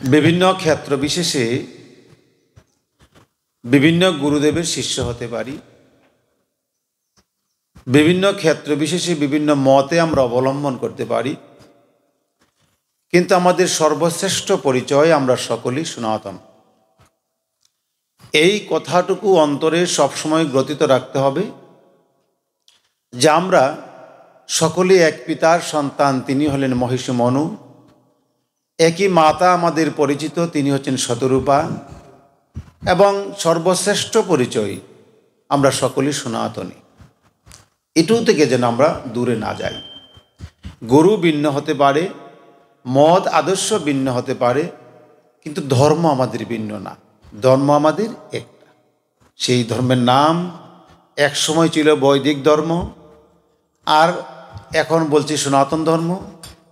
বিভিন্ন ক্ষেত্র বিশেষে বিভিন্ন গুরুদেবের শিষ্য হতে পারি, বিভিন্ন ক্ষেত্র বিশেষে বিভিন্ন মতে আমরা অবলম্বন করতে পারি, কিন্তু আমাদের সর্বশ্রেষ্ঠ পরিচয় আমরা সকলেই সনাতন। এই কথাটুকু অন্তরে সবসময় গ্রথিত রাখতে হবে যে আমরা সকলে এক পিতার সন্তান, তিনি হলেন মহিষী মনু। একই মাতা আমাদের পরিচিত, তিনি হচ্ছেন শতরূপা। এবং সর্বশ্রেষ্ঠ পরিচয় আমরা সকলেই সনাতনী। এটু থেকে যেন আমরা দূরে না যাই। গুরু ভিন্ন হতে পারে, মত আদর্শ ভিন্ন হতে পারে, কিন্তু ধর্ম আমাদের ভিন্ন না। ধর্ম আমাদের একটা। সেই ধর্মের নাম এক সময় ছিল বৈদিক ধর্ম, আর এখন বলছি সনাতন ধর্ম।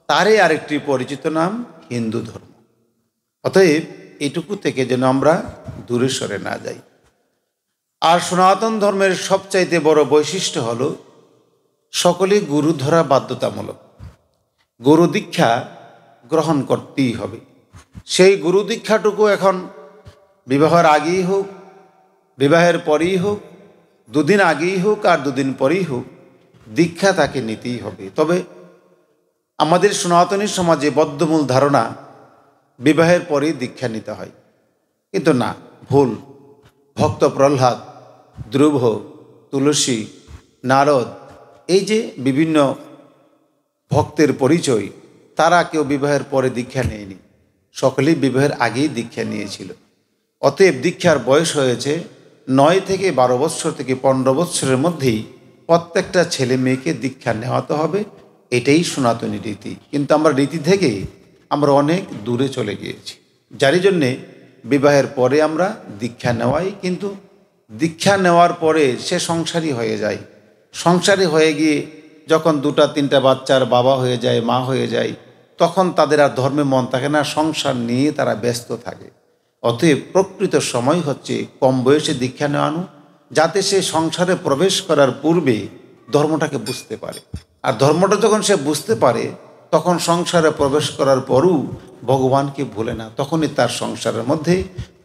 তারই আরেকটি পরিচিত নাম হিন্দু ধর্ম। অতএব এটুকু থেকে যেন আমরা দূরে সরে না যাই। আর সনাতন ধর্মের সবচাইতে বড় বৈশিষ্ট্য হলো সকলেই গুরু ধরা বাধ্যতামূলক। গুরু দীক্ষা গ্রহণ করতেই হবে। সেই গুরু দীক্ষাটুকু এখন বিবাহের আগেই হোক, বিবাহের পরেই হোক, দুদিন আগেই হোক আর দুদিন পরেই হোক, দীক্ষা তাকে নিতেই হবে। তবে আমাদের সনাতনী সমাজে বদ্ধমূল ধারণা বিবাহের পরেই দীক্ষা নিতে হয়, কিন্তু না, ভুল। ভক্ত প্রহ্লাদ, ধ্রুব, তুলসী, নারদ, এই যে বিভিন্ন ভক্তের পরিচয়, তারা কেউ বিবাহের পরে দীক্ষা নেয়নি, সকলেই বিবাহের আগেই দীক্ষা নিয়েছিল। অতএব দীক্ষার বয়স হয়েছে 9 থেকে 12 বৎসর থেকে 15 বৎসরের মধ্যেই প্রত্যেকটা ছেলে মেয়েকে দীক্ষা নেওয়াতে হবে। এটাই সনাতনী রীতি। কিন্তু আমরা রীতি থেকে আমরা অনেক দূরে চলে গিয়েছি, যার জন্যে বিবাহের পরে আমরা দীক্ষা নেওয়াই। কিন্তু দীক্ষা নেওয়ার পরে সে সংসারী হয়ে যায়। সংসারী হয়ে গিয়ে যখন 2-3টা বাচ্চার বাবা হয়ে যায়, মা হয়ে যায়, তখন তাদের আর ধর্মে মন থাকে না, সংসার নিয়ে তারা ব্যস্ত থাকে। অতএব প্রকৃত সময় হচ্ছে কম বয়সে দীক্ষা নেওয়ানো, যাতে সে সংসারে প্রবেশ করার পূর্বে ধর্মটাকে বুঝতে পারে। আর ধর্মটা যখন সে বুঝতে পারে, তখন সংসারে প্রবেশ করার পরও ভগবানকে ভুলে না। তখনই তার সংসারের মধ্যে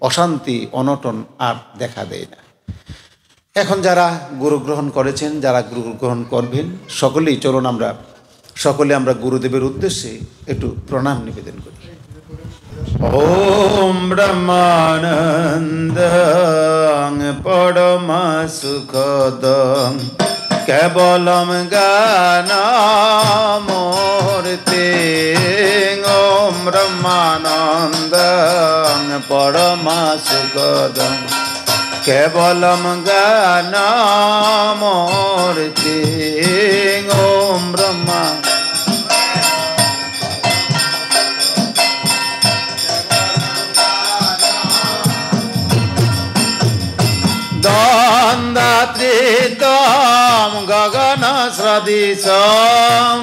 অশান্তি, অনটন আর দেখা দেয় না। এখন যারা গুরু গ্রহণ করেছেন, যারা গুরু গ্রহণ করবেন, সকলেই চলুন সকলে আমরা গুরুদেবের উদ্দেশ্যে একটু প্রণাম নিবেদন করি। ওম ব্রহ্মানন্দং পরম সুখদং কেবলম জ্ঞানমূর্তি। ওম ব্রহ্মানন্দং পরম সুখদং কেবলম জ্ঞানমূর্তি। ওম ব্রহ্মা দ্বন্দ্বাতীতম গগন সদৃশম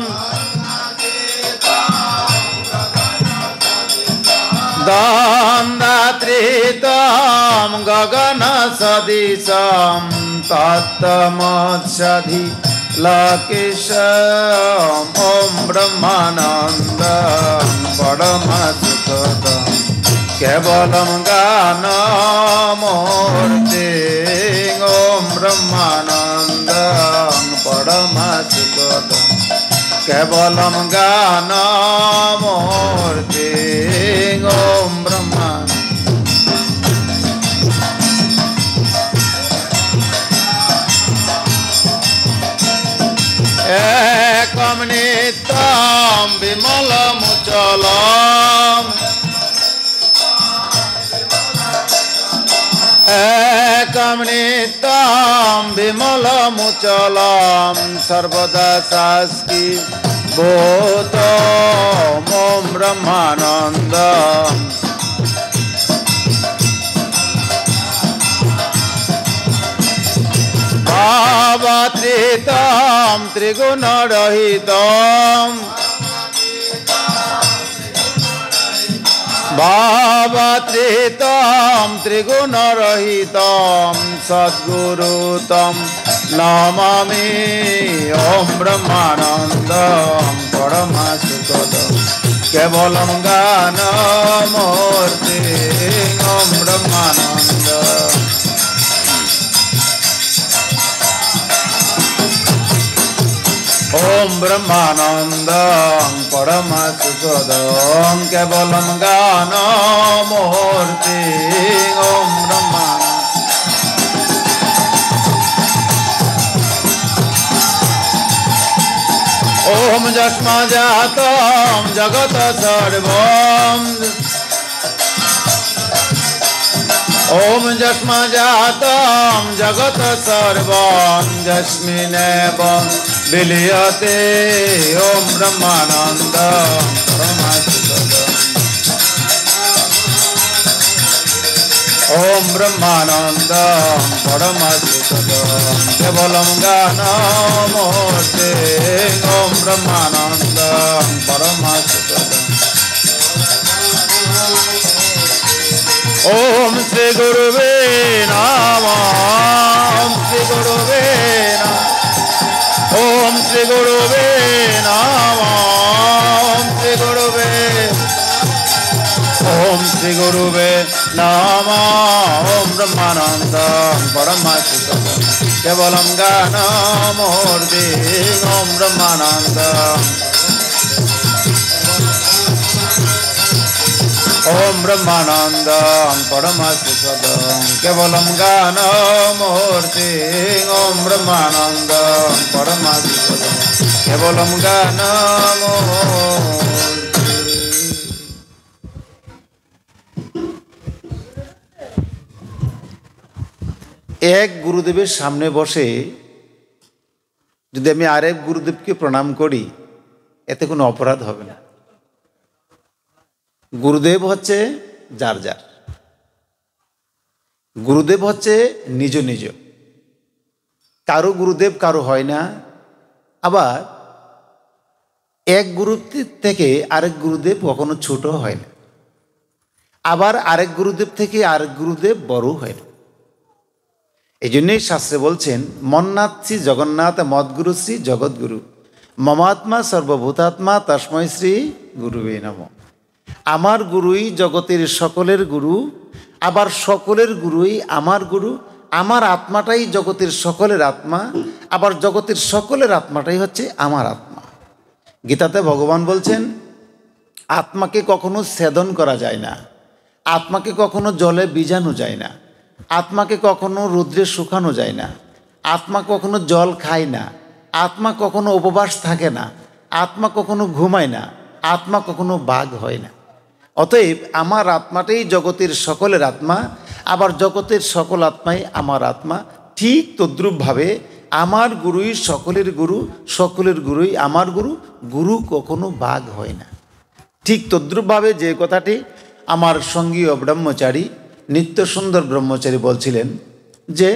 দ্বন্দ্বাতীতম গগন সদৃশম তত্ত্বমৎসধি লকেশম। ওম ব্রহ্মানন্দং পরম সুখদং কেবলম জ্ঞানমূর্তি। ওম ব্রহ্মানন্দং পরম সুখদং কেবলম জ্ঞানমূর্তি। ওম ব্রহ্মা একম নিত্যম বিমলমুচলম একম নিত্যম বিমলমুচলম সর্বদা শাস্তি ভূতম। ওম ব্রহ্মানন্দম ভাবাতীতম ত্রিগুণরহিতম ভাবাতীতম ত্রিগুণরহিতম সদ্গুরুতম নমামি। ওম ব্রহ্মানন্দম পরম সুখদং কেবলম জ্ঞানমূর্তি ওম ব্রহ্মানন্দ। ওম ব্রহ্মানন্দ পরমসুখদং কেবলম জ্ঞানমূর্তি ওম ব্রহ্মানন্দ। ওম যস্মাজাতং জগৎ সর্বং ওম যস্মাজাতং জগৎ সর্বং যস্মিন্নেব বিলীয়তে ওম ব্রহ্মানন্দ পরমসুখদং। ওম ব্রহ্মানন্দ পরমসুখদং কেবলম জ্ঞানমূর্তি ওম ব্রহ্মানন্দ পরমসুখদং। ওম শ্রী গুরুবে নমঃ। ওম শ্রী গুরুবে নমঃ। ওম শ্রী গুরুবে নমঃ। ওম শ্রী গুরুবে ওম শ্রী গুরুবে নমঃ। ওম ব্রহ্মানন্দ পরমসুখদং কেবলম জ্ঞানমূর্তি ওম ব্রহ্মানন্দ। ওম ব্রহ্মানন্দ পরমসুখদং কেবলম জ্ঞানমূর্তি ওম ব্রহ্মানন্দ পরমসুখদং কেবলম জ্ঞানমূর্তি। এক গুরুদেবের সামনে বসে যদি আমি আরেক গুরুদেবকে প্রণাম করি এতে কোনো অপরাধ হবে না। গুরুদেব হচ্ছে যার যার, গুরুদেব হচ্ছে নিজ নিজ, কারো গুরুদেব কারো হয় না। আবার এক গুরুদেব থেকে আরেক গুরুদেব কখনো ছোট হয় না, আবার আরেক গুরুদেব থেকে আরেক গুরুদেব বড় হয় না। এই জন্যই শাস্ত্রে বলছেন মন্নাথ শ্রী জগন্নাথ মদ্গুরু শ্রী জগৎগুরু মমাত্মা সর্বভূতাত্মা তস্মৈ শ্রী গুরুবে নমঃ। আমার গুরুই জগতের সকলের গুরু, আবার সকলের গুরুই আমার গুরু। আমার আত্মাটাই জগতের সকলের আত্মা, আবার জগতের সকলের আত্মাটাই হচ্ছে আমার আত্মা। গীতাতে ভগবান বলছেন আত্মাকে কখনো ছেদন করা যায় না, আত্মাকে কখনো জলে ভিজানো যায় না, আত্মাকে কখনো রৌদ্রে শুকানো যায় না, আত্মা কখনো জল খায় না, আত্মা কখনো উপবাস থাকে না, আত্মা কখনো ঘুমায় না, আত্মা কখনো বাঘ হয় না। অতএব আমার আত্মাটাই জগতের সকলের আত্মা, আবার জগতের সকল আত্মাই আমার আত্মা। ঠিক তদ্রূপভাবে আমার গুরুই সকলের গুরু, সকলের গুরুই আমার গুরু। গুরু কখনো বাঘ হয় না। ঠিক তদ্রূপভাবে যে কথাটি আমার সঙ্গীয় ব্রহ্মচারী নিত্য সুন্দর ব্রহ্মচারী বলছিলেন যে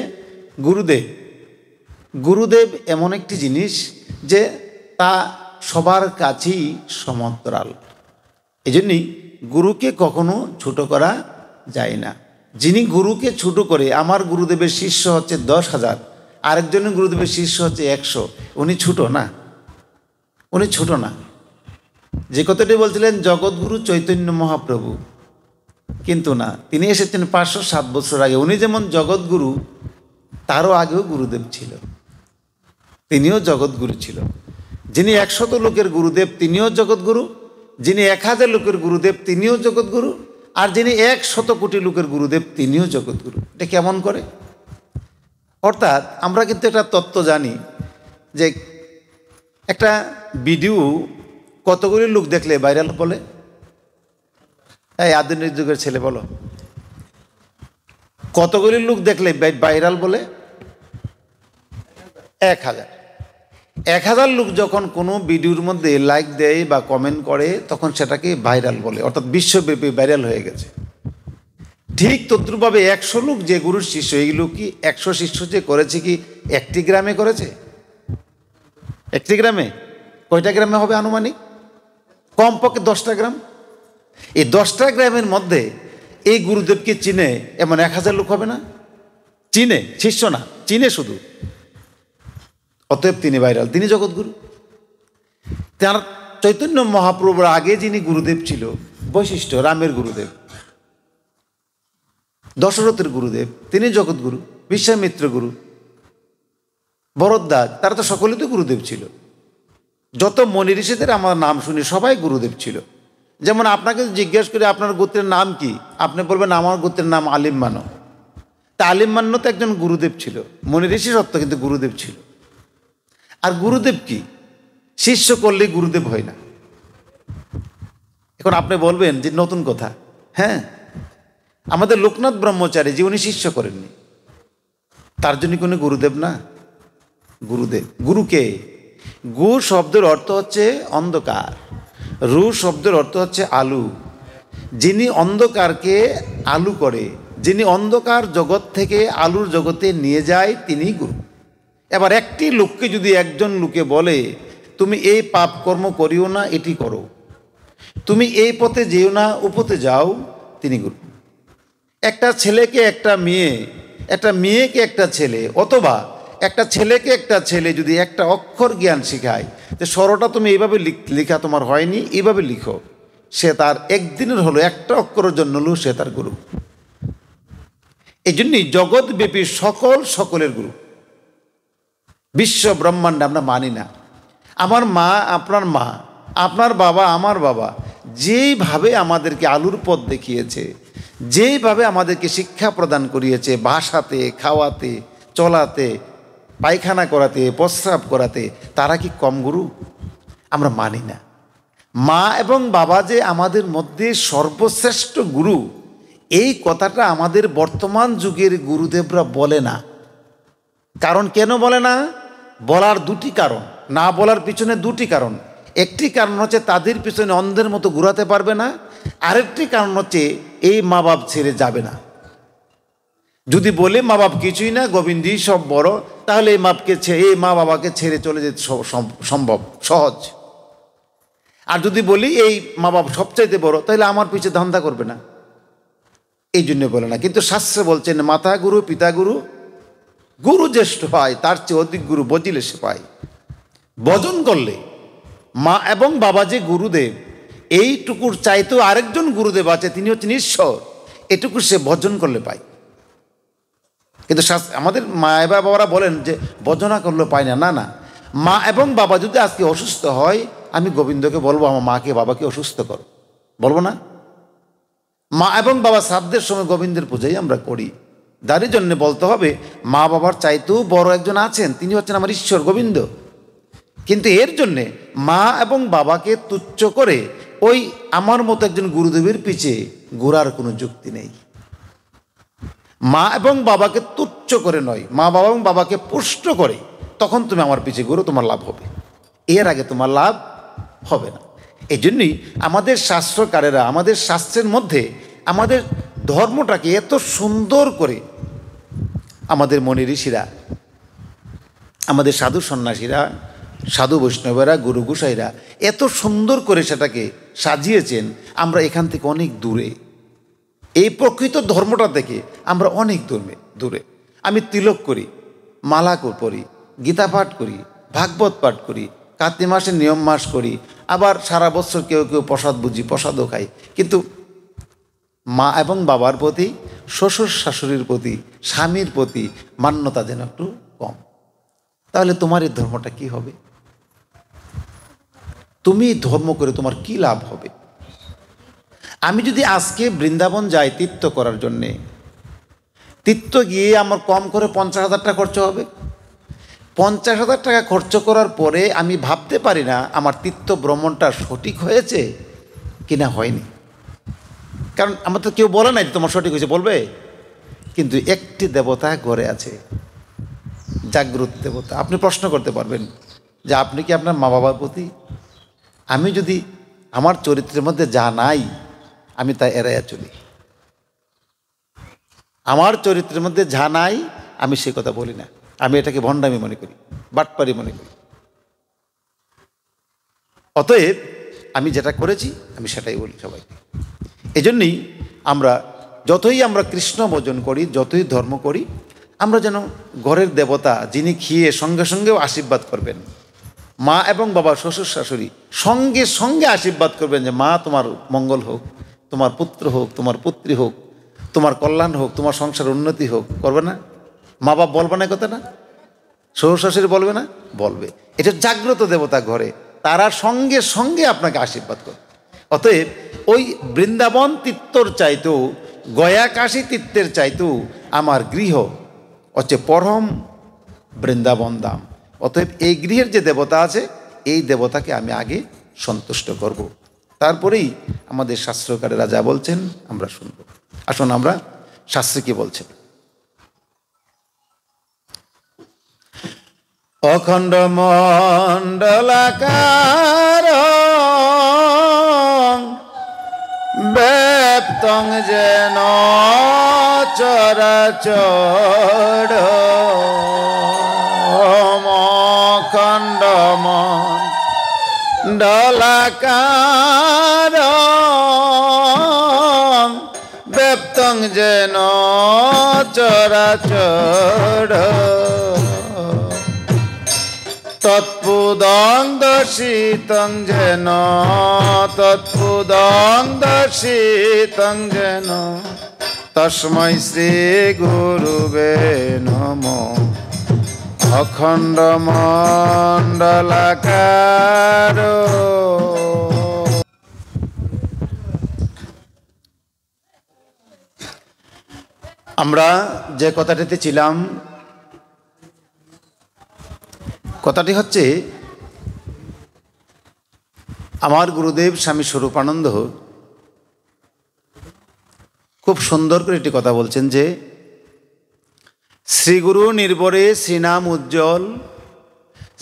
গুরুদেব এমন একটি জিনিস যে তা সবার কাছেই সমান্তরাল। এই জন্যই গুরুকে কখনো ছোট করা যায় না। যিনি গুরুকে ছোট করে, আমার গুরুদেবের শিষ্য হচ্ছে 10,000, আরেকজনের গুরুদেবের শিষ্য হচ্ছে 100, উনি ছোট না, উনি ছোট না। যে কথাটি বলছিলেন জগৎগুরু চৈতন্য মহাপ্রভু, কিন্তু না, তিনি এসেছেন 507 বছর আগে। উনি যেমন জগৎগুরু, তারও আগেও গুরুদেব ছিল, তিনিও জগৎগুরু ছিল। যিনি 100 লোকের গুরুদেব তিনিও জগৎগুরু, যিনি 1000 লোকের গুরুদেব তিনিও জগৎগুরু, আর যিনি 100 কোটি লোকের গুরুদেব তিনিও জগৎগুরু। এটা কেমন করে? অর্থাৎ আমরা কিন্তু একটা তত্ত্ব জানি যে একটা ভিডিও কতগুলি লোক দেখলে ভাইরাল বলে? এই আধুনিক যুগের ছেলে বলো, কতগুলি লোক দেখলে ভাইরাল বলে? 1000। 1000 লোক যখন কোনো ভিডিওর মধ্যে লাইক দেয় বা কমেন্ট করে তখন সেটাকে ভাইরাল বলে, অর্থাৎ বিশ্বব্যাপী ভাইরাল হয়ে গেছে। ঠিক তদ্রূপভাবে 100 লোক যে গুরুর শিষ্য, এইগুলো কি 100 শিষ্য যে করেছে কি একটি গ্রামে করেছে? একটি গ্রামে কয়টা গ্রামে হবে আনুমানিক? কমপক্ষে 10টা গ্রাম। এই 10টা গ্রামের মধ্যে এই গুরুদেবকে চিনে এমন 1000 লোক হবে না? চিনে, শিষ্য না, চিনে শুধু। অতএব তিনি ভাইরাল, তিনি জগৎগুরু। তার চৈতন্য মহাপ্রভুর আগে যিনি গুরুদেব ছিল, বৈশিষ্ট্য রামের গুরুদেব, দশরথের গুরুদেব, তিনি জগৎগুরু, বিশ্বামিত্র গুরু, ভরদ্বাজ, তারা তো সকলেই তো গুরুদেব ছিল। যত মনি ঋষিদের আমার নাম শুনি সবাই গুরুদেব ছিল। যেমন আপনাকে জিজ্ঞেস করে আপনার গোত্রের নাম কি, আপনি বলবেন আমার গোত্রের নাম আলিম মানো। তা আলিম মান্য তো একজন গুরুদেব ছিল, মনি ঋষি সত্য, কিন্তু গুরুদেব ছিল। আর গুরুদেব কি, শিষ্য করলেই গুরুদেব হয় না। এখন আপনি বলবেন যে নতুন কথা, হ্যাঁ, আমাদের লোকনাথ ব্রহ্মচারী যে উনি শিষ্য করেননি, তার জন্য কোনো গুরুদেব না? গুরুদেব। গুরুকে, গু শব্দের অর্থ হচ্ছে অন্ধকার, রু শব্দের অর্থ হচ্ছে আলু। যিনি অন্ধকারকে আলু করে, যিনি অন্ধকার জগৎ থেকে আলুর জগতে নিয়ে যায়, তিনি গুরু। এবার একটি লোককে যদি একজন লোকে বলে তুমি এই পাপ কর্ম করিও না, এটি করো, তুমি এই পথে যেও না, ও পথে যাও, তিনি গুরু। একটা ছেলেকে একটা মেয়ে, একটা মেয়েকে একটা ছেলে, অথবা একটা ছেলেকে একটা ছেলে যদি একটা অক্ষর জ্ঞান শেখায়, যে স্বরটা তুমি এইভাবে লেখা তোমার হয়নি, এইভাবে লিখো, সে তার একদিনের হলো একটা অক্ষরের জন্য হলো সে তার গুরু। এই জন্যই জগৎব্যাপী সকলের গুরু। বিশ্ব ব্রহ্মাণ্ডে আমরা মানি না। আমার মা, আপনার মা, আপনার বাবা, আমার বাবা যেইভাবে আমাদেরকে আলুর পথ দেখিয়েছে, যেইভাবে আমাদেরকে শিক্ষা প্রদান করিয়েছে, ভাষাতে, খাওয়াতে, চলাতে, পায়খানা করাতে, প্রস্রাব করাতে, তারা কি কম গুরু? আমরা মানি না। মা এবং বাবা যে আমাদের মধ্যে সর্বশ্রেষ্ঠ গুরু, এই কথাটা আমাদের বর্তমান যুগের গুরুদেবরা বলে না। কারণ কেন বলে না? বলার দুটি কারণ, না বলার পিছনে দুটি কারণ। একটি কারণ হচ্ছে তাদের পিছনে অন্ধের মতো ঘুরাতে পারবে না, আরেকটি কারণ হচ্ছে এই মা বাপ ছেড়ে যাবে না। যদি বলে মা বাপ কিছুই না, গোবিন্দই সব বড়, তাহলে এই মা বাবাকে ছেড়ে চলে যেতে সম্ভব, সহজ। আর যদি বলি এই মা বাপ সবচাইতে বড়, তাহলে আমার পিছে ধান্দা করবে না, এই জন্য বলে না। কিন্তু শাস্ত্রে বলছেন মাতা গুরু পিতা গুরু, গুরু জ্যেষ্ঠ পায়, তার চেয়ে অধিক গুরু বজিলে সে পায়। ভজন করলে মা এবং বাবা যে গুরুদেব, এইটুকুর চাইতেও আরেকজন গুরুদেব আছে, তিনি হচ্ছেন ঈশ্বর, এটুকু সে ভজন করলে পায়। কিন্তু আমাদের মা বাবারা বলেন যে ভজনা করলে পায় না। না না, মা এবং বাবা যদি আজকে অসুস্থ হয়, আমি গোবিন্দকে বলবো আমার মাকে বাবাকে অসুস্থ করো, বলবো না? মা এবং বাবা শ্রাদ্ধের সময় গোবিন্দের পূজাই আমরা করি। তারই জন্য বলতে হবে মা বাবার চাইতেও বড় একজন আছেন, তিনি হচ্ছেন আমার ঈশ্বর গোবিন্দ। কিন্তু এর জন্যে মা এবং বাবাকে তুচ্ছ করে ওই আমার মতো একজন গুরুদেবের পিছে ঘোরার কোনো যুক্তি নেই। মা এবং বাবাকে তুচ্ছ করে নয়, মা বাবা এবং বাবাকে পুষ্ট করে, তখন তুমি আমার পিছে ঘুরো, তোমার লাভ হবে, এর আগে তোমার লাভ হবে না। এই জন্যই আমাদের শাস্ত্রকারেরা, আমাদের শাস্ত্রের মধ্যে আমাদের ধর্মটাকে এত সুন্দর করে আমাদের মনি ঋষিরা, আমাদের সাধু সন্ন্যাসীরা, সাধু বৈষ্ণবেরা, গুরু গোসাইরা এত সুন্দর করে সেটাকে সাজিয়েছেন। আমরা এখান থেকে অনেক দূরে, এই প্রকৃত ধর্মটা থেকে আমরা অনেক দূরে। আমি তিলক করি, মালা পরি, গীতা পাঠ করি, ভাগবত পাঠ করি, কার্তিক মাসের নিয়ম মাস করি, আবার সারা বছর কেউ কেউ প্রসাদ বুঝি, প্রসাদও খাই, কিন্তু মা এবং বাবার প্রতি, শ্বশুর শাশুড়ির প্রতি, স্বামীর প্রতি মান্যতা যেন একটু কম। তাহলে তোমার এই ধর্মটা কি হবে? তুমি ধর্ম করে তোমার কি লাভ হবে? আমি যদি আজকে বৃন্দাবন যাই তীর্থ করার জন্যে, তীর্থ গিয়ে আমার কম করে 50,000 টাকা খরচ হবে। 50,000 টাকা খরচ করার পরে আমি ভাবতে পারি না আমার তীর্থ ভ্রমণটা সঠিক হয়েছে কিনা হয়নি। কারণ আমার তো কেউ বলে নাই তোমার সঠিক হয়েছে, বলবে? কিন্তু একটি দেবতা ঘরে আছে, জাগ্রত দেবতা। আপনি প্রশ্ন করতে পারবেন যে আপনি কি আপনার মা বাবার প্রতি? আমি যদি আমার চরিত্রের মধ্যে যা নাই আমি তা এড়াইয়া চলি, আমার চরিত্রের মধ্যে যা নাই আমি সে কথা বলি না, আমি এটাকে ভণ্ডামি মনে করি, বাটপারি মনে করি। অতএব আমি যেটা করেছি আমি সেটাই বলি সবাইকে। এজন্যই আমরা যতই আমরা কৃষ্ণ ভজন করি, যতই ধর্ম করি, আমরা যেন ঘরের দেবতা যিনি খেয়ে সঙ্গে সঙ্গেও আশীর্বাদ করবেন, মা এবং বাবা, শ্বশুর শাশুড়ি সঙ্গে সঙ্গে আশীর্বাদ করবেন যে মা তোমার মঙ্গল হোক, তোমার পুত্র হোক, তোমার পুত্রী হোক, তোমার কল্যাণ হোক, তোমার সংসার উন্নতি হোক। করবে না? মা বাপ বলবে না কথা না? শ্বশুর শাশুড়ি বলবে না? বলবে। এটা জাগ্রত দেবতা ঘরে, তারা সঙ্গে সঙ্গে আপনাকে আশীর্বাদ করে। অতএব ওই বৃন্দাবন তীর্থর চাইতেও, গয়া কাশী তীর্থের চাইতেও আমার গৃহ হচ্ছে পরম বৃন্দাবন ধাম। অতএব এই গৃহের যে দেবতা আছে, এই দেবতাকে আমি আগে সন্তুষ্ট করব, তারপরেই আমাদের শাস্ত্রকারেরা যা বলছেন আমরা শুনব। আসুন আমরা শাস্ত্রে কি বলছেন। অখণ্ড মণ্ডলাকার ব্যাপ্তং যেন চরাচর, অখণ্ড মণ্ডলাকার ব্যাপ্তং যেন চরাচর, তৎপুদং দর্শিতং যেন, তৎপুদং দর্শিতং যেন, তস্मै শ্রী গুরুবে নমঃ। অখণ্ড মণ্ডলাকার। আমরা যে কথাটিতে ছিলাম, কথাটি হচ্ছে আমার গুরুদেব স্বামী স্বরূপানন্দ খুব সুন্দর করে একটি কথা বলছেন যে শ্রীগুরু নির্ভরে শ্রীনাম উজ্জ্বল,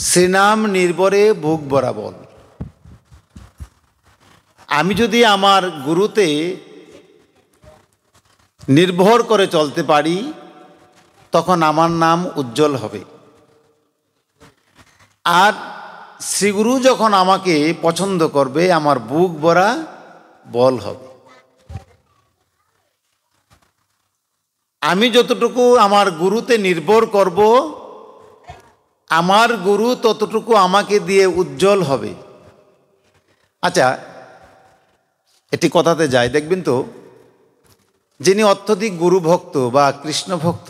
শ্রীনাম নির্ভরে ভোগ বরাবর। আমি যদি আমার গুরুতে নির্ভর করে চলতে পারি, তখন আমার নাম উজ্জ্বল হবে। আর শ্রীগুরু যখন আমাকে পছন্দ করবে, আমার বুক ভরা বল হবে। আমি যতটুকু আমার গুরুতে নির্ভর করব, আমার গুরু ততটুকু আমাকে দিয়ে উজ্জ্বল হবে। আচ্ছা, এটি কথাতে যায়, দেখবেন তো, যিনি অত্যধিক গুরু ভক্ত বা কৃষ্ণ ভক্ত,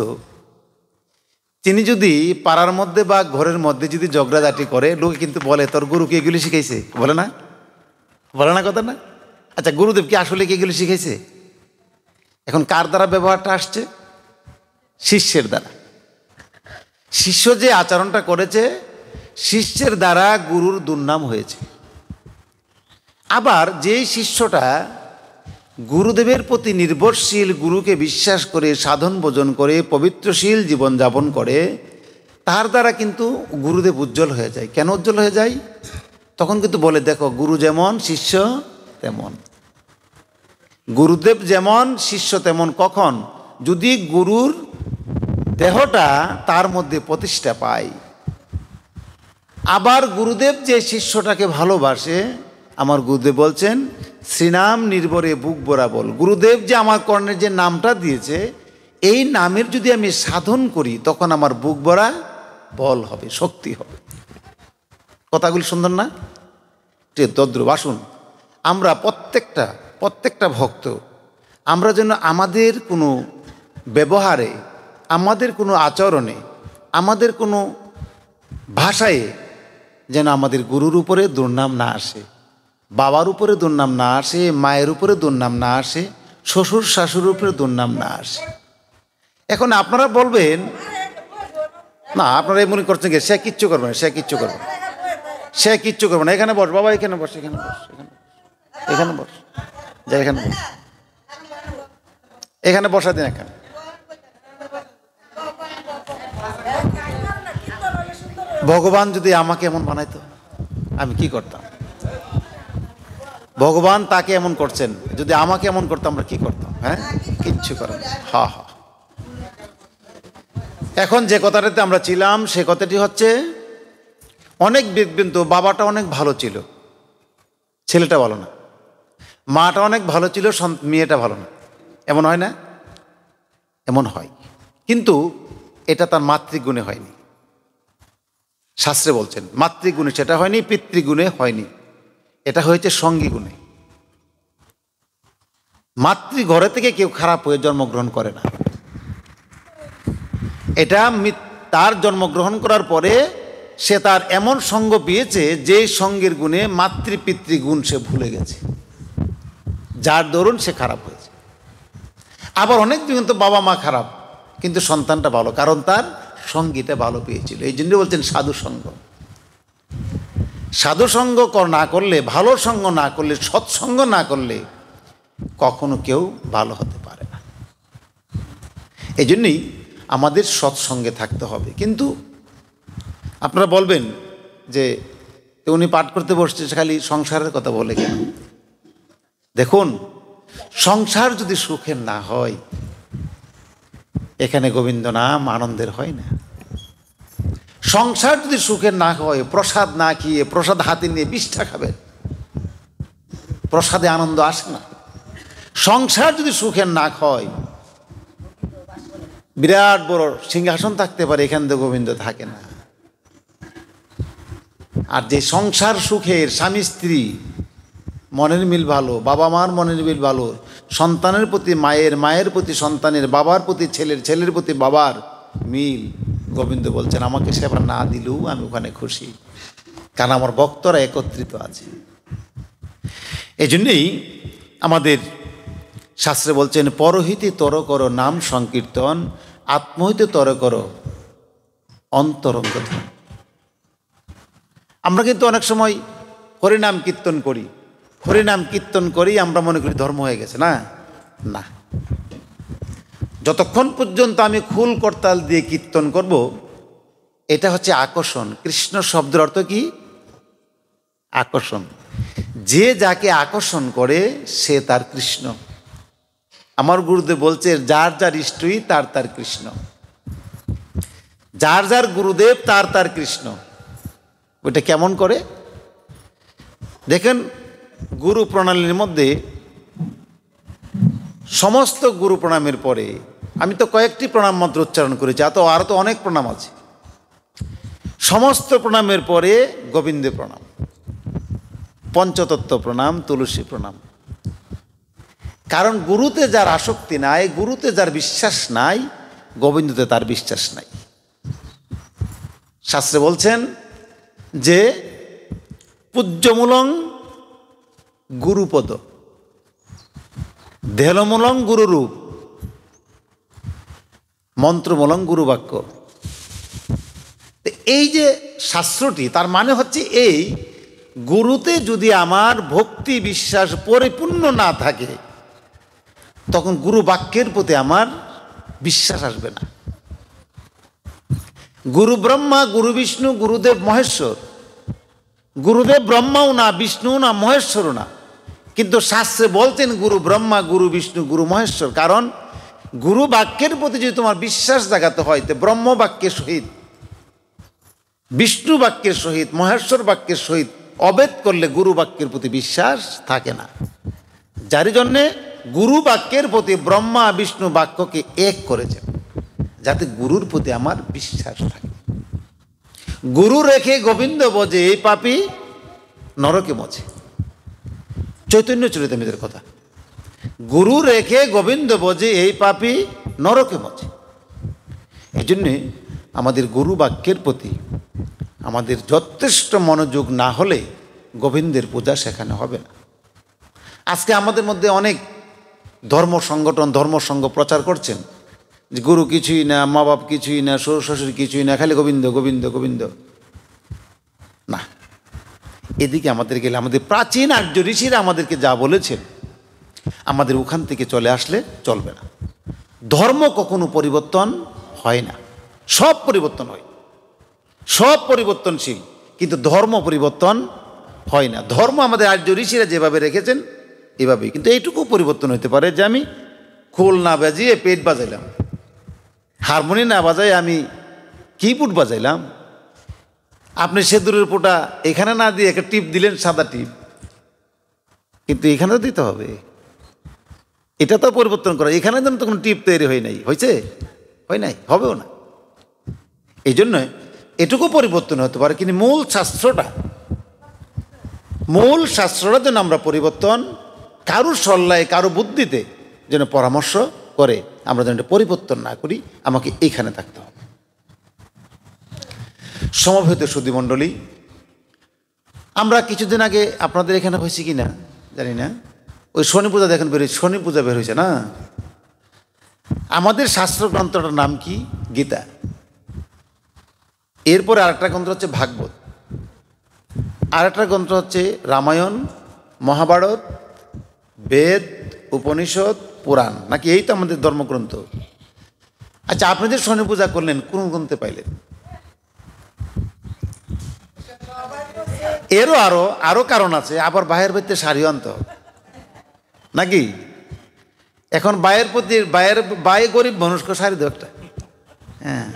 তিনি যদি পাড়ার মধ্যে বা ঘরের মধ্যে যদি ঝগড়াঝাটি করে, লোকে কিন্তু বলে তোর গুরুকে এগুলি শিখাইছে, বলে না? বলে না কথা না? আচ্ছা, গুরুদেব কি আসলে কি এগুলি শিখাইছে? এখন কার দ্বারা ব্যবহারটা আসছে? শিষ্যের দ্বারা। শিষ্য যে আচরণটা করেছে, শিষ্যের দ্বারা গুরুর দুর্নাম হয়েছে। আবার যেই শিষ্যটা গুরুদেবের প্রতি নির্ভরশীল, গুরুকে বিশ্বাস করে সাধন ভোজন করে পবিত্রশীল জীবনযাপন করে, তার দ্বারা কিন্তু গুরুদেব উজ্জ্বল হয়ে যায়। কেন উজ্জ্বল হয়ে যায়? তখন কিন্তু বলে, দেখো গুরু যেমন শিষ্য তেমন। গুরুদেব যেমন শিষ্য তেমন কখন? যদি গুরুর দেহটা তার মধ্যে প্রতিষ্ঠা পায়। আবার গুরুদেব যে শিষ্যটাকে ভালোবাসে, আমার গুরুদেব বলছেন শ্রীনাম নির্ভরে বুক বরাবর। গুরুদেব যে আমার কর্ণের যে নামটা দিয়েছে, এই নামের যদি আমি সাধন করি, তখন আমার বুক ভরা বল হবে, শক্তি হবে। কথাগুলি সুন্দর না? তদ্রূপ আসুন আমরা প্রত্যেকটা ভক্ত, আমরা যেন আমাদের কোনো ব্যবহারে, আমাদের কোনো আচরণে, আমাদের কোনো ভাষায় যেন আমাদের গুরুর উপরে দুর্নাম না আসে, বাবার উপরে দুর্নাম না আসে, মায়ের উপরে দুর্নাম না আসে, শ্বশুর শাশুড়ির উপরে দুর্নাম না আসে। এখন আপনারা বলবেন না, আপনারা মনে করছেন কি সে কিচ্ছু করবে না, সে কিচ্ছু করবে না, সে কিচ্ছু করবে না। এখানে বস বাবা, এখানে বস, এখানে বস, এখানে বস, যা এখানে বস, এখানে বসা দিন। এখানে ভগবান যদি আমাকে এমন বানাইতো, আমি কি করতাম? ভগবান তাকে এমন করছেন, যদি আমাকে এমন করতাম আমরা কি করতাম? হ্যাঁ, কিচ্ছু করে না। হা হা। এখন যে কথাটাতে আমরা ছিলাম, সে কথাটি হচ্ছে অনেক দেখবেন তো বাবাটা অনেক ভালো ছিল, ছেলেটা ভালো না, মাটা অনেক ভালো ছিল, মেয়েটা ভালো না। এমন হয় না? এমন হয়, কিন্তু এটা তার মাতৃগুণে হয়নি। শাস্ত্রে বলছেন মাতৃগুণে সেটা হয়নি, পিতৃগুণে হয়নি, এটা হয়েছে সঙ্গী গুণে। মাতৃঘরে থেকে কেউ খারাপ হয়ে জন্মগ্রহণ করে না, এটা তার জন্মগ্রহণ করার পরে সে তার এমন সঙ্গ পেয়েছে যে সঙ্গের গুণে মাতৃ পিতৃগুণ সে ভুলে গেছে, যার দরুন সে খারাপ হয়েছে। আবার অনেক দিন তো বাবা মা খারাপ কিন্তু সন্তানটা ভালো, কারণ তার সঙ্গীটা ভালো পেয়েছিল। এই জন্য বলছেন সাধু সঙ্গ। সাধু সঙ্গ না করলে, ভালো সঙ্গ না করলে, সৎসঙ্গ না করলে কখনো কেউ ভালো হতে পারে না। এই জন্যই আমাদের সৎসঙ্গে থাকতে হবে। কিন্তু আপনারা বলবেন যে উনি পাঠ করতে বসছে খালি সংসারের কথা বলে কেন? দেখুন, সংসার যদি সুখের না হয় এখানে গোবিন্দ নাম আনন্দের হয় না। সংসার যদি সুখের না হয়, প্রসাদ না খেয়ে, প্রসাদ হাতে নিয়ে বিষ্ঠা খাবেন, প্রসাদে আনন্দ আসে না। সংসার যদি সুখের না হয়, বিরাট বড় সিংহাসন থাকতে পারে, এখান থেকে গোবিন্দ থাকে না। আর যে সংসার সুখের, স্বামী স্ত্রী মনের মিল ভালো, বাবা মার মনের মিল ভালো, সন্তানের প্রতি মায়ের, মায়ের প্রতি সন্তানের, বাবার প্রতি ছেলের, ছেলের প্রতি বাবার মিল, গোবিন্দ বলছেন আমাকে সেবা না দিলেও আমি ওখানে খুশি, কারণ আমার ভক্তরা একত্রিত আছে। এই জন্যেই আমাদের শাস্ত্রে বলছেন পরহিতে তর করো নাম সংকীর্তন, আত্মহিতে তর করো অন্তরঙ্গ ধ্যান। আমরা কিন্তু অনেক সময় হরিনাম কীর্তন করি, হরিনাম কীর্তন করি আমরা মনে করি ধর্ম হয়ে গেছে। না না, যতক্ষণ পর্যন্ত আমি খুল করতাল দিয়ে কীর্তন করব, এটা হচ্ছে আকর্ষণ। কৃষ্ণ শব্দের অর্থ কি? আকর্ষণ। যে যাকে আকর্ষণ করে সে তার কৃষ্ণ। আমার গুরুদেব বলছে যার যার ইষ্টই তার তার কৃষ্ণ, যার যার গুরুদেব তার তার কৃষ্ণ। ওইটা কেমন করে দেখেন, গুরু প্রণালীর মধ্যে সমস্ত গুরু প্রণামের পরে, আমি তো কয়েকটি প্রণাম মন্ত্র উচ্চারণ করেছি, আরও তো অনেক প্রণাম আছে। সমস্ত প্রণামের পরে গোবিন্দে প্রণাম, পঞ্চতত্ত্ব প্রণাম, তুলসী প্রণাম। কারণ গুরুতে যার আসক্তি নাই, গুরুতে যার বিশ্বাস নাই, গোবিন্দতে তার বিশ্বাস নাই। শাস্ত্রে বলছেন যে পূজ্যমূলং গুরুপদ, দেহমূলং গুরুরূপ, মন্ত্রমূলং গুরুবাক্য। এই যে শাস্ত্রটি, তার মানে হচ্ছে এই, গুরুতে যদি আমার ভক্তি বিশ্বাস পরিপূর্ণ না থাকে তখন গুরু বাক্যের প্রতি আমার বিশ্বাস আসবে না। গুরু ব্রহ্মা, গুরু বিষ্ণু, গুরুদেব মহেশ্বর। গুরুদেব ব্রহ্মাও না, বিষ্ণু না, মহেশ্বরও না, কিন্তু শাস্ত্রে বলতেন গুরু ব্রহ্মা, গুরু বিষ্ণু, গুরু মহেশ্বর। কারণ গুরু বাক্যের প্রতি যদি তোমার বিশ্বাস জাগাতে হয়, তো ব্রহ্ম বাক্যের সহিত, বিষ্ণু বাক্যের সহিত, মহেশ্বর বাক্যের সহিত অভেদ করলে গুরু বাক্যের প্রতি বিশ্বাস থাকে না। যার জন্যে গুরু বাক্যের প্রতি ব্রহ্মা বিষ্ণু বাক্যকে এক করেছে, যাতে গুরুর প্রতি আমার বিশ্বাস থাকে। গুরু রেখে গোবিন্দ বোঝে এই পাপী নরকে মজে, চৈতন্য চরিতামৃতের কথা। গুরু রেখে গোবিন্দ বোঝে এই পাপী নরকে মজে। এই জন্যে আমাদের গুরু বাক্যের প্রতি আমাদের যথেষ্ট মনোযোগ না হলে গোবিন্দের পূজা সেখানে হবে না। আজকে আমাদের মধ্যে অনেক ধর্ম সংগঠন, ধর্মসংঘ প্রচার করছেন যে গুরু কিছুই না, মা বাপ কিছুই না, শ্বশুর শাশুড়ি কিছুই না, খালি গোবিন্দ গোবিন্দ গোবিন্দ। না, এদিকে আমাদের গেলে আমাদের প্রাচীন আর্য ঋষিরা আমাদেরকে যা বলেছেন, আমাদের ওখান থেকে চলে আসলে চলবে না। ধর্ম কখনো পরিবর্তন হয় না, সব পরিবর্তন হয়, সব পরিবর্তনশীল, কিন্তু ধর্ম পরিবর্তন হয় না। ধর্ম আমাদের আর্য ঋষিরা যেভাবে রেখেছেন এভাবেই। কিন্তু এইটুকু পরিবর্তন হতে পারে যে আমি খোল না বাজিয়ে পেট বাজাইলাম, হারমোনি না বাজাই আমি কিবোর্ড বাজাইলাম। আপনি সেদুরের পোটা এখানে না দিয়ে একটা টিপ দিলেন, সাদা টিপ, কিন্তু এখানেও দিতে হবে। এটা তো পরিবর্তন করা, এখানে তো কোনো টিপ তৈরি হয় নাই, হয়েছে? হয় নাই, হবেও না। এই জন্য এটুকু পরিবর্তন হতে পারে, কিন্তু মূল শাস্ত্রটা যেন আমরা পরিবর্তন, কারুর সল্লায় কারো বুদ্ধিতে যেন পরামর্শ করে আমরা যেন এটা পরিবর্তন না করি, আমাকে এইখানে থাকতে হবে। সমবেত সুধীমণ্ডলী, আমরা কিছুদিন আগে আপনাদের এখানে হয়েছে কি না জানি না, ওই শনি পূজা দেখেন বেরোয়, শনি পূজা বের হয়েছে না। আমাদের শাস্ত্রগ্রন্থটার নাম কি? গীতা। এরপরে আরেকটা গ্রন্থ হচ্ছে ভাগবত, আরেকটা গ্রন্থ হচ্ছে রামায়ণ, মহাভারত, বেদ, উপনিষদ, পুরাণ, নাকি এই তো আমাদের ধর্মগ্রন্থ। আচ্ছা, আপনি যে শনি পূজা করলেন কোন গ্রন্থে পাইলেন? এরও আরো কারণ আছে, আবার বাহের ভিত্তিতে শাড়িও আনতে হবে নাকি? এখন বায়ে গরিব মানুষকে শাড়ি দেব একটা, হ্যাঁ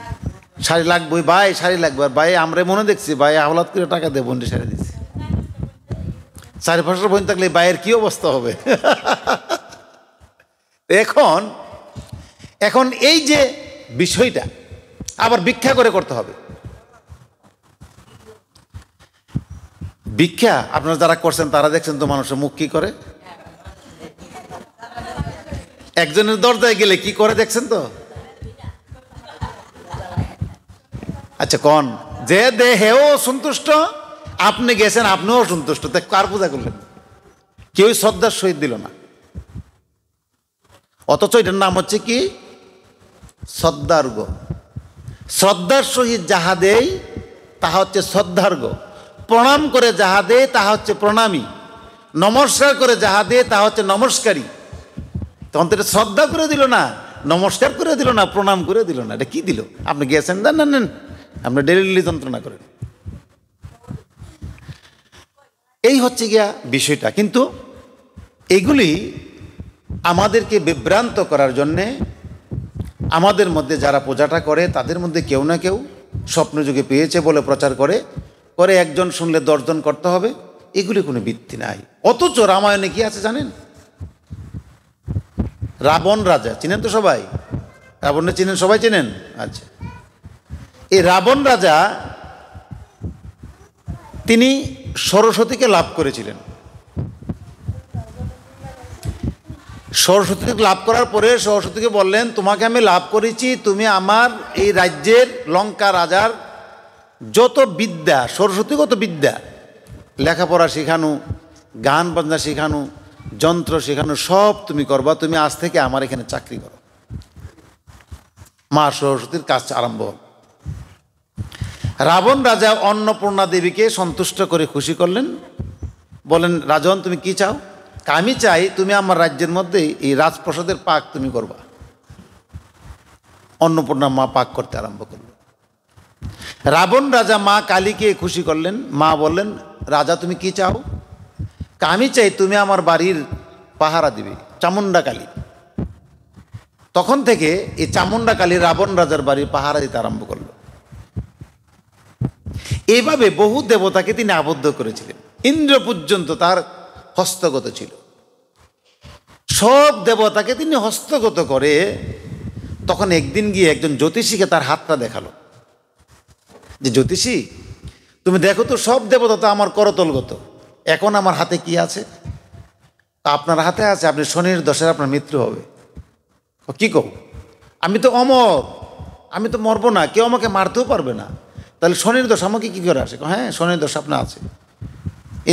শাড়ি লাগবে, ভাই শাড়ি লাগবে। আর ভাই আমরা মনে দেখছি ভাই আহ্লাদ করে টাকা দিয়ে বোনটি শাড়ি দিচ্ছি, 4-5 বোন থাকলে ভাইয়ের কি অবস্থা হবে? এখন এই যে বিষয়টা আবার ভিক্ষা করে করতে হবে। ভিক্ষা আপনারা যারা করছেন তারা দেখছেন তো মানুষের মুখ কি করে, একজনের দরজায় গেলে কি করে দেখছেন তো। আচ্ছা কোন যে দেহেও সন্তুষ্ট, আপনি গেছেন আপনিও সন্তুষ্ট, তাই কার পূজা করলেন? কেউ শ্রদ্ধার সহিত দিল না, অথচ এটার নাম হচ্ছে কি? শ্রদ্ধার্ঘ্য। শ্রদ্ধার সহিত যাহা দেয় তাহা হচ্ছে শ্রদ্ধার্ঘ্য, প্রণাম করে যাহা দেয় তাহা হচ্ছে প্রণামী, নমস্কার করে যাহা দেয় তাহা হচ্ছে নমস্কারী। তখন তো এটা শ্রদ্ধা করে দিল না, নমস্কার করে দিল না, প্রণাম করে দিল না, এটা কি দিল? আপনি গিয়েছেন নেন আপনি ডেলি যন্ত্রণা করেন, এই হচ্ছে গিয়া বিষয়টা। কিন্তু এগুলি আমাদেরকে বিভ্রান্ত করার জন্যে আমাদের মধ্যে যারা পূজাটা করে তাদের মধ্যে কেউ না কেউ স্বপ্নযুগে পেয়েছে বলে প্রচার করে একজন শুনলে 10 জন করতে হবে, এগুলি কোনো ভিত্তি নাই। অথচ রামায়ণে কি আছে জানেন? রাবণ রাজা চিনেন তো সবাই? রাবণে চিনেন, সবাই চিনেন? আচ্ছা, এই রাবণ রাজা তিনি সরস্বতীকে লাভ করেছিলেন। সরস্বতীকে লাভ করার পরে সরস্বতীকে বললেন, তোমাকে আমি লাভ করেছি, তুমি আমার এই রাজ্যের লঙ্কা রাজার যত বিদ্যা, সরস্বতীগত বিদ্যা, লেখাপড়া শেখানো, গান বাজনা শেখানো, যন্ত্র শেখানো, সব তুমি করবা, তুমি আজ থেকে আমার এখানে চাকরি করো। মা সরস্বতীর কাজ আরম্ভ। রাবণ রাজা অন্নপূর্ণা দেবীকে সন্তুষ্ট করে খুশি করলেন, বলেন রাজন তুমি কি চাও? আমি চাই তুমি আমার রাজ্যের মধ্যে এই রাজপ্রসাদের পাক তুমি করবা। অন্নপূর্ণা মা পাক করতে আরম্ভ করল। রাবণ রাজা মা কালীকে খুশি করলেন, মা বললেন রাজা তুমি কি চাও? আমি চাই তুমি আমার বাড়ির পাহারা দিবে, চামুন্ডা কালী। তখন থেকে এই চামুন্ডা কালী রাবণ রাজার বাড়ির পাহারা দিতে আরম্ভ করল। এইভাবে বহু দেবতাকে তিনি আবদ্ধ করেছিলেন, ইন্দ্র পর্যন্ত তার হস্তগত ছিল। সব দেবতাকে তিনি হস্তগত করে তখন একদিন গিয়ে একজন জ্যোতিষীকে তার হাতটা দেখালো, যে জ্যোতিষী তুমি দেখো তো সব দেবতা তো আমার করতলগত, এখন আমার হাতে কি আছে? আপনার হাতে আছে আপনি শনির দশায় আপনার মৃত্যু হবে। কি কও? আমি তো অমর, আমি তো মরবো না, কেউ আমাকে মারতেও পারবে না, তাহলে শনির দশা আমাকে কী করে আসে? হ্যাঁ শনির দশা আপনার আছে।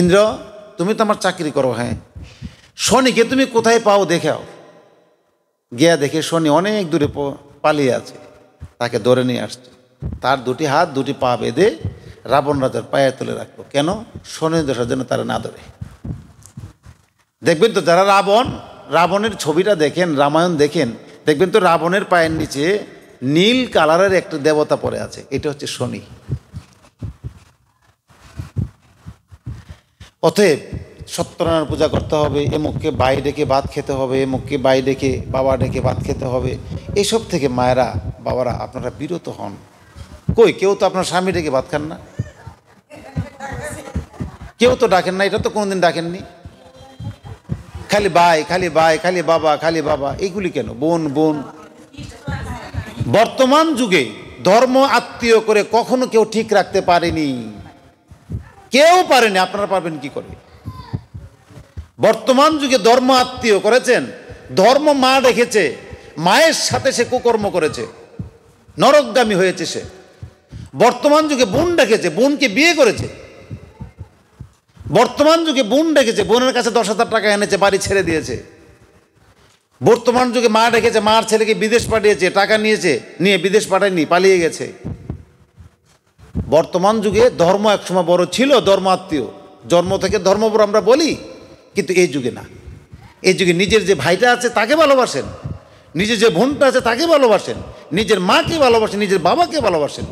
ইন্দ্র তুমি তো আমার চাকরি করো, হ্যাঁ শনিকে তুমি কোথায় পাও দেখাও। গিয়া দেখে শনি অনেক দূরে পালিয়ে আছে, তাকে ধরে নিয়ে আসছে, তার 2টি হাত 2টি পা বেঁধে রাবণ রাজার পায়ে তুলে রাখলো। কেন? শনির দশার জন্য তারা না ধরে। দেখবেন তো যারা রাবণের ছবিটা দেখেন, রামায়ণ দেখেন, দেখবেন তো রাবণের পায়ের নিচে নীল কালারের একটা দেবতা পড়ে আছে, এটা হচ্ছে শনি। অতএব সত্যনারায়ণ পূজা করতে হবে, এমুককে বাই ডেকে ভাত খেতে হবে, এমুককে বাই ডেকে বাবা ডেকে ভাত খেতে হবে, এসব থেকে মায়েরা বাবারা আপনারা বিরত হন। কই কেউ তো আপনার স্বামী ডেকে ভাত খান না, কেউ তো ডাকেন না, এটা তো কোনোদিন ডাকেননি। খালি ভাই খালি ভাই, খালি বাবা খালি বাবা, এইগুলি কেন? বোন বোন। বর্তমান যুগে ধর্ম আত্মীয় করে কখনো কেউ ঠিক রাখতে পারেনি, কেউ পারেনি। আপনারা পারবেন কি করে? বর্তমান যুগে ধর্ম আত্মীয় করেছেন, ধর্ম মা রেখেছে, মায়ের সাথে সে কুকর্ম করেছে, নরকগামী হয়েছে সে। বর্তমান যুগে বোন ডেকেছে, বোনকে বিয়ে করেছে। বর্তমান যুগে বোন ডেকেছে, বোনের কাছে 10,000 টাকা এনেছে, বাড়ি ছেড়ে দিয়েছে। বর্তমান যুগে মা ডেকেছে, মার ছেলেকে বিদেশ পাঠিয়েছে, টাকা নিয়েছে, নিয়ে বিদেশ পাঠায়নি, পালিয়ে গেছে। বর্তমান যুগে ধর্ম একসময় বড় ছিল, ধর্ম আত্মীয়, জন্ম থেকে ধর্ম বড় আমরা বলি, কিন্তু এই যুগে না। এই যুগে নিজের যে ভাইটা আছে তাকে ভালোবাসেন, নিজের যে বোনটা আছে তাকে ভালোবাসেন, নিজের মাকে ভালোবাসেন, নিজের বাবাকে ভালোবাসেন।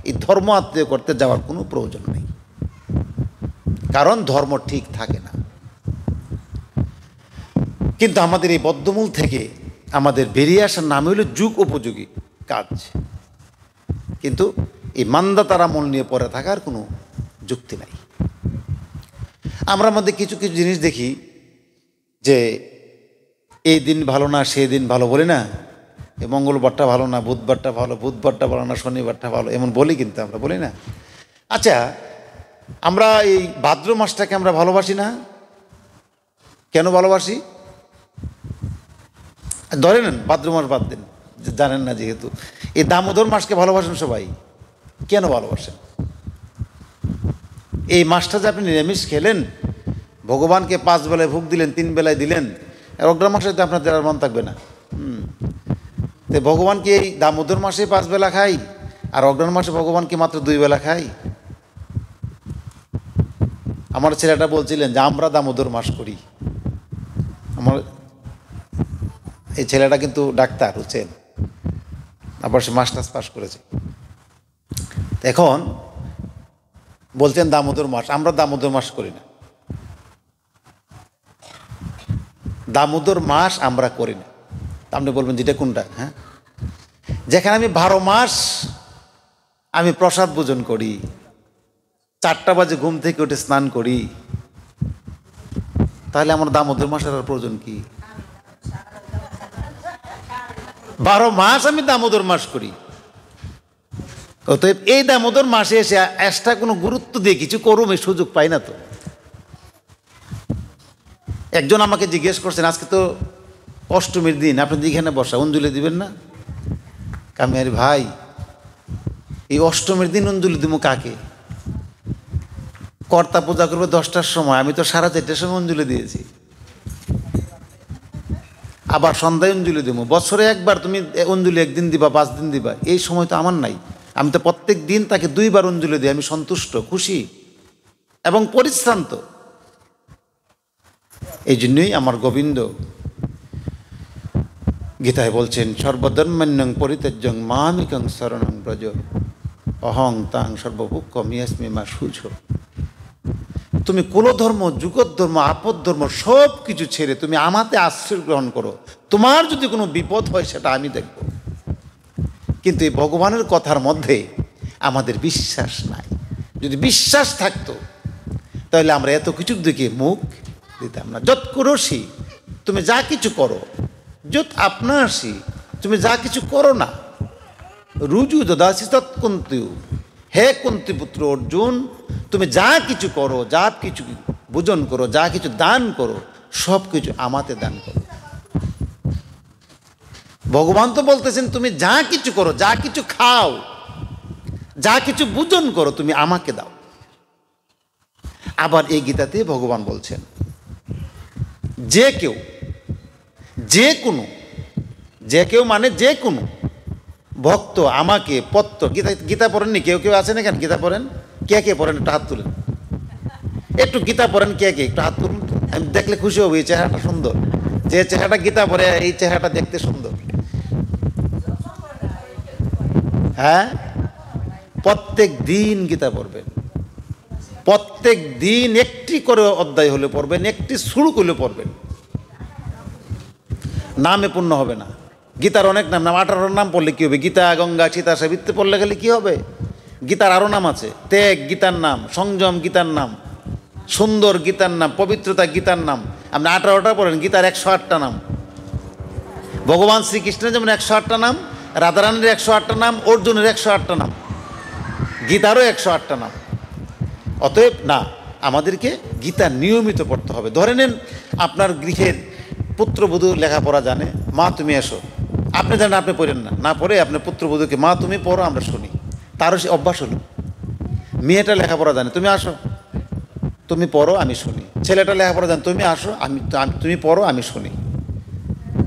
এই ধর্ম আত্মীয় করতে যাওয়ার কোনো প্রয়োজন নেই, কারণ ধর্ম ঠিক থাকে না। কিন্তু আমাদের এই বদ্ধমূল থেকে আমাদের বেরিয়ে আসার নাম হলো যুগ উপযোগী কাজ। কিন্তু এই মান্দাতার আমল নিয়ে পড়ে থাকার কোনো যুক্তি নাই। আমরা আমাদের কিছু কিছু জিনিস দেখি যে এই দিন ভালো না, সেই দিন ভালো বলি না, এই মঙ্গলবারটা ভালো না, বুধবারটা ভালো, বুধবারটা ভালো না, শনিবারটা ভালো, এমন বলি, কিন্তু আমরা বলি না। আচ্ছা, আমরা এই ভাদ্র মাসটাকে আমরা ভালোবাসি না, কেন ভালোবাসি? ধরে নেন, ভাদ্র মাস বাদ দেন, জানেন না যেহেতু। এই দামোদর মাসকে ভালোবাসেন সবাই, কেন ভালোবাসেন? এই মাসটা যে আপনি নিরামিষ খেলেন, ভগবানকে 5 বেলায় ভোগ দিলেন, 3 বেলায় দিলেন, অগ্রহায়ণ মাসে তো আপনাদের আর মন থাকবে না। তো ভগবানকে এই দামোদর মাসে 5 বেলা খাই, আর অগ্রহায়ণ মাসে ভগবানকে মাত্র 2 বেলা খাই। আমার ছেলেটা বলছিলেন যে আমরা দামোদর মাস করি। আমার এই ছেলেটা কিন্তু ডাক্তার, বুঝছেন, আবার সে মাস্টার্স পাস করেছে। এখন বলছেন দামোদর মাস, আমরা দামোদর মাস করি না। দামোদর মাস আমরা করি না। আপনি বলবেন যেটা কোনটা? হ্যাঁ, যেখানে আমি 12 মাস আমি প্রসাদ ভোজন করি, 4টা বাজে ঘুম থেকে উঠে স্নান করি, তাহলে আমার দামোদর মাসের আর প্রয়োজন কি? 12 মাস আমি দামোদর মাস করি। অতএব এই দামোদর মাসে এসে এক্সট্রা কোনো গুরুত্ব দিয়ে কিছু করুম এই সুযোগ পাই না তো। একজন আমাকে জিজ্ঞেস করছেন, আজকে তো অষ্টমীর দিন, আপনি যেখানে বসা অঞ্জলি দিবেন না? আমি আরে ভাই, এই অষ্টমীর দিন অঞ্জলি দিব কাকে? কর্তা পূজা করবে 10টার সময়, আমি তো 4:30টার সময় অঞ্জলি দিয়েছি। আবার সন্ধ্যায় অঞ্জলি দেবো। বছরে একবার তুমি অঞ্জলি 1 দিন দিবা, 5 দিন দিবা, এই সময় তো আমার নাই। আমি তো প্রত্যেক দিন তাকে 2 বার অঞ্জলি দিই। আমি সন্তুষ্ট, খুশি এবং পরিশ্রান্ত। এই জন্যই আমার গোবিন্দ গীতায় বলছেন, সর্বধর্মান্যং পরিত্যাজ্যং মামেকং শরণং ব্রজ অহং তাং সর্বভূক্ষ্যম ইয়াস্মি মা শুচ। তুমি কুলধর্ম, যুগধর্ম, আপদ ধর্ম সব কিছু ছেড়ে তুমি আমাতে আশ্রয় গ্রহণ করো। তোমার যদি কোনো বিপদ হয় সেটা আমি দেখব। কিন্তু এই ভগবানের কথার মধ্যে আমাদের বিশ্বাস নাই। যদি বিশ্বাস থাকতো তাহলে আমরা এত কিছুর দিকে মুখ দিতাম না। যৎ করসি, তুমি যা কিছু করো, যৎ আপনাসি, তুমি যা কিছু করো না, রুজু দদাসি তৎকুন্তু, হে কুন্তি পুত্র অর্জুন, তুমি যা কিছু করো, যা কিছু ভোজন করো, যা কিছু দান করো, সব কিছু আমাতে দান করো। ভগবান তো বলতেছেন তুমি যা কিছু করো, যা কিছু খাও, যা কিছু ভোজন করো, তুমি আমাকে দাও। আবার এই গীতাতে ভগবান বলছেন, যে কেউ, যে কোনো, যে কেউ মানে যে কোনো ভক্ত আমাকে পত্র, গীতা পড়েননি কেউ? কেউ আছেন এখানে গীতা পড়েন? কে কে পড়েন একটু হাত তুলেন। একটু গীতা পড়েন কে কে, একটু হাত তুলুন। আমি দেখলে খুশি হবো, এই চেহারাটা সুন্দর, যে চেহারাটা গীতা পড়ে এই চেহারাটা দেখতে সুন্দর। হ্যাঁ, প্রত্যেক দিন গীতা পড়বেন, প্রত্যেক দিন একটি করে অধ্যায় হলে পড়বেন, একটি শ্লোক হলে পড়বেন। নামে পূর্ণ হবে না। গীতার অনেক নাম, 18 নাম পড়লে কী হবে? গীতা, গঙ্গা, সীতা, সাবিত্রী পড়লে গেলে কী হবে? গীতার আরও নাম আছে। ত্যাগ গীতার নাম, সংযম গীতার নাম, সুন্দর গীতার নাম, পবিত্রতা গীতার নাম। আপনি 18টা পড়েন, গীতার 108টা নাম। ভগবান শ্রীকৃষ্ণের যেমন 108টা নাম, রাধারানীর 108টা নাম, অর্জুনের 108টা নাম, গীতারও 108টা নাম। অতএব না, আমাদেরকে গীতা নিয়মিত পড়তে হবে। ধরে নেন আপনার গৃহের পুত্রবধূ লেখাপড়া জানে, মা তুমি এসো, আপনি জানেন আপনি পড়েন না, না পড়ে আপনার পুত্রবধূকে মা তুমি পড়ো আমরা শুনি, তারও সে অভ্যাস হলো। মেয়েটা লেখাপড়া জানে, তুমি আসো তুমি পড়ো আমি শুনি, ছেলেটা লেখাপড়া জানে, তুমি আসো তুমি পড়ো আমি শুনি।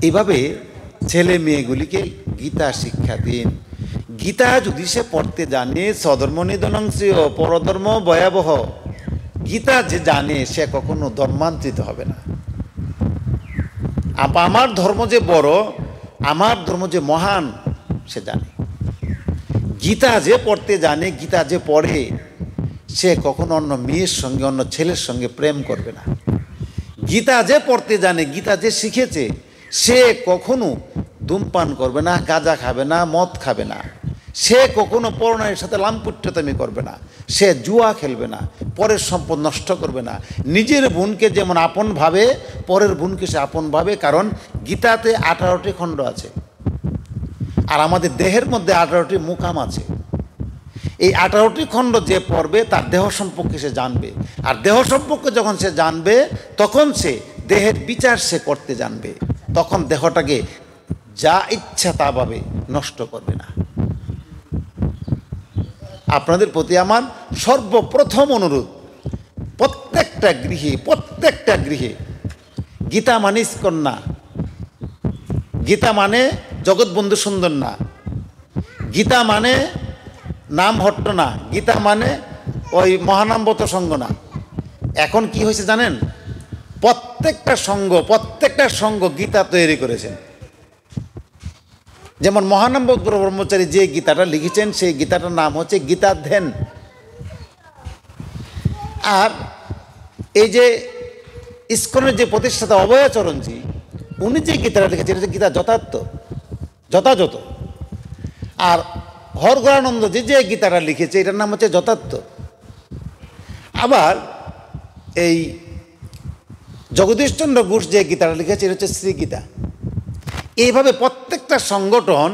এইভাবে ছেলে মেয়েগুলিকে গীতা শিক্ষা দিন। গীতা যদি সে পড়তে জানে, স্বধর্ম নিধনংসীয় পরধর্ম ভয়াবহ, গীতা যে জানে সে কখনো ধর্মান্তরিত হবে না। আমার ধর্ম যে বড়, আমার ধর্ম যে মহান সে জানে। গীতা যে পড়তে জানে, গীতা যে পড়ে, সে কখনো অন্য মেয়ের সঙ্গে অন্য ছেলের সঙ্গে প্রেম করবে না। গীতা যে পড়তে জানে, গীতা যে শিখেছে, সে কখনো ধূমপান করবে না, গাঁজা খাবে না, মদ খাবে না, সে কখনো পরনারীর সাথে লাম্পুট্যতামি করবে না, সে জুয়া খেলবে না, পরের সম্পদ নষ্ট করবে না। নিজের বোনকে যেমন আপন ভাবে, পরের বোনকে সে আপন ভাবে, কারণ গীতাতে 18টি খণ্ড আছে, আর আমাদের দেহের মধ্যে 18টি মুকাম আছে। এই 18টি খণ্ড যে পড়বে তার দেহ সম্পর্কে সে জানবে, আর দেহ সম্পর্কে যখন সে জানবে তখন সে দেহের বিচার সে করতে জানবে, তখন দেহটাকে যা ইচ্ছা তা ভাবে নষ্ট করবে না। আপনাদের প্রতি আমার সর্বপ্রথম অনুরোধ, প্রত্যেকটা গৃহে গীতা মানে ইস্কন না, গীতা মানে জগৎবন্ধু সুন্দর না, গীতা মানে নাম হট্ট না, গীতা মানে ওই মহানামবত সঙ্গ না। এখন কি হয়েছে জানেন, প্রত্যেকটা সঙ্গ গীতা তৈরি করেছেন। যেমন মহানামবত ব্রহ্মচারী যে গীতাটা লিখেছেন, সেই গীতাটার নাম হচ্ছে গীতাধ্যান। আর এই যে ইস্কনের যে প্রতিষ্ঠাতা অভয়াচরণজি, উনি যে গীতাটা লিখেছেন এটা গীতা যথাযথ। আর হরগৌরানন্দ যে গীতাটা লিখেছে এটার নাম হচ্ছে যথার্থ। আবার এই জগদীশচন্দ্র ঘোষ যে গীতাটা লিখেছে এটা হচ্ছে শ্রীগীতা। এইভাবে প্রত্যেকটা সংগঠন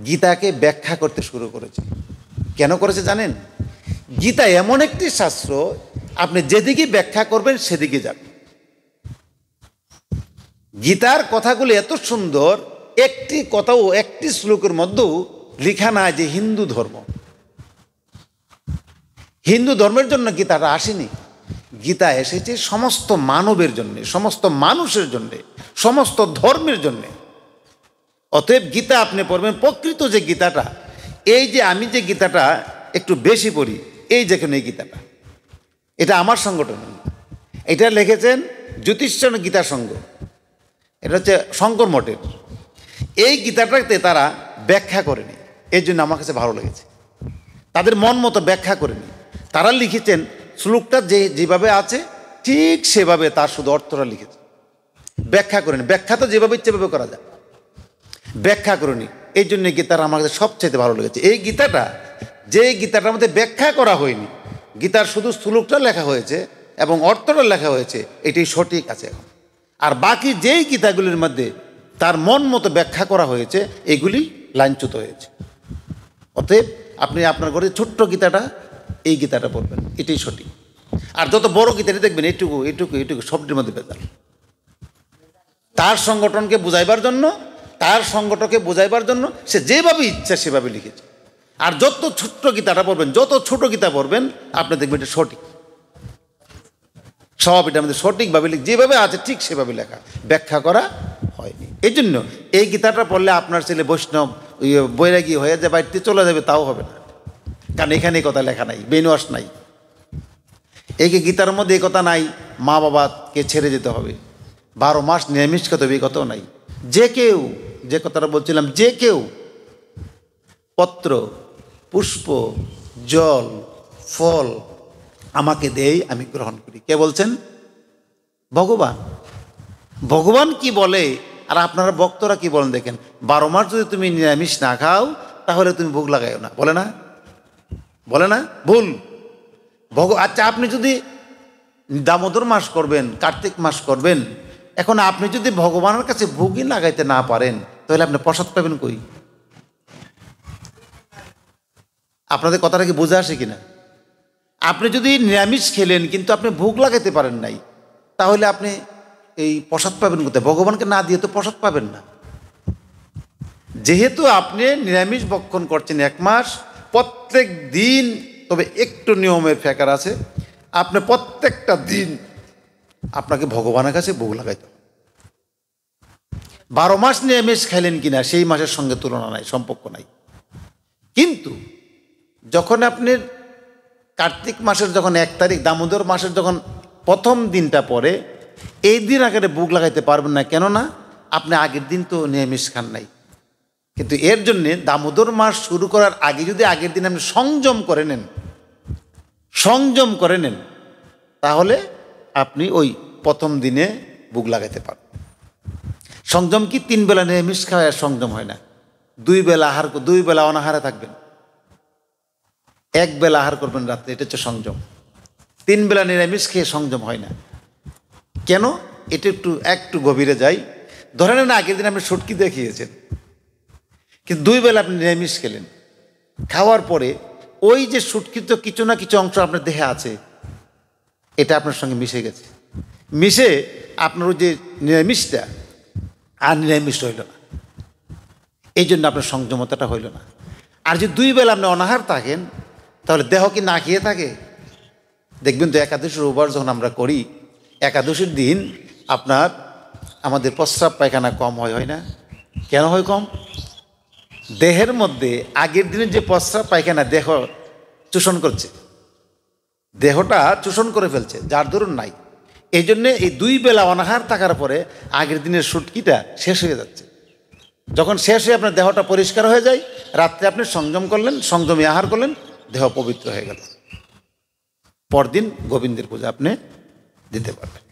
গীতাকে ব্যাখ্যা করতে শুরু করেছে। কেন করেছে জানেন? গীতা এমন একটি শাস্ত্র, আপনি যেদিকে ব্যাখ্যা করবেন সেদিকে যাবে। গীতার কথাগুলি এত সুন্দর, একটি কথাও একটি শ্লোকের মধ্যেও লেখা নাই যে হিন্দু ধর্মের জন্য গীতাটা আসেনি। গীতা এসেছে সমস্ত মানবের জন্যে, সমস্ত মানুষের জন্যে, সমস্ত ধর্মের জন্যে। অতএব গীতা আপনি পড়বেন প্রকৃত যে গীতাটা, এই যে আমি যে গীতাটা একটু বেশি পড়ি, এই যেখানে এই গীতাটা, এটা আমার সংগঠন, এটা লিখেছেন জ্যোতিষচন্দ্র গীতা সংঘ, এটা হচ্ছে শঙ্কর মঠের। এই গীতাটাতে তারা ব্যাখ্যা করেনি, এই জন্য আমার কাছে ভালো লেগেছে। তাদের মন মতো ব্যাখ্যা করেনি, তারা লিখেছেন শ্লোকটা যেভাবে আছে ঠিক সেভাবে তার শুধু অর্থটা লিখেছে, ব্যাখ্যা করেনি। ব্যাখ্যা তো যেভাবে ইচ্ছে ভাবে করা যায়, ব্যাখ্যা করেনি। এই জন্য গীতাটা আমার কাছে সবচেয়ে ভালো লেগেছে। এই গীতাটা, যে গীতাটার মধ্যে ব্যাখ্যা করা হয়নি, গীতার শুধু শ্লোকটা লেখা হয়েছে এবং অর্থটা লেখা হয়েছে, এটাই সঠিক আছে এখন। আর বাকি যেই গীতাগুলির মধ্যে তার মন মতো ব্যাখ্যা করা হয়েছে, এগুলি লাঞ্ছিত হয়েছে। অতএব আপনি আপনার ঘরে ছোট্ট গীতাটা, এই গীতাটা পড়বেন, এটাই সঠিক। আর যত বড় গীতাটি দেখবেন এটুকু সবটির মধ্যে বেদাল। তার সংগঠনকে বুঝাইবার জন্য, তার সংগঠনকে বোঝাইবার জন্য সে যেভাবে ইচ্ছা সেভাবে লিখেছে। আর যত ছোট্ট গীতাটা পড়বেন, যত ছোট গীতা পড়বেন, আপনি দেখবেন এটা সঠিক, সব এটা আমাদের সঠিকভাবে যেভাবে আছে ঠিক সেভাবে লেখা, ব্যাখ্যা করা হয়নি। এই জন্য এই গীতাটা পড়লে আপনার ছেলে বৈষ্ণব বৈরাগী হয়ে যে বাড়িতে চলে যাবে তাও হবে না, কারণ এখানে কথা লেখা নাই, বেনওয়াস নাই। এই গীতার মধ্যে এই কথা নাই মা বাবাকে ছেড়ে যেতে হবে, 12 মাস নিরামিষ খেতে হবে, এই কথাও নাই। যে কেউ, যে কথাটা বলছিলাম, যে কেউ পত্র, পুষ্প, জল, ফল আমাকে দেই, আমি গ্রহণ করি। কে বলছেন? ভগবান। ভগবান কি বলে আর আপনারা ভক্তরা কি বলেন দেখেন। 12 মাস যদি তুমি নিরামিষ না খাও তাহলে তুমি ভোগ লাগাইও না, বলে না? বলে না? ভুল। আচ্ছা, আপনি যদি দামোদর মাস করবেন, কার্তিক মাস করবেন, এখন আপনি যদি ভগবানের কাছে ভোগই লাগাইতে না পারেন তাহলে আপনি প্রসাদ পাবেন কই? আপনাদের কথাটা কি বোঝা আসে কিনা? আপনি যদি নিরামিষ খেলেন কিন্তু আপনি ভোগ লাগাতে পারেন নাই, তাহলে আপনি এই প্রসাদ পাবেন কোথায়? ভগবানকে না দিয়ে তো প্রসাদ পাবেন না। যেহেতু আপনি নিরামিষ ভক্ষণ করছেন 1 মাস, প্রত্যেক দিন, তবে একটু নিয়মের ফ্যাকার আছে, আপনি প্রত্যেকটা দিন আপনাকে ভগবানের কাছে ভোগ লাগাইতে হবে। 12 মাস নিরামিষ খাইলেন কিনা সেই মাসের সঙ্গে তুলনা নাই, সম্পর্ক নাই। কিন্তু যখন আপনি কার্তিক মাসের যখন 1 তারিখ, দামোদর মাসের যখন প্রথম দিনটা পড়ে, এই দিন আগে ভোগ লাগাইতে পারবেন না, কেননা আপনি আগের দিন তো নিরামিষ খান নাই। কিন্তু এর জন্যে দামোদর মাস শুরু করার আগে যদি আগের দিন আপনি সংযম করে নেন, তাহলে আপনি ওই প্রথম দিনে ভোগ লাগাইতে পারবেন। সংযম কি? 3 বেলা নিরামিষ খাওয়া সংযম হয় না। 2 বেলা অনাহারে থাকবেন, 1 বেলা আহার করবেন রাত্রে, এটা হচ্ছে সংযম। 3 বেলা নিরামিষ খেয়ে সংযম হয় না। কেন? এটা একটু গভীরে যাই। ধরে নেন আগের দিন আপনি শুটকি দিয়ে খেয়েছেন, কিন্তু 2 বেলা আপনি নিরামিষ খেলেন। খাওয়ার পরে ওই যে শুটকি তো কিছু না কিছু অংশ আপনার দেহে আছে, এটা আপনার সঙ্গে মিশে গেছে। মিশে আপনার ওই যে নিরামিষটা আর নিরামিষ হইল না, এই জন্য আপনার সংযমতাটা হইল না। আর যদি 2 বেলা আপনি অনাহার থাকেন, তাহলে দেহ কি না খেয়ে থাকে? দেখবেন তো একাদশীর উপর যখন আমরা করি, একাদশীর দিন আমাদের প্রস্রাব পায়খানা কম হয় না? কেন হয় কম? দেহের মধ্যে আগের দিনের যে প্রস্রাব পায়খানা দেহ চোষণ করছে, দেহটা চোষণ করে ফেলছে, যার দরুন নাই। এই জন্যে এই 2 বেলা অনাহার থাকার পরে আগের দিনের শুটকিটা শেষ হয়ে যাচ্ছে। যখন শেষ হয়ে আপনার দেহটা পরিষ্কার হয়ে যায়, রাত্রে আপনি সংযম করলেন, সংযমী আহার করলেন, দেহ পবিত্র হয়ে গেল। পরদিন গোবিন্দের পূজা আপনি দিতে পারবেন।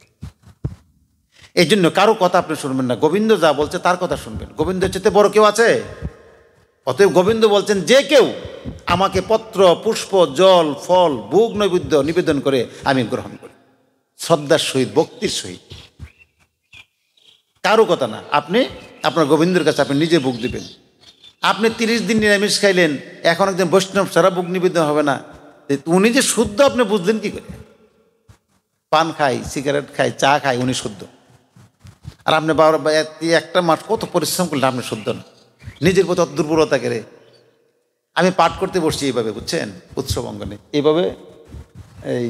এই জন্য কারো কথা আপনি শুনবেন না, গোবিন্দ যা বলছে তার কথা শুনবেন। গোবিন্দের চেয়ে বড় কেউ আছে? অতএব গোবিন্দ বলছেন, যে কেউ আমাকে পত্র, পুষ্প, জল, ফল, ভোগ নৈবেদ্য নিবেদন করে আমি গ্রহণ করি, শ্রদ্ধার সহিত, ভক্তির সহিত। কারো কথা না, আপনি আপনার গোবিন্দের কাছে আপনি নিজে ভোগ দিবেন। আপনি 30 দিন নিরামিষ খাইলেন, এখন একজন বৈষ্ণব সারা ভোগ নিবেদন হবে না। উনি যে শুদ্ধ আপনি বুঝলেন কি করে? পান খাই, সিগারেট খাই, চা খাই, উনি শুদ্ধ। আর আপনি একটা মাস কত পরিশ্রম করলেন, আপনি শুদ্ধ না। নিজের প্রতি অত দুর্বলতা করে। আমি পাঠ করতে বসছি এইভাবে, বুঝছেন, উৎসব অঙ্গনে, এইভাবে, এই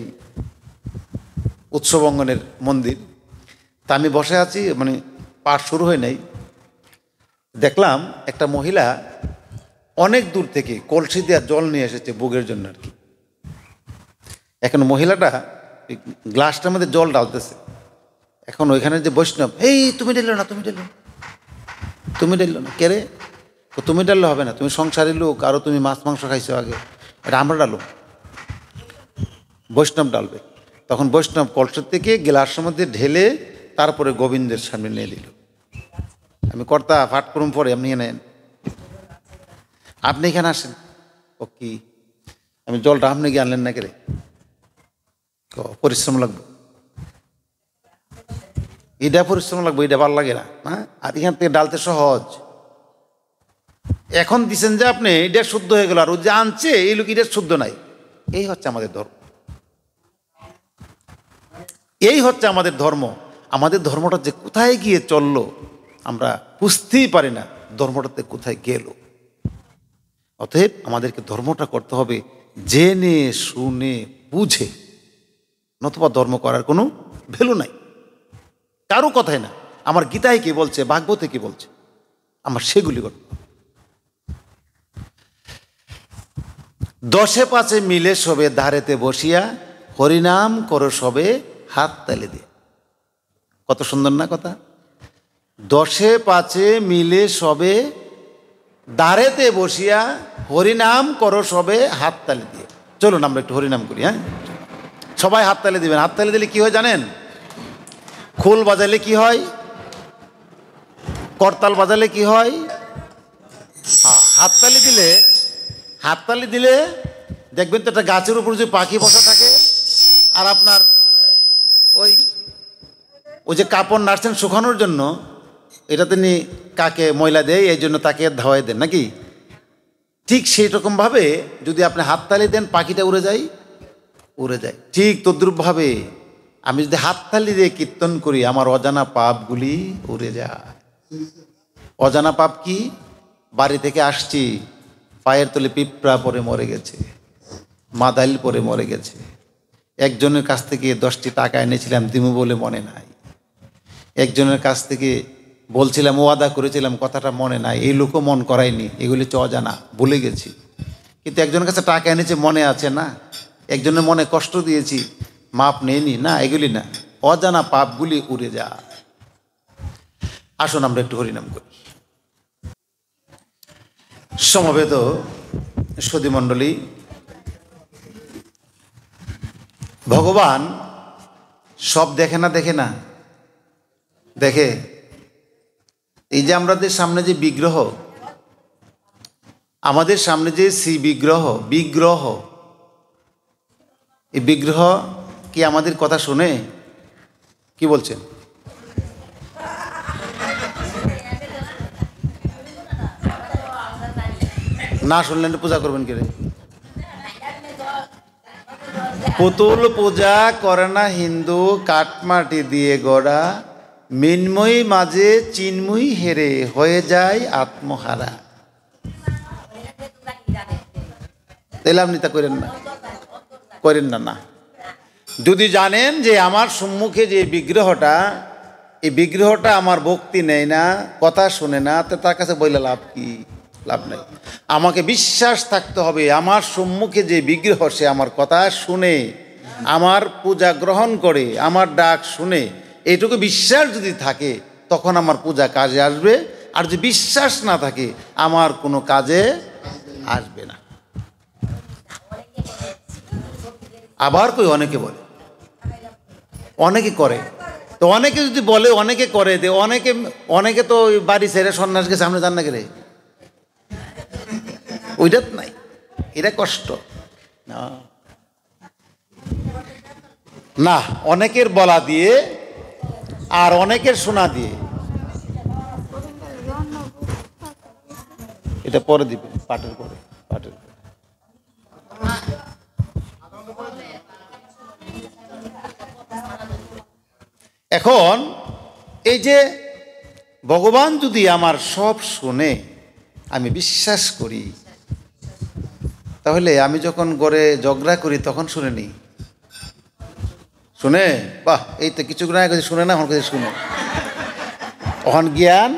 উৎসব অঙ্গনের মন্দির। তা আমি বসে আছি, মানে পাঠ শুরু হয় নাই, দেখলাম একটা মহিলা অনেক দূর থেকে কলসি দিয়ে জল নিয়ে এসেছে ভোগের জন্য আর কি। এখন মহিলাটা গ্লাসটার মধ্যে জল ঢালতেছে। এখন ওইখানে যে বৈষ্ণব, এই তুমি ঢেলো না, তুমি ঢেলো না, কে রে? তুমি ডাললে হবে না, তুমি সংসারী লোক, আরও তুমি মাছ মাংস খাইছো আগে, এটা আমরা ডালো। বৈষ্ণব ডালবে। তখন বৈষ্ণব কলসের থেকে গ্লাসের মধ্যে ঢেলে তারপরে গোবিন্দের সামনে নিয়ে দিল। আমি কর্তা ফাট করুম পরে, আপনি নেন, আপনি এখানে আসেন। ও কি, আমি জলটা আপনি গিয়ে আনলেন না কে রে? পরিশ্রম লাগবে, এটা পরিশ্রম লাগবে, এটা ভালো লাগে না, হ্যাঁ? আর এখান থেকে ডালতে সহজ। এখন দিচ্ছেন যে আপনি, এটা শুদ্ধ হয়ে গেল, আর ও যে আনছে এই লোক এটা শুদ্ধ নাই। এই হচ্ছে আমাদের ধর্ম, এই হচ্ছে আমাদের ধর্ম। আমাদের ধর্মটা যে কোথায় গিয়ে চললো আমরা বুঝতেই পারি না, ধর্মটাতে কোথায় গেল। অতএব আমাদেরকে ধর্মটা করতে হবে জেনে শুনে বুঝে, নতুবা ধর্ম করার কোনো ভ্যালু নাই, কারো কথাই না। আমার গীতায় কি বলছে, ভাগবতে কি বলছে, আমার সেগুলি করতে হবে। 10 5 মিলে সবে ধারেতে বসিয়া হরিনাম করো সবে হাত তালে দিয়ে। কত সুন্দর না কথা? 10 5 মিলে সবে দাঁড়েতে বসিয়া হরিনাম করো সবে হাত তালে দিয়ে। চলুন আমরা একটু হরিনাম করি। হ্যাঁ, সবাই হাত তালে দিবেন। হাত তালে দিলে কি হয় জানেন? খোল বাজালে কি হয়, করতাল বাজালে কি হয়? হাততালি দিলে দেখবেন তো একটা গাছের উপর যে পাখি বসা থাকে, আর আপনার ওই যে কাপড় নাড়ছেন শুকানোর জন্য, এটা তিনি কাকে ময়লা দেয়, এই জন্য তাকে ধাওয়াই দেন নাকি? ঠিক সেই রকমভাবে যদি আপনি হাততালি দেন পাখিটা উড়ে যায়, উড়ে যায়। ঠিক তদ্রূপভাবে আমি যদি হাততালি দিয়ে কীর্তন করি আমার অজানা পাপগুলি উড়ে যায়। অজানা পাপ কি? বাড়ি থেকে আসছি, পায়ের তলে পিঁপড়া পরে মরে গেছে, মাদাইল পরে মরে গেছে, একজনের কাছ থেকে 10টি টাকা এনেছিলাম দিমু বলে মনে নাই, একজনের কাছ থেকে বলছিলাম ওয়াদা করেছিলাম কথাটা মনে নাই, এই লোকও মন করায়নি, এগুলি হচ্ছে অজানা, ভুলে গেছি। কিন্তু একজনের কাছে টাকা এনেছে মনে আছে না, একজনের মনে কষ্ট দিয়েছি মাপ নেয়নি না, এগুলি না, অজানা পাপগুলি উড়ে যায়। আসুন আমরা একটু হরিনাম করি। সমবেত সুধীমণ্ডলী, ভগবান সব দেখে না? দেখে না? দেখে। এই যে আমাদের সামনে যে বিগ্রহ, আমাদের সামনে যে শ্রী বিগ্রহ, এই বিগ্রহ কি আমাদের কথা শুনে? কি বলছেন? না শুনলেন পূজা করবেন কে? পুতুল পূজা করে না হিন্দু, কাঠমাটি দিয়ে গড়া, মিন্ময়ী মাঝে চিন্ময়ী হেরে হয়ে যায় আত্মহারা। তাহলে আপনি তা করেন না, করেন না। না, যদি জানেন যে আমার সম্মুখে যে বিগ্রহটা, এই বিগ্রহটা আমার ভক্তি নেয় না, কথা শুনে না, তো তার কাছে বললে লাভ কি? লাভ নেই। আমাকে বিশ্বাস থাকতে হবে আমার সম্মুখে যে বিগ্রহ সে আমার কথা শুনে, আমার পূজা গ্রহণ করে, আমার ডাক শুনে, এইটুকু বিশ্বাস যদি থাকে তখন আমার পূজা কাজে আসবে। আর যদি বিশ্বাস না থাকে আমার কোনো কাজে আসবে না। আবার কই অনেকে বলে, অনেকে করে, তো অনেকে যদি বলে অনেকে করে, অনেকে তো বাড়ি ছেড়ে সন্ন্যাসকে সামনে যান না গেলে, ওইটা নাই, এটা কষ্ট না। অনেকের বলা দিয়ে আর অনেকের শোনা দিয়ে, এটা পরে দিবে, পাঠের পরে। এখন এই যে ভগবান যদি আমার সব শুনে, আমি বিশ্বাস করি, তাহলে আমি যখন গড়ে ঝগড়া করি তখন শুনে নি, শুনে বাহ, এই তো কিছুক্ষণ আগে শুনে না, এখন কাছে শুনে, তখন জ্ঞান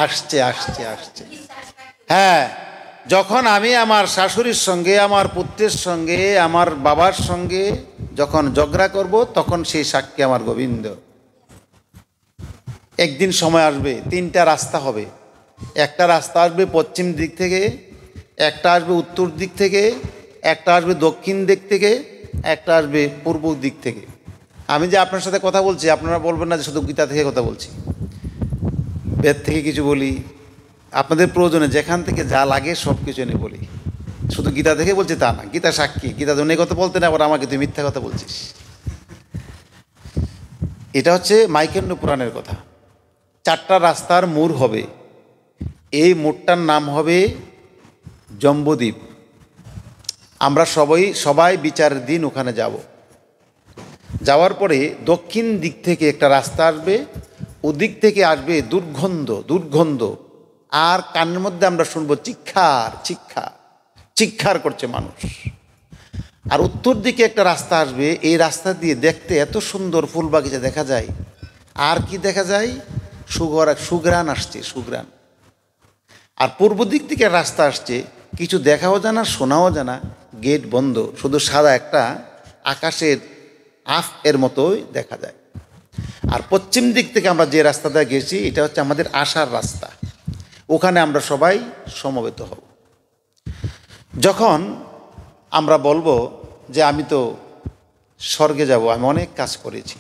আসছে। হ্যাঁ, যখন আমি আমার শাশুড়ির সঙ্গে, আমার পুত্রের সঙ্গে, আমার বাবার সঙ্গে যখন ঝগড়া করব, তখন সেই সাক্ষী আমার গোবিন্দ। একদিন সময় আসবে, 3টা রাস্তা হবে। একটা রাস্তা আসবে পশ্চিম দিক থেকে, একটা আসবে উত্তর দিক থেকে, একটা আসবে দক্ষিণ দিক থেকে, একটা আসবে পূর্ব দিক থেকে। আমি যে আপনার সাথে কথা বলছি, আপনারা বলবেন না যে শুধু গীতা থেকে কথা বলছি, বেদ থেকে কিছু বলি, আপনাদের প্রয়োজনে যেখান থেকে যা লাগে সব কিছু এনে বলি। শুধু গীতা থেকে বলছি তা না, গীতা সাক্ষী, গীতা জন্য কথা বলতে না, আবার আমাকে তুই মিথ্যা কথা বলছিস। এটা হচ্ছে মাইকেন্দ্র পুরাণের কথা। 4টা রাস্তার মোড় হবে, এই মোড়টার নাম হবে জম্বুদ্বীপ। আমরা সবাই বিচারের দিন ওখানে যাব। যাওয়ার পরে দক্ষিণ দিক থেকে একটা রাস্তা আসবে, ওদিক থেকে আসবে দুর্গন্ধ, আর কানের মধ্যে আমরা শুনবো চিৎকার করছে মানুষ। আর উত্তর দিকে একটা রাস্তা আসবে, এই রাস্তা দিয়ে দেখতে এত সুন্দর ফুল বাগিচা দেখা যায়। আর কি দেখা যায়? সুঘ্রাণ আসছে, সুঘ্রাণ। আর পূর্ব দিক থেকে রাস্তা আসছে, কিছু দেখাও জানা, শোনাও জানা, গেট বন্ধ, শুধু সাদা একটা আকাশের এর মতোই দেখা যায়। আর পশ্চিম দিক থেকে আমরা যে রাস্তাটা গেছি, এটা হচ্ছে আমাদের আসার রাস্তা। ওখানে আমরা সবাই সমবেত হব। যখন আমরা বলবো যে আমি তো স্বর্গে যাব, আমি অনেক কাজ করেছি,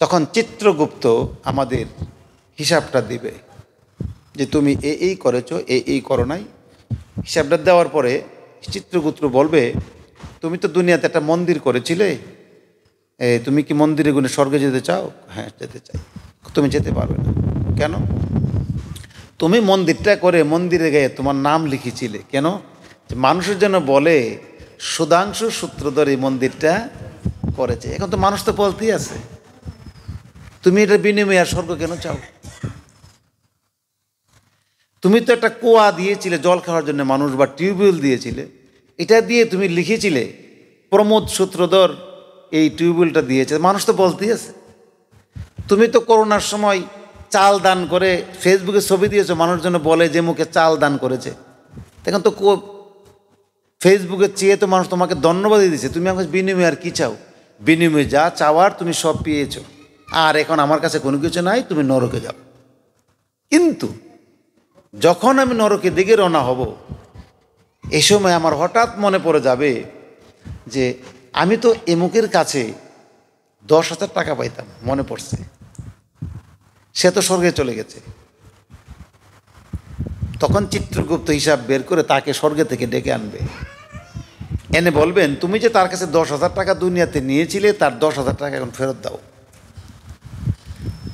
তখন চিত্রগুপ্ত আমাদের হিসাবটা দিবে যে তুমি এই করেছো, এই করো নাই। হিসাবটা দেওয়ার পরে চিত্রগুপ্ত বলবে, তুমি তো দুনিয়াতে একটা মন্দির করেছিলে, তুমি কি মন্দিরে গুণে স্বর্গে যেতে চাও? হ্যাঁ, যেতে চাই। তুমি যেতে পারবে না। কেন? তুমি মন্দিরটা করে মন্দিরে গিয়ে তোমার নাম লিখেছিলে কেন? যে মানুষের জন্য বলে সুধাংশু সূত্রধর এই মন্দিরটা করেছে। এখন তো মানুষ তো বলতেই আছে, তুমি এটা বিনিময়ে আর স্বর্গ কেন চাও? তুমি তো একটা কুয়া দিয়েছিলে জল খাওয়ার জন্য মানুষ, বা টিউবওয়েল দিয়েছিলে, এটা দিয়ে তুমি লিখেছিলে প্রমোদ সূত্রধর এই টিউবওয়েলটা দিয়েছে, মানুষ তো বলতেই আছে। তুমি তো করোনার সময় চাল দান করে ফেসবুকে ছবি দিয়েছো, মানুষের জন্য বলে যে মুখে চাল দান করেছে। এখন তো ফেসবুকে চেয়ে তো মানুষ তোমাকে ধন্যবাদই দিয়েছে, তুমি আমার বিনিময়ে আর কী চাও? বিনিময়ে যা চাওয়ার তুমি সব পেয়েছো, আর এখন আমার কাছে কোনো কিছু নাই, তুমি নরকে যাও। কিন্তু যখন আমি নরকের দিকে রওনা হব, এই সময় আমার হঠাৎ মনে পড়ে যাবে যে আমি তো এমুকের কাছে 10,000 টাকা পাইতাম, মনে পড়ছে, সে তো স্বর্গে চলে গেছে। তখন চিত্রগুপ্ত হিসাব বের করে তাকে স্বর্গে থেকে ডেকে আনবে, এনে বলবেন তুমি যে তার কাছে 10,000 টাকা দুনিয়াতে নিয়েছিলে, তার 10,000 টাকা এখন ফেরত দাও।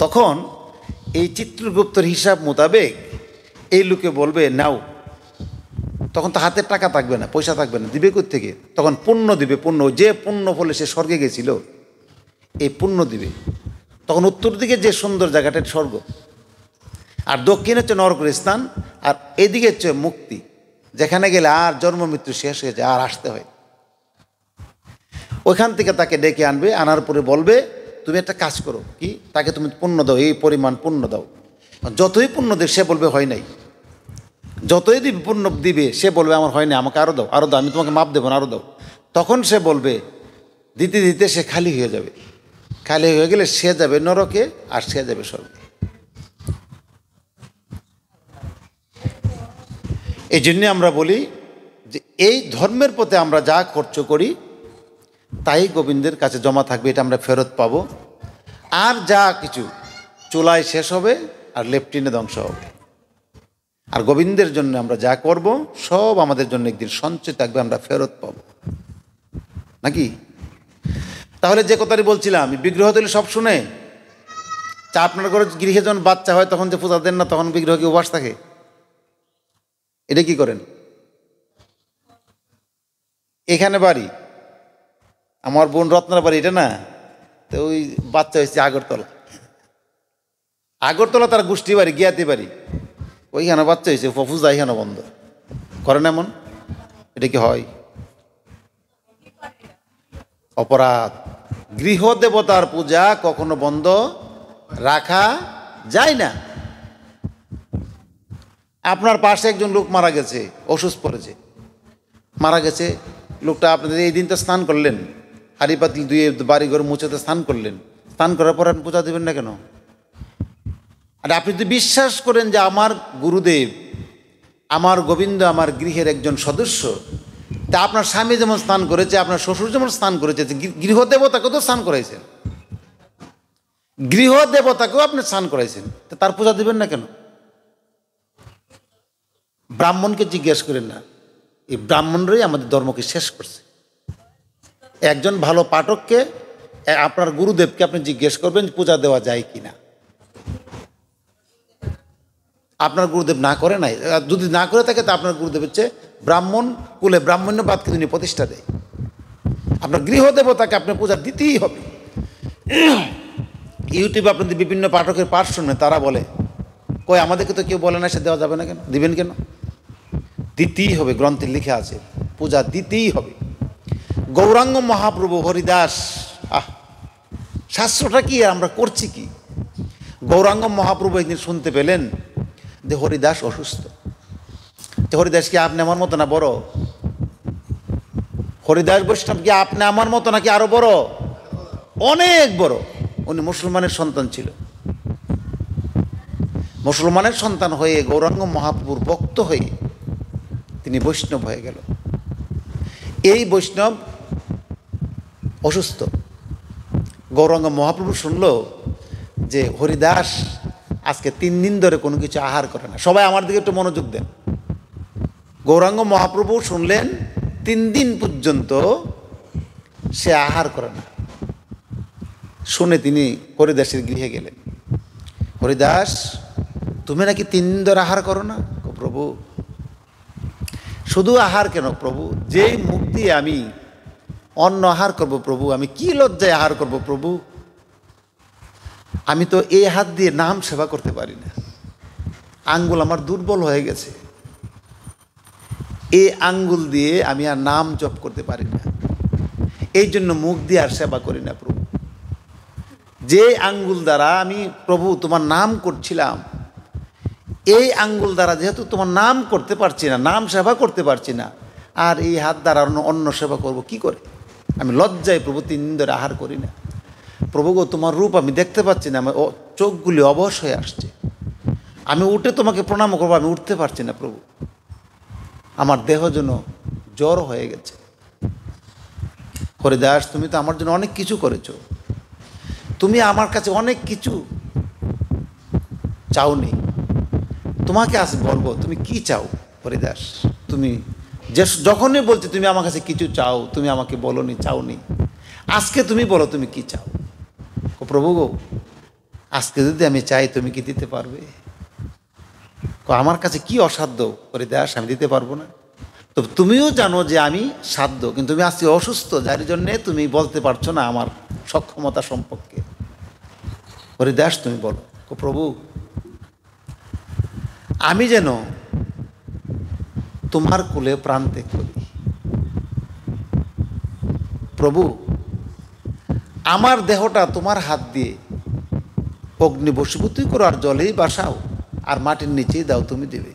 তখন এই চিত্রগুপ্তর হিসাব মোতাবেক এই লোকে বলবে নাও। তখন তো হাতের টাকা থাকবে না, পয়সা থাকবে না, দিবে কোথা থেকে? তখন পুণ্য দিবে, পুণ্য, যে পুণ্য ফলে সে স্বর্গে গেছিল এই পুণ্য দিবে। তখন উত্তর দিকে যে সুন্দর জায়গাটা স্বর্গ, আর দক্ষিণে হচ্ছে নরকের স্থান, আর এদিকে হচ্ছে মুক্তি, যেখানে গেলে আর জন্ম মৃত্যু শেষ হয়ে যায়, আর আসতে হয়। ওইখান থেকে তাকে ডেকে আনবে, আনার পরে বলবে তুমি একটা কাজ করো, কি? তাকে তুমি পুণ্য দাও, এই পরিমাণ পুণ্য দাও। যতই পুণ্য দেবে সে বলবে হয় নাই, যতই দিবে পুণ্য দিবে সে বলবে আমার হয় না, আমাকে আরও দাও, আরও দাও, আমি তোমাকে মাপ দেবো না, আরও দাও। তখন সে বলবে দিতে দিতে সে খালি হয়ে যাবে, খালি হয়ে গেলে সে যাবে নরকে আর সে যাবে স্বর্গে। এই জন্যে আমরা বলি যে এই ধর্মের পথে আমরা যা খরচ করি তাই গোবিন্দের কাছে জমা থাকবে, এটা আমরা ফেরত পাবো। আর যা কিছু চুলায় শেষ হবে আর লেফটিনে ধ্বংস হবে। আর গোবিন্দের জন্য আমরা যা করব সব আমাদের জন্য একদিন সঞ্চয় থাকবে, আমরা ফেরত পাবো, নাকি? তাহলে যে কথাটি বলছিলাম, বিগ্রহ তৈরি সব শুনে চা, আপনার ঘরে গৃহে যখন বাচ্চা হয় তখন যে পূজা দেন না, তখন বিগ্রহ কি উপবাস থাকে? এটা কি করেন? এখানে বাড়ি, আমার বোন রত্নার বাড়ি, এটা না, তো ওই বাচ্চা হয়েছে আগরতলা, আগরতলা তার গোষ্ঠী বাড়ি, জ্ঞাতি বাড়ি, ওইখানে বাচ্চা হয়েছে, পূজা এখানে বন্ধ করেন, এমন এটা কি হয়? অপরাধ। গৃহ দেবতার পূজা কখনো বন্ধ রাখা যায় না। আপনার পাশে একজন লোক মারা গেছে, অসুস্থ পড়েছে, মারা গেছে লোকটা, আপনাদের এই দিন তো স্নান করলেন, হাড়ি পাতিল ধুয়ে বাড়ি ঘর মুছেতে স্নান করলেন, স্নান করার পর আপনি পূজা দেবেন না কেন? আর আপনি যদি বিশ্বাস করেন যে আমার গুরুদেব, আমার গোবিন্দ আমার গৃহের একজন সদস্য, তা আপনার স্বামী যেমন স্নান করেছে, আপনার শ্বশুর যেমন স্নান করেছে, গৃহদেবতাকেও তো স্নান করাইছেন, গৃহদেবতাকেও আপনি স্নান করাইছেন, তা তার পূজা দেবেন না কেন? ব্রাহ্মণকে জিজ্ঞেস করেন না, এই ব্রাহ্মণরাই আমাদের ধর্মকে শেষ করছে। একজন ভালো পাঠককে, আপনার গুরুদেবকে আপনি জিজ্ঞেস করবেন পূজা দেওয়া যায় কি না। আপনার গুরুদেব না করে নাই, যদি না করে থাকে তা আপনার গুরুদেব হচ্ছে ব্রাহ্মণ কুলে ব্রাহ্মণ্যবাদকে তিনি প্রতিষ্ঠা দেয়। আপনার গৃহদেবতাকে আপনার পূজা দিতেই হবে। ইউটিউবে আপনাদের বিভিন্ন পাঠকের পাঠ শুনবেন, তারা বলে কই আমাদেরকে তো কেউ বলে না, সে দেওয়া যাবে না কেন, দিবেন কেন? দিতেই হবে, গ্রন্থে লিখে আছে পূজা দিতেই হবে। গৌরাঙ্গ মহাপ্রভু হরিদাস, শাস্ত্রটা কি আর আমরা করছি কি? গৌরাঙ্গ মহাপ্রভু একদিন শুনতে পেলেন যে হরিদাস অসুস্থ। হরিদাস কি আপনি আমার মতো না বড়? হরিদাস বৈষ্ণব কি আপনি আমার মতো নাকি আরো বড়? অনেক বড়। উনি মুসলমানের সন্তান ছিল, মুসলমানের সন্তান হয়ে গৌরাঙ্গ মহাপ্রভুর ভক্ত হয়ে তিনি বৈষ্ণব হয়ে গেল। এই বৈষ্ণব অসুস্থ, গৌরাঙ্গ মহাপ্রভু শুনল যে হরিদাস আজকে 3 দিন ধরে কোনো কিছু আহার করে না। সবাই আমার দিকে একটু মনোযোগ দেন। গৌরাঙ্গ মহাপ্রভু শুনলেন 3 দিন পর্যন্ত সে আহার করে না। শুনে তিনি হরিদাসের গৃহে গেলেন। হরিদাস তুমি নাকি 3 দিন ধরে আহার করো না? প্রভু শুধু আহার কেন প্রভু, যেই মুখ দিয়ে আমি অন্ন আহার করব প্রভু, আমি কি লজ্জায় আহার করব প্রভু? আমি তো এই হাত দিয়ে নাম সেবা করতে পারি না, আঙ্গুল আমার দুর্বল হয়ে গেছে, এই আঙ্গুল দিয়ে আমি আর নাম জপ করতে পারি না, এই জন্য মুখ দিয়ে আর সেবা করি না প্রভু। যে আঙ্গুল দ্বারা আমি প্রভু তোমার নাম করছিলাম, এই আঙ্গুল দ্বারা যেহেতু তোমার নাম করতে পারছি না, নাম সেবা করতে পারছি না, আর এই হাত দ্বারা অন্য সেবা করব কি করে? আমি লজ্জায় প্রভু 3 দিন ধরে আহার করি না। প্রভু গো, তোমার রূপ আমি দেখতে পাচ্ছি না, আমার চোখগুলি অবশ হয়ে আসছে, আমি উঠে তোমাকে প্রণাম করবো, আমি উঠতে পারছি না প্রভু, আমার দেহ যেন জ্বর হয়ে গেছে। হরিদাস, তুমি তো আমার জন্য অনেক কিছু করেছো, তুমি আমার কাছে অনেক কিছু চাওনি, তোমাকে আজ বলবো তুমি কি চাও। হরিদাস, তুমি যখনই বলছি তুমি আমার কাছে কিছু চাও, তুমি আমাকে বলোনি, চাওনি, আজকে তুমি বলো তুমি কি চাও। প্রভু গো, আজকে যদি আমি চাই তুমি কি দিতে পারবে? আমার কাছে কি অসাধ্য হরিদাস, আমি দিতে পারবো না? তো তুমিও জানো যে আমি সাধ্য, কিন্তু তুমি আজকে অসুস্থ, যার জন্যে তুমি বলতে পারছো না আমার সক্ষমতা সম্পর্কে। হরিদাস, তুমি বলো। প্রভু, আমি যেন তোমার কুলে প্রাণ ত্যাগ করি। প্রভু, আমার দেহটা তোমার হাত দিয়ে অগ্নি বশীভূত করো, আর জলেই বাসাও, আর মাটির নিচেই দাও, তুমি দেবে।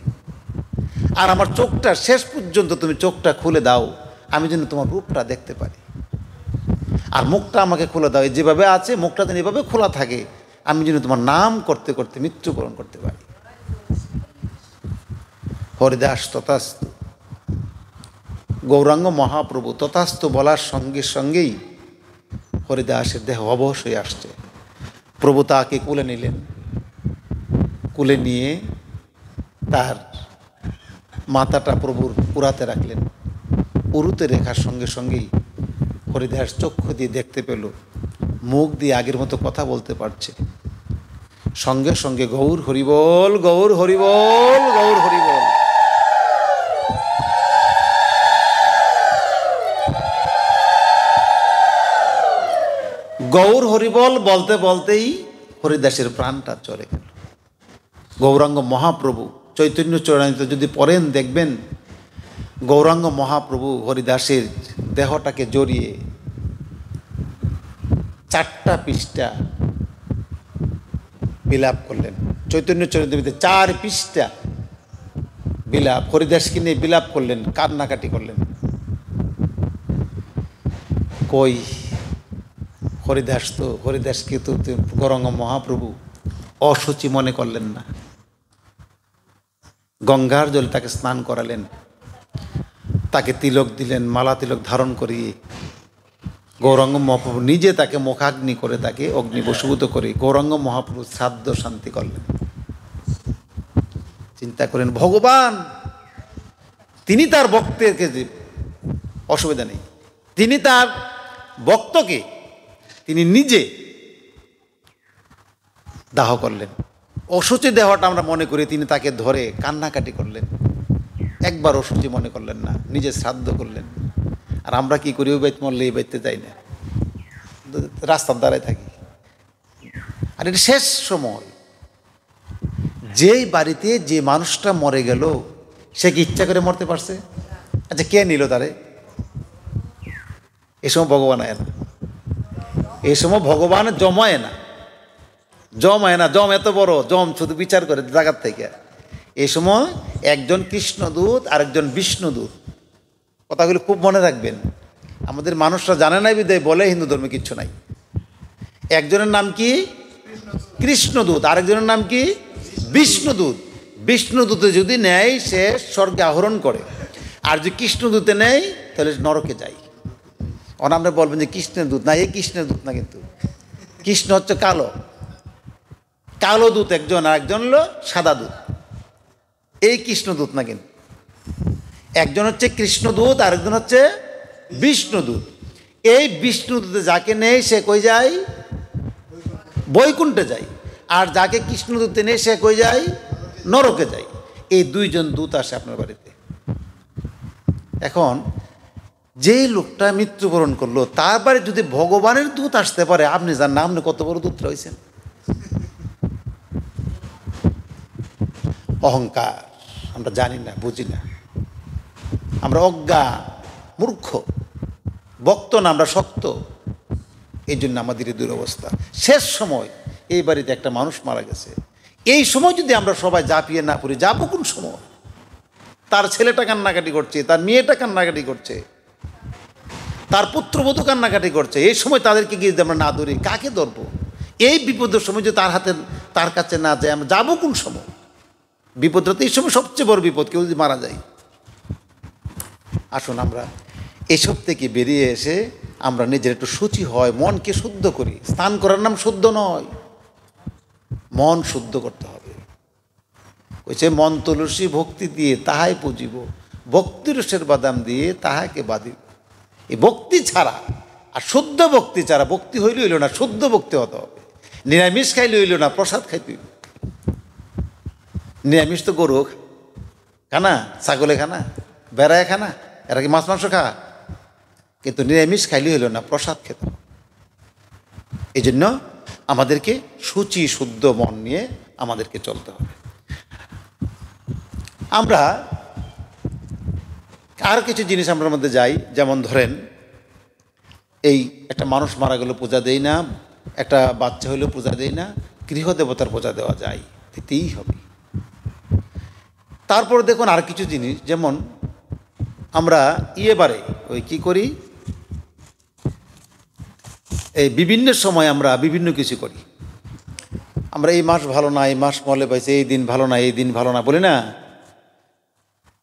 আর আমার চোখটা শেষ পর্যন্ত তুমি চোখটা খুলে দাও, আমি যেন তোমার রূপটা দেখতে পারি। আর মুখটা আমাকে খুলে দাও, যেভাবে আছে মুখটা যেন এভাবে খোলা থাকে, আমি যেন তোমার নাম করতে করতে মৃত্যুবরণ করতে পারি। হরিদাস, তথাস্তু। গৌরাঙ্গ মহাপ্রভু তথাস্তু বলার সঙ্গে সঙ্গেই হরিদাসের দেহ অবশ হয়ে আসছে। প্রভু তাকে কুলে নিলেন, কুলে নিয়ে তার মাথাটা প্রভুর উড়াতে রাখলেন। উরুতে রেখার সঙ্গে সঙ্গেই হরিদাস চক্ষু দিয়ে দেখতে পেল, মুখ দিয়ে আগের মতো কথা বলতে পারছে। সঙ্গে সঙ্গে গৌর হরিবল, গৌর হরিবল, গৌর হরিবল। গৌর হরিবল বলতে বলতেই হরিদাসের প্রাণটা চলে গেল। গৌরাঙ্গ মহাপ্রভু চৈতন্য চরণামৃত যদি পড়েন দেখবেন, গৌরাঙ্গ মহাপ্রভু হরিদাসের দেহটাকে জড়িয়ে 4টা পৃষ্ঠা বিলাপ করলেন। চৈতন্য চরণামৃতে 4 পৃষ্ঠা বিলাপ, হরিদাসকে নিয়ে বিলাপ করলেন, কান্নাকাটি করলেন। কই হরিদাস, তো হরিদাসকে তো গৌরাঙ্গ মহাপ্রভু অসুচি মনে করলেন না, গঙ্গার জলে তাকে স্নান করালেন, তাকে তিলক দিলেন, মালা তিলক ধারণ করিয়ে গৌরাঙ্গ মহাপ্রভু নিজে তাকে মুখাগ্নি করে, তাকে অগ্নি বশীভূত করে গৌরাঙ্গ মহাপ্রভু শ্রাদ্ধ শান্তি করলেন। চিন্তা করেন, ভগবান তিনি তার ভক্তকে, যে অসুবিধা নেই, তিনি তার ভক্তকে তিনি নিজে দাহ করলেন। অসুচি দেহটা আমরা মনে করি, তিনি তাকে ধরে কান্নাকাটি করলেন, একবার অসুচি মনে করলেন না, নিজে শ্রাদ্ধ করলেন। আর আমরা কি করি, ওই বাইত মরলে এই বাইতে যাই না, রাস্তার দ্বারায় থাকি। আর এটা শেষ সময়, যেই বাড়িতে যে মানুষটা মরে গেল, সে কি ইচ্ছা করে মরতে পারছে? আচ্ছা, কে নিল তারে? এ সময় ভগবান আয় না, এই সময় ভগবান জমায় না, জমায় না। জম এত বড়, জম শুধু বিচার করে জায়গার থেকে। এই সময় একজন কৃষ্ণদূত আর একজন বিষ্ণুদূত, কথাগুলো খুব মনে রাখবেন। আমাদের মানুষরা জানে না বিদায় বলে হিন্দু ধর্মে কিচ্ছু নাই। একজনের নাম কি কৃষ্ণদূত, আরেকজনের নাম কি বিষ্ণুদূত। বিষ্ণুদূতে যদি নেয় সে স্বর্গে আহরণ করে, আর যদি কৃষ্ণদূতে নেয় তাহলে নরকে যায়। আমরা বলবেন যে কৃষ্ণের দূত না, এই কৃষ্ণের দূত না, কিন্তু কৃষ্ণ হচ্ছে কালো, কালো দূত একজন, আর একজন হলো সাদা দূত। এই কৃষ্ণদূত না, কিন্তু একজন হচ্ছে কৃষ্ণদূত, আরেকজন হচ্ছে বিষ্ণুদূত। এই বিষ্ণুদূতে যাকে নেই সে কই যায়? বৈকুণ্ঠে যায়। আর যাকে কৃষ্ণদূতে নেই সে কই যায়? নরকে যায়। এই দুইজন দূত আসে আপনার বাড়িতে। এখন যে লোকটা মৃত্যুবরণ করলো তার বাড়ি যদি ভগবানের দূত আসতে পারে, আপনি জান না আপনি কত বড় দূত রয়েছেন। অহংকার, আমরা জানি না, বুঝি না, আমরা অজ্ঞা, মূর্খ, বক্ত না, আমরা শক্ত। এই জন্য আমাদের এই দুরবস্থা। শেষ সময় এই বাড়িতে একটা মানুষ মারা গেছে, এই সময় যদি আমরা সবাই ঝাঁপিয়ে না পড়ি, যাবো কোন সময়? তার ছেলেটা কান্নাকাটি করছে, তার মেয়েটা কান্নাকাটি করছে, তার পুত্রবধূ কান্নাকাটি করছে, এই সময় তাদেরকে গিয়ে যদি আমরা না ধরি, কাকে ধরবো? এই বিপদের সময় যদি তার কাছে না যায়, আমরা যাবো কোন সময়? বিপদটা তো এই সময় সবচেয়ে বড় বিপদ, কেউ যদি মারা যায়। আসুন আমরা এসব থেকে বেরিয়ে এসে আমরা নিজের একটু শুচি হয়, মনকে শুদ্ধ করি। স্নান করার নাম শুদ্ধ নয়, মন শুদ্ধ করতে হবে। কইছে মন তুলসী ভক্তি দিয়ে তাহাই পুজিব, ভক্তি রসের বাদাম দিয়ে তাহাকে বাঁধিব। এই ভক্তি ছাড়া আর শুদ্ধ ভক্তি ছাড়া, ভক্তি হইলে হইল না, শুদ্ধ ভক্তি হতে হবে। নিরামিষ খাইলে হইল না, প্রসাদ খাইতে হইল। নিরামিষ তো গরু খানা, ছাগলে খানা, বেড়ায় খানা, এরা কি মাছ মাংস খা? কিন্তু নিরামিষ খাইলে হইল না, প্রসাদ খেতে হবে। এই জন্য আমাদেরকে শুচি শুদ্ধ মন নিয়ে আমাদেরকে চলতে হবে। আমরা আর কিছু জিনিস আমরা মধ্যে যাই, যেমন ধরেন এই একটা মানুষ মারা গেল পূজা দেই না, একটা বাচ্চা হইলেও পূজা দেই না, গৃহদেবতার পূজা দেওয়া যায়, দিতেই হবে। তারপর দেখুন আর কিছু জিনিস, যেমন আমরা বারে ওই কি করি, এই বিভিন্ন সময় আমরা বিভিন্ন কিছু করি। আমরা এই মাস ভালো না, এই মাস মলে পাইছে, এই দিন ভালো না, এই দিন ভালো না বলি না।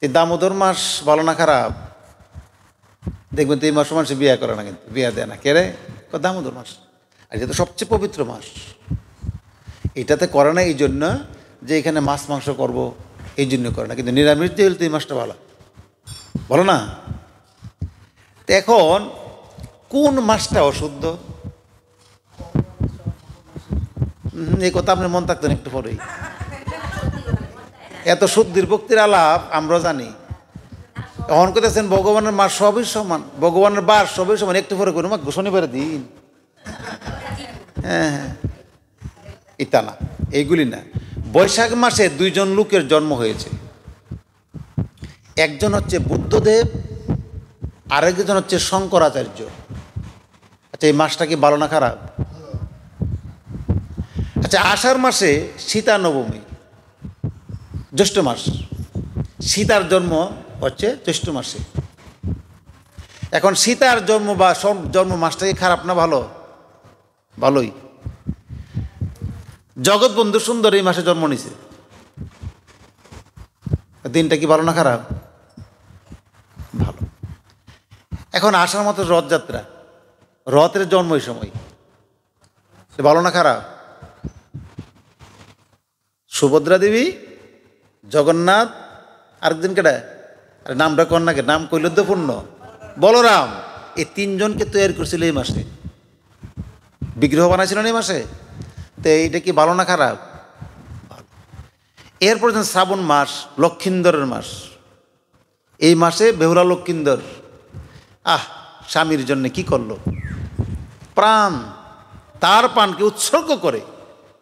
এই দামোদর মাস ভালো না খারাপ? দেখবেন তো এই মাস মানুষ বিয়ে করে না, কিন্তু বিয়ে দেয় না। কে রে? দামোদর মাস। আর এটা তো সবচেয়ে পবিত্র মাস। এটাতে করে না এই জন্য যে এখানে মাছ মাংস করবো, এই জন্য করে না। কিন্তু নিরামিষ দিয়ে হলে তো এই মাসটা ভালো, বলো না? তো এখন কোন মাসটা অশুদ্ধ? এই কথা আপনার মন থাকতেন একটু পরেই। এত শুদ্ধির ভক্তির আলাপ আমরা জানি। এখন করতেছেন ভগবানের মাস সবই সমান, ভগবানের বার সবই সমান, একটু পরে করুন শনিবারের দিন। হ্যাঁ হ্যাঁ, এটা না, এইগুলি না। বৈশাখ মাসে দুইজন লোকের জন্ম হয়েছে, একজন হচ্ছে বুদ্ধদেব, আরেকজন হচ্ছে শঙ্করাচার্য। আচ্ছা, এই মাসটা কি ভালো না খারাপ? আচ্ছা, আষাঢ় মাসে সীতা নবমী, জ্যৈষ্ঠ মাস, সীতার জন্ম হচ্ছে জ্যৈষ্ঠ মাসে। এখন সীতার জন্ম বা জন্ম মাসটা কি খারাপ না ভালো? ভালোই। জগৎবন্ধু সুন্দর এই মাসে জন্ম নিছে, দিনটা কি ভালো না খারাপ? ভালো। এখন আষাঢ় মাসের রথযাত্রা, রথের জন্ম এই সময়, ভালো না খারাপ? সুভদ্রা দেবী, জগন্নাথ, আরেকদিন কেটা, আরে নামটা কন্যাকে নাম কৈলদ্যপূর্ণ, বলরাম, এই তিনজনকে তৈরি করছিল এই মাসে, বিগ্রহ বানাইছিল এই মাসে। তো এইটা কি ভালো না খারাপ? এরপর শ্রাবণ মাস, লক্ষিন্দরের মাস। এই মাসে বেহুলা লক্ষিন্দর স্বামীর জন্য কি করলো, প্রাণ, তার প্রাণকে উৎসর্গ করে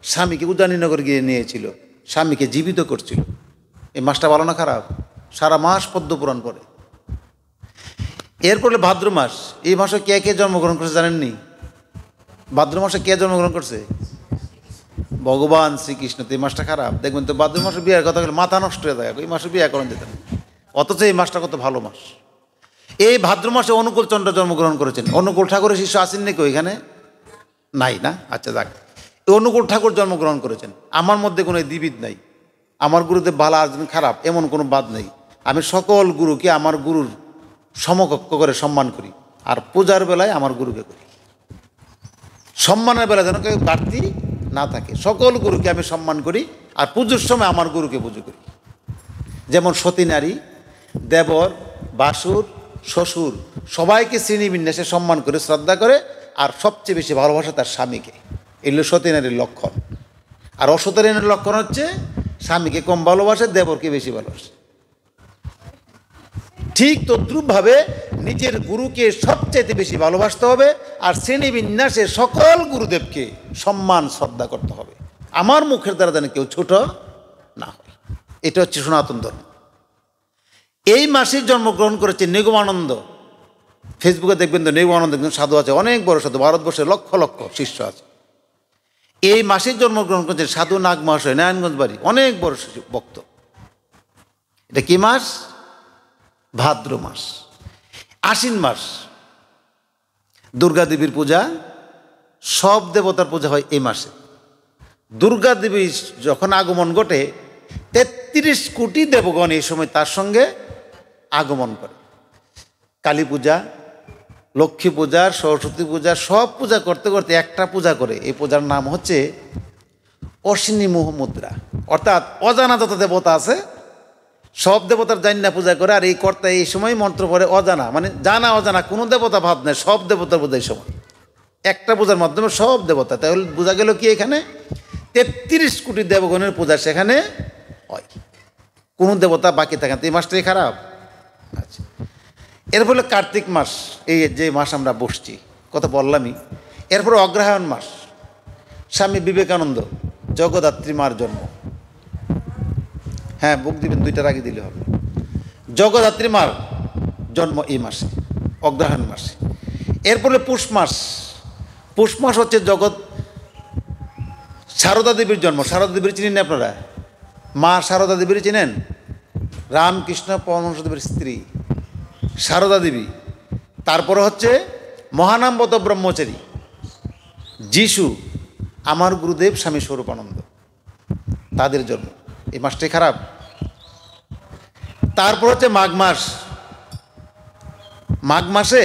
স্বামীকে উজানিনগর গিয়ে নিয়েছিল, স্বামীকে জীবিত করছিল। এই মাসটা ভালো না খারাপ? সারা মাস পদ্মপুরাণ পড়ে। এরপরে ভাদ্র মাস, এই মাসে কে কে জন্মগ্রহণ করছে জানেননি? ভাদ্র মাসে কে জন্মগ্রহণ করছে? ভগবান শ্রীকৃষ্ণ। তো এই মাসটা খারাপ? দেখবেন তো ভাদ্র মাসে বিয়ের কথা বলে মাথা নষ্ট হয়ে যায়, এই মাসে বিয়ে করেন যেত না, অথচ এই মাসটা কত ভালো মাস। এই ভাদ্র মাসে অনুকূল চন্দ্র জন্মগ্রহণ করেছেন। অনুকূল ঠাকুরের শিষ্য আছেন নাকি ওইখানে? নাই না? আচ্ছা যাক, অনুকূল ঠাকুর জন্মগ্রহণ করেছেন। আমার মধ্যে কোনো দ্বিবিদ নাই, আমার গুরুদেব ভালো আর খারাপ এমন কোনো বাদ নেই। আমি সকল গুরুকে আমার গুরুর সমকক্ষ করে সম্মান করি, আর পূজার বেলায় আমার গুরুকে করি। সম্মানের বেলায় যেন কেউ ঘাটতি না থাকে, সকল গুরুকে আমি সম্মান করি, আর পুজোর সময় আমার গুরুকে পুজো করি। যেমন সতী নারী, দেবর, বাসুর, শ্বশুর সবাইকে শ্রেণী বিন্যাসে সম্মান করে, শ্রদ্ধা করে, আর সবচেয়ে বেশি ভালোবাসা তার স্বামীকে। এগুলো সতী নারীর লক্ষণ। আর অসতী নারীর লক্ষণ হচ্ছে স্বামীকে কম ভালোবাসে, দেবরকে বেশি ভালোবাসে। ঠিক তদ্রূপভাবে নিজের গুরুকে সবচাইতে বেশি ভালোবাসতে হবে, আর শ্রেণী বিন্যাসে সকল গুরুদেবকে সম্মান শ্রদ্ধা করতে হবে। আমার মুখের দ্বারা যেন কেউ ছোট না হয়। এটা হচ্ছে সনাতন ধর্ম। এই মাসে জন্মগ্রহণ করেছে নিগমানন্দ। ফেসবুকে দেখবেন তো নিগমানন্দ একজন সাধু আছে, অনেক বড় সাধু, ভারতবর্ষে লক্ষ লক্ষ শিষ্য আছে। এই মাসে জন্মগ্রহণ করেছে সাধু নাগ মহাশয়, নারায়ণগঞ্জ বাড়ি, অনেক বড় ভক্ত। এটা কি মাস? ভাদ্র মাস, আশ্বিন মাস। দুর্গা দেবীর পূজা, সব দেবতার পূজা হয় এই মাসে। দুর্গা দেবী যখন আগমন ঘটে, ৩৩ কোটি দেবগণ এই সময় তার সঙ্গে আগমন করে। কালী পূজা, লক্ষ্মী পূজা, সরস্বতী পূজা, সব পূজা করতে করতে একটা পূজা করে। এই পূজার নাম হচ্ছে অশ্বিনী মুদ্রা। অর্থাৎ অজানা যত দেবতা আছে সব দেবতার জান্না পূজা করে, আর এই কর্তা এই সময় মন্ত্র পড়ে অজানা, মানে জানা অজানা কোনো দেবতা ভাব নেই, সব দেবতার পূজা এই সময় একটা পূজার মাধ্যমে সব দেবতা। তাহলে বোঝা গেল কি, এখানে ৩৩ কোটি দেবগণের পূজা সেখানে হয়, কোনো দেবতা বাকি থাকে না। এই মাসটাই খারাপ। আচ্ছা, এর ফলে কার্তিক মাস, এই যে মাস আমরা বসছি, কথা বললামই। এরপরে অগ্রহায়ণ মাস, স্বামী বিবেকানন্দ জগদ্ধাত্রী মার জন্ম। হ্যাঁ, বুক দিবেন, দুইটার আগে দিলে হবে। জগদ্ধাত্রী মার জন্ম এই মাসে, অগ্রহায়ণ মাসে। এরপরে পুষ মাস। পুষ মাস হচ্ছে সারদা দেবীর জন্ম। সারদা দেবীর চিনেন আপনারা? মা সারদা দেবীর চিনেন? রামকৃষ্ণ পরমহংস দেবীর স্ত্রী সারদা দেবী। তারপরে হচ্ছে মহানামবত ব্রহ্মচারী যিশু, আমার গুরুদেব স্বামী স্বরূপানন্দ, তাদের জন্ম। এই মাসটাই খারাপ। তারপর হচ্ছে মাঘ মাস। মাঘ মাসে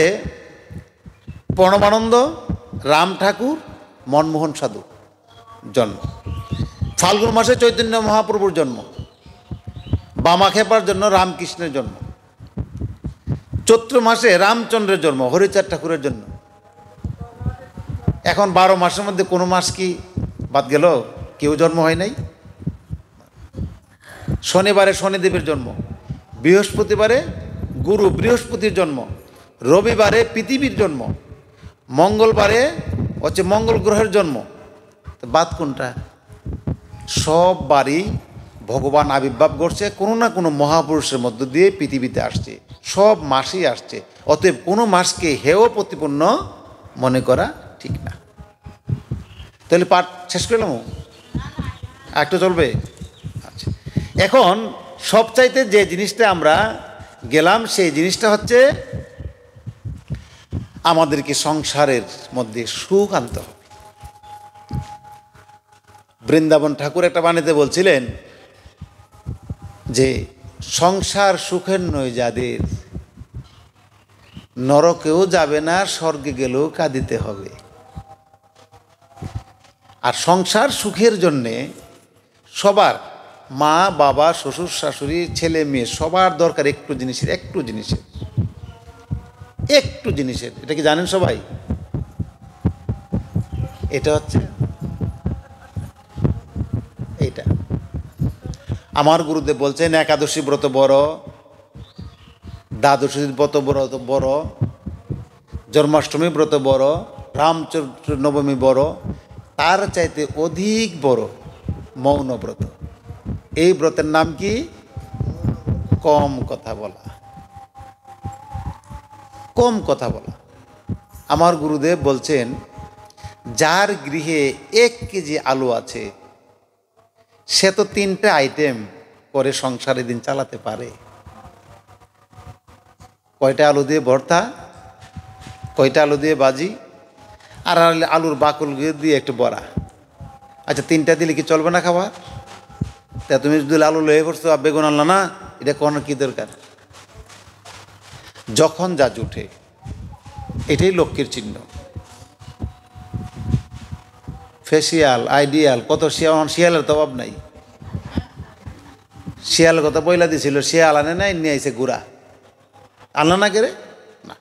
প্রণবানন্দ, রাম ঠাকুর, মনমোহন সাধু জন্ম। ফাল্গুন মাসে চৈতন্য মহাপ্রভুর জন্ম। বামাখেপার জন্য রামকৃষ্ণের জন্ম। চৈত্র মাসে রামচন্দ্রের জন্ম, হরিচাঁদ ঠাকুরের জন্য। এখন 12 মাসের মধ্যে কোনো মাস কি বাদ গেল? কেউ জন্ম হয় নাই। শনিবারে শনিদেবের জন্ম, বৃহস্পতিবারে গুরু বৃহস্পতির জন্ম, রবিবারে পৃথিবীর জন্ম, মঙ্গলবারে হচ্ছে মঙ্গল গ্রহের জন্ম। বাদ কোনটা? সব বারই ভগবান আবির্ভাব করছে, কোনো না কোনো মহাপুরুষের মধ্য দিয়ে পৃথিবীতে আসছে, সব মাসই আসছে। অতএব কোনো মাসকে হেয় প্রতিপন্ন মনে করা ঠিক না। তাহলে পাঠ শেষ করলাম, একটু চলবে। আচ্ছা, এখন সবচাইতে যে জিনিসটা আমরা গেলাম, সেই জিনিসটা হচ্ছে আমাদেরকে সংসারের মধ্যে সুখ আনতে হবে। বৃন্দাবন ঠাকুর একটা বাণীতে বলছিলেন যে সংসার সুখের নয় যাদের, নরকেও যাবে না, স্বর্গে গেলেও কাঁদিতে হবে। আর সংসার সুখের জন্যে সবার, মা বাবা শ্বশুর শাশুড়ি ছেলে মেয়ে সবার দরকার একটু জিনিসের, একটু জিনিসের। এটা কি জানেন সবাই? এটা হচ্ছে এইটা। আমার গুরুদেব বলছেন একাদশী ব্রত বড়, দ্বাদশী ব্রত বড়, জন্মাষ্টমী ব্রত বড়, রামচন্দ্র নবমী বড়, তার চাইতে অধিক বড় মৌন ব্রত। এই ব্রতের নাম কি? কম কথা বলা। কম কথা বলা। আমার গুরুদেব বলছেন যার গৃহে 1 কেজি আলু আছে সে তো 3টে আইটেম করে সংসারে দিন চালাতে পারে। কয়টা আলু দিয়ে ভর্তা, কয়টা আলু দিয়ে ভাজি, আর আলুর বাকল দিয়ে একটু বড়া। আচ্ছা, 3টা দিলে কি চলবে না খাবার? তা তুমি যদি আলু লয়ে পড়ছো আর বেগুন আনলা না, এটা কোনো কি দরকার? যখন যা জুটে, এটাই লক্ষ্যের চিহ্ন। ফেসিয়াল, আইডিয়াল, কত শিয়ালের তো অভাব নাই। শিয়াল কথা পয়লা দিছিল, শিয়াল আনে নাই, নিয়ে আইছে গুড়া। আনলা না কেরে? না,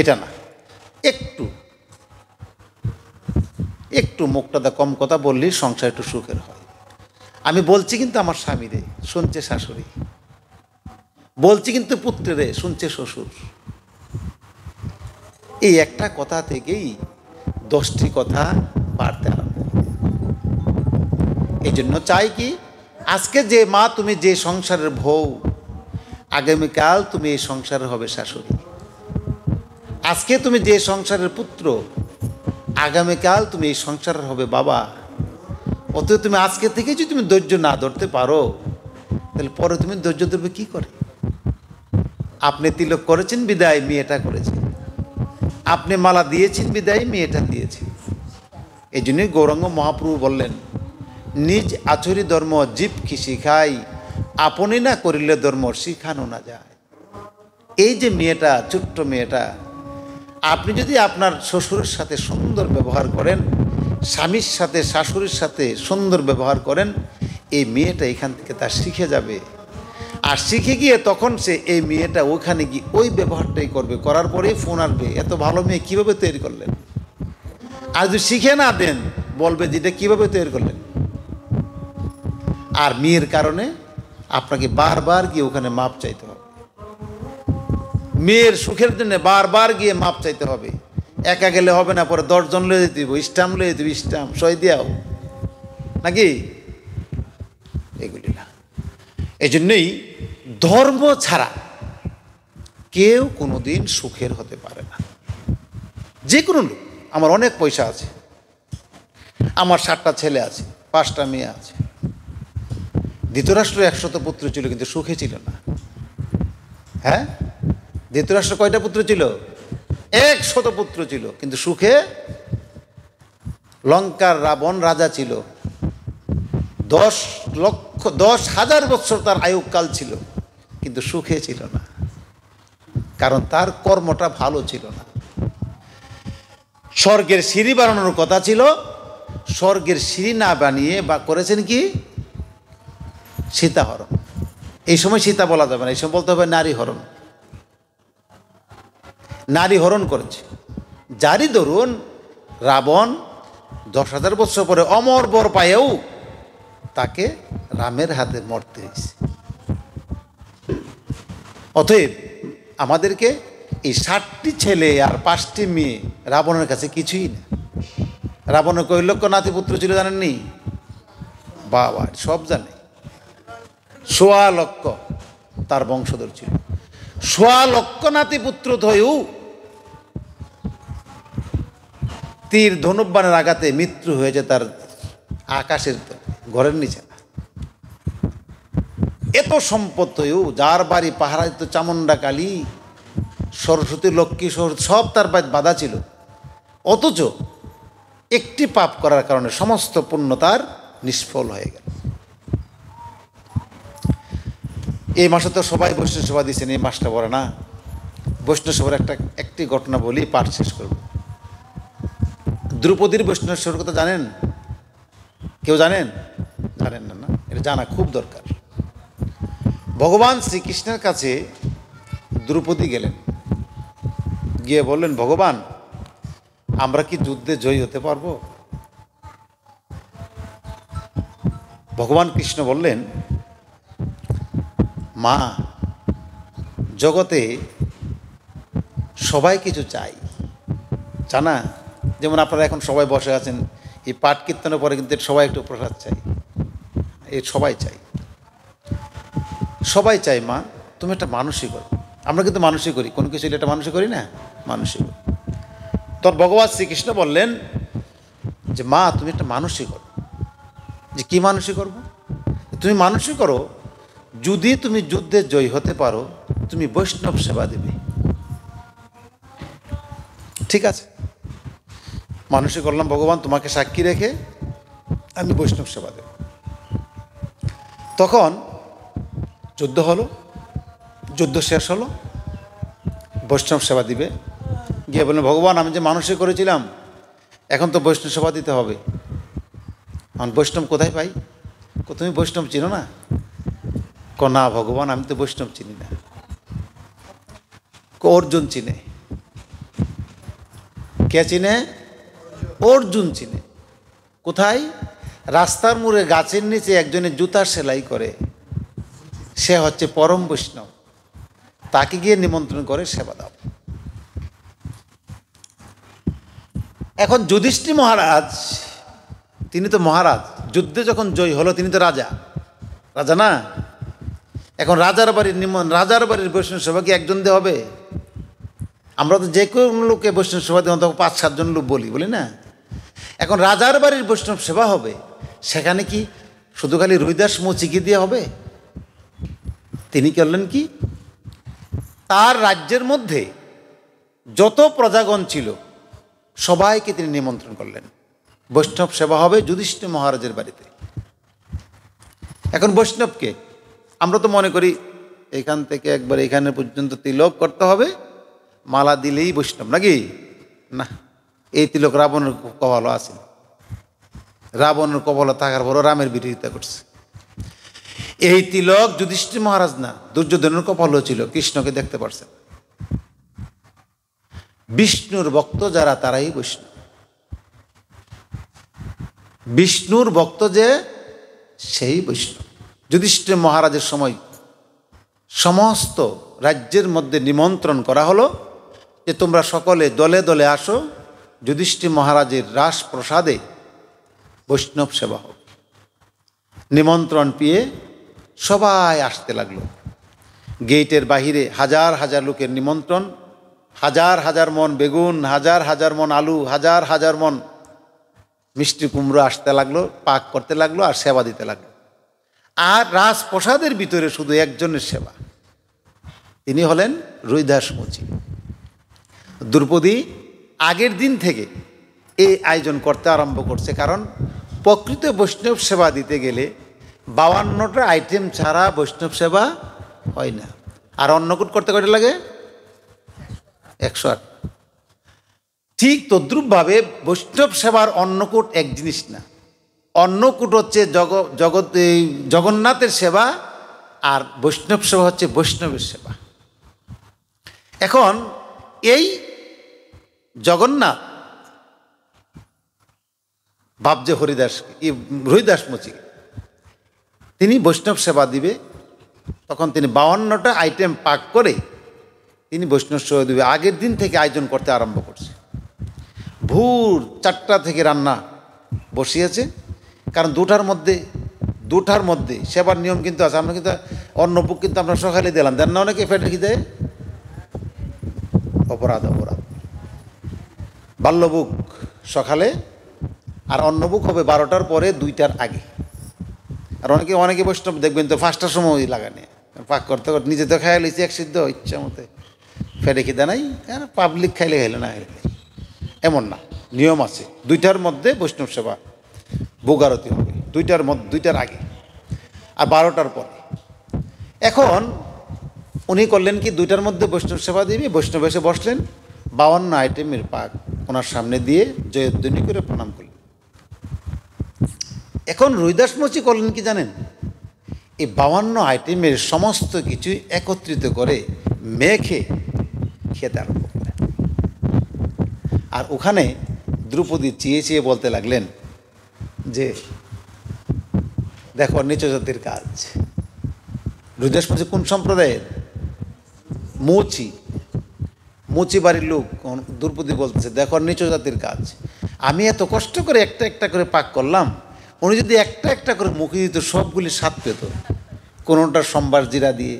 এটা না। একটু মুখটা কম কথা বললেই সংসার একটু সুখের হয়। আমি বলছি কিন্তু আমার স্বামীরে, শুনছে শাশুড়ি, বলছি কিন্তু পুত্রেরে, শুনছে শ্বশুর। এই একটা কথা থেকেই 10টি কথা বাড়তে আরম্ভ। এই জন্য চাই কি, আজকে যে মা তুমি যে সংসারের বউ, আগামীকাল তুমি এই সংসারের হবে শাশুড়ি। আজকে তুমি যে সংসারের পুত্র, আগামীকাল তুমি এই সংসারের হবে বাবা। অতএব তুমি আজকে থেকে যদি তুমি ধৈর্য না ধরতে পারো, তাহলে পরে তুমি ধৈর্য ধরবে কি করে? আপনি তিলক করেছেন বিদায় মেয়েটা করেছে, আপনি মালা দিয়েছেন বিদায় মেয়েটা দিয়েছে। এই জন্যই গৌরাঙ্গ মহাপ্রভু বললেন, নিজ আচরি ধর্ম জীব কি শিখাই, আপনি না করিলে ধর্ম শিখানো না যায়। এই যে মেয়েটা, ছোট্ট মেয়েটা, আপনি যদি আপনার শ্বশুরের সাথে সুন্দর ব্যবহার করেন, স্বামীর সাথে শাশুড়ির সাথে সুন্দর ব্যবহার করেন, এই মেয়েটা এখান থেকে তা শিখে যাবে। আর শিখে গিয়ে তখন সে এই মেয়েটা ওখানে গিয়ে ওই ব্যবহারটাই করবে, করার পরেই ফোন আসবে, এত ভালো মেয়ে কীভাবে তৈরি করলেন। আর যদি শিখে না দেন, বলবে যে এটা কীভাবে তৈরি করলেন। আর মেয়ের কারণে আপনাকে বারবার গিয়ে ওখানে মাপ চাইতে হবে, মেয়ের সুখের জন্য বারবার গিয়ে মাপ চাইতে হবে। একা গেলে হবে না, পরে 10 জন লয়ে যেতে, স্টাম্প লয়ে যেতে, স্টাম্প সই দিয়াও নাকি, এগুলি না। এই জন্যই ধর্ম ছাড়া কেউ কোনোদিন সুখের হতে পারে না। যে কোনো লোক, আমার অনেক পয়সা আছে, আমার 7টা ছেলে আছে, 5টা মেয়ে আছে, ধৃতরাষ্ট্র 100 পুত্র ছিল কিন্তু সুখে ছিল না। হ্যাঁ, ধৃতরাষ্ট্র কয়টা পুত্র ছিল? 100 পুত্র ছিল কিন্তু সুখে। লঙ্কার রাবণ রাজা ছিল, 10,000 বছর তার আয়ুকাল ছিল, কিন্তু সুখে ছিল না, কারণ তার কর্মটা ভালো ছিল না। স্বর্গের সিঁড়ি বানানোর কথা ছিল, স্বর্গের সিঁড়ি না বানিয়ে বা করেছেন কি সীতাহরণ। এই সময় সীতা বলা যাবে না, এই সময় বলতে হবে নারী হরণ। নারী হরণ করেছে। যারই ধরুন রাবণ 10,000 বছর পরে অমর বর পায়েও তাকে রামের হাতে মরতে হয়েছে। অতএব আমাদেরকে এই 7টি ছেলে আর 5টি মেয়ে রাবণের কাছে কিছুই না। রাবণের কয় লক্ষ নাতিপুত্র ছিল জানেননি? বাবা সব জানে। 1.25 লক্ষ তার বংশধর ছিল। 1.25 লক্ষ নাতিপুত্র হয়েও তীর ধনুবানের আঘাতে মৃত্যু হয়েছে তার আকাশের ঘরের নিচে না। এত সম্পদ হয়েও, যার বাড়ি পাহারা দিত চামুন্ডা কালী, সরস্বতী, লক্ষ্মী, সরস্বতী সব তার বাধা ছিল, অথচ একটি পাপ করার কারণে সমস্ত পুণ্য তার নিষ্ফল হয়ে গেল। এই মাসে তো সবাই বৈষ্ণব সেবা দিয়েছেন, এই মাসটা বলে না। বৈষ্ণব সেবার একটি ঘটনা বলি, পাঠ শেষ করব। দ্রৌপদীর বৈষ্ণব সেবার কথা জানেন? কেউ জানেন? জানেন না? না, এটা জানা খুব দরকার। ভগবান শ্রীকৃষ্ণের কাছে দ্রৌপদী গেলেন, গিয়ে বললেন, ভগবান আমরা কি যুদ্ধে জয়ী হতে পারবো? ভগবান কৃষ্ণ বললেন, মা, জগতে সবাই কিছু চাই, জানা? যেমন আপনারা এখন সবাই বসে আছেন, এই পাঠ কীর্তনের পরে কিন্তু সবাই একটু প্রসাদ চাই, এই সবাই চাই, সবাই চাই। মা তুমি একটা মানুষই করো। আমরা কিন্তু মানুষই করি, কোনো কিছু একটা মানুষই করি না, মানুষই করি। তোর ভগবান শ্রীকৃষ্ণ বললেন যে মা তুমি একটা মানুষই করো। যে কি মানুষই করব? তুমি মানুষই করো, যদি তুমি যুদ্ধে জয়ী হতে পারো তুমি বৈষ্ণব সেবা দেবে। ঠিক আছে, মানুষই করলাম ভগবান, তোমাকে সাক্ষী রেখে আমি বৈষ্ণব সেবা দেব। তখন যুদ্ধ হলো, যুদ্ধ শেষ হলো, বৈষ্ণব সেবা দিবে। গিয়ে বললেন, ভগবান আমি যে মানুষই করেছিলাম, এখন তো বৈষ্ণব সেবা দিতে হবে। এখন বৈষ্ণব কোথায় পাই? তুমি বৈষ্ণব চিনো না? না ভগবান আমি তো বৈষ্ণব চিনি না। অর্জুন চিনে। কে চিনে? অর্জুন চিনে। কোথায়? রাস্তার মোড়ে গাছের নিচে একজনের জুতা সেলাই করে, সে হচ্ছে পরম বৈষ্ণব, তাকে গিয়ে নিমন্ত্রণ করে সেবা দাও। এখন যুধিষ্ঠির মহারাজ, তিনি তো মহারাজ, যুদ্ধে যখন জয় হলো তিনি তো রাজা, রাজা না। এখন রাজার বাড়ির বৈষ্ণব সেবা কি একজন দিয়ে হবে? আমরা তো যে কোনো লোককে বৈষ্ণব সেবা দিই তখন 5-7 জন লোক বলি না। এখন রাজার বাড়ির বৈষ্ণব সেবা হবে, সেখানে কি শুধু খালি রুইদাস মুচিকে দিয়ে হবে? তিনি করলেন কি, তার রাজ্যের মধ্যে যত প্রজাগণ ছিল সবাইকে তিনি নিমন্ত্রণ করলেন, বৈষ্ণব সেবা হবে যুধিষ্ঠির মহারাজের বাড়িতে। এখন বৈষ্ণবকে আমরা তো মনে করি এখান থেকে একবার এখানে পর্যন্ত তিলক করতে হবে, মালা দিলেই বৈষ্ণব, নাকি? না, এই তিলক রাবণের কপালও আছে। রাবণের কপালে থাকার পরও রামের বিরোধিতা করছে। এই তিলক যুধিষ্ঠির মহারাজ না, দুর্যোধনের কপালও ছিল, কৃষ্ণকে দেখতে পারছেন। বিষ্ণুর ভক্ত যারা তারাই বৈষ্ণব। বিষ্ণুর ভক্ত যে সেই বৈষ্ণব। যুধিষ্ঠির মহারাজের সময় সমস্ত রাজ্যের মধ্যে নিমন্ত্রণ করা হলো যে তোমরা সকলে দলে দলে আসো, যুধিষ্ঠির মহারাজের রাজপ্রসাদে বৈষ্ণব সেবা হবে। নিমন্ত্রণ পেয়ে সবাই আসতে লাগলো। গেটের বাহিরে হাজার হাজার লোকের নিমন্ত্রণ, হাজার হাজার মন বেগুন, হাজার হাজার মন আলু, হাজার হাজার মন মিষ্টি কুমড়ো আসতে লাগলো, পাক করতে লাগলো আর সেবা দিতে লাগলো। আর রাজপ্রসাদের ভিতরে শুধু একজনের সেবা, তিনি হলেন রুইদাস মুচি। দ্রৌপদী আগের দিন থেকে এই আয়োজন করতে আরম্ভ করছে, কারণ প্রকৃত বৈষ্ণব সেবা দিতে গেলে 52টা আইটেম ছাড়া বৈষ্ণব সেবা হয় না। আর অন্নকূট করতে কয়টা লাগে? 108। ঠিক তদ্রূপভাবে বৈষ্ণব সেবার অন্নকূট এক জিনিস না। অন্নকূট হচ্ছে জগন্নাথের সেবা, আর বৈষ্ণব সেবা হচ্ছে বৈষ্ণবের সেবা। এখন এই জগন্নাথ ভাবছে রুইদাস মুচিকে তিনি বৈষ্ণব সেবা দিবে, তখন তিনি 52টা আইটেম পাক করে তিনি বৈষ্ণব সেবা দিবে। আগের দিন থেকে আয়োজন করতে আরম্ভ করছে। ভোর 4টা থেকে রান্না বসিয়েছে, কারণ দুটার মধ্যে সেবার নিয়ম কিন্তু আছে। আমরা কিন্তু অন্নভোগ কিন্তু আমরা সকালে দিলাম, দেন না অনেকে পেটে কি দেয়? অপরাধ। বাল্যভোগ সকালে, আর অন্নভোগ হবে 12টার পরে, 2টার আগে। আর অনেকে বৈষ্ণব দেখবেন তো 5টার সময় লাগানে পাক করতে করতে নিজে তো খাইয়া লিছি এক সিদ্ধ ইচ্ছা মতে, ফেটে খিদে নাই, পাবলিক খাইলে না খাইলে এমন না, নিয়ম আছে। 2টার মধ্যে বৈষ্ণব সেবা ভোগ আরতি হবে, 2টার আগে আর 12টার পরে। এখন উনি করলেন কি, 2টার মধ্যে বৈষ্ণব সেবা দিবি, বৈষ্ণব এসে বসলেন, 52 আইটেমের পাক ওনার সামনে দিয়ে জয়ধ্বনি করে প্রণাম করলেন। এখন রুইদাস মুচি করলেন কি জানেন, এই 52 আইটেমের সমস্ত কিছু একত্রিত করে মেখে খেতে আরম্ভ করেন। আর ওখানে দ্রৌপদী চেয়ে বলতে লাগলেন যে দেখো নিচ জাতির কাজ। রুইদাস মুচি কোন সম্প্রদায়ের? মুচি বাড়ির লোক। দ্রৌপদী বলতেছে দেখো নিচ জাতির কাজ, আমি এত কষ্ট করে একটা একটা করে পাক করলাম, উনি যদি একটা একটা করে মুখে দিত সবগুলি স্বাদ পেত। কোনোটার সম্বাস জিরা দিয়ে,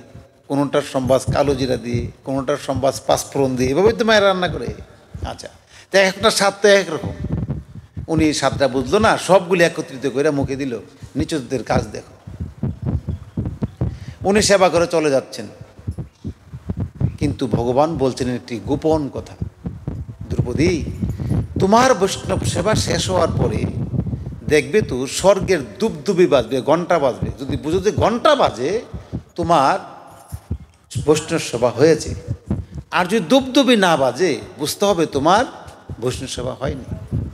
কোনোটার সম্বাস কালো জিরা দিয়ে, কোনোটার সম্বাস পাঁচফোড়ন দিয়ে, এভাবেই তো মায়ের রান্না করে। আচ্ছা, তো একটা স্বাদ তো একরকম। উনি স্বাদটা বুঝলো না, সবগুলি একত্রিত করে মুখে দিল। নিচদের কাজ দেখো। উনি সেবা করে চলে যাচ্ছেন, কিন্তু ভগবান বলছেন একটি গোপন কথা, দ্রৌপদী তোমার বৈষ্ণব সেবা শেষ হওয়ার পরে দেখবে তো স্বর্গের দুবদুবি বাজবে, ঘন্টা বাজবে। যদি বুঝো যে ঘন্টা বাজে তোমার বৈষ্ণব সেবা হয়েছে, আর যদি দুবদুবি না বাজে বুঝতে হবে তোমার বৈষ্ণব সেবা হয়নি।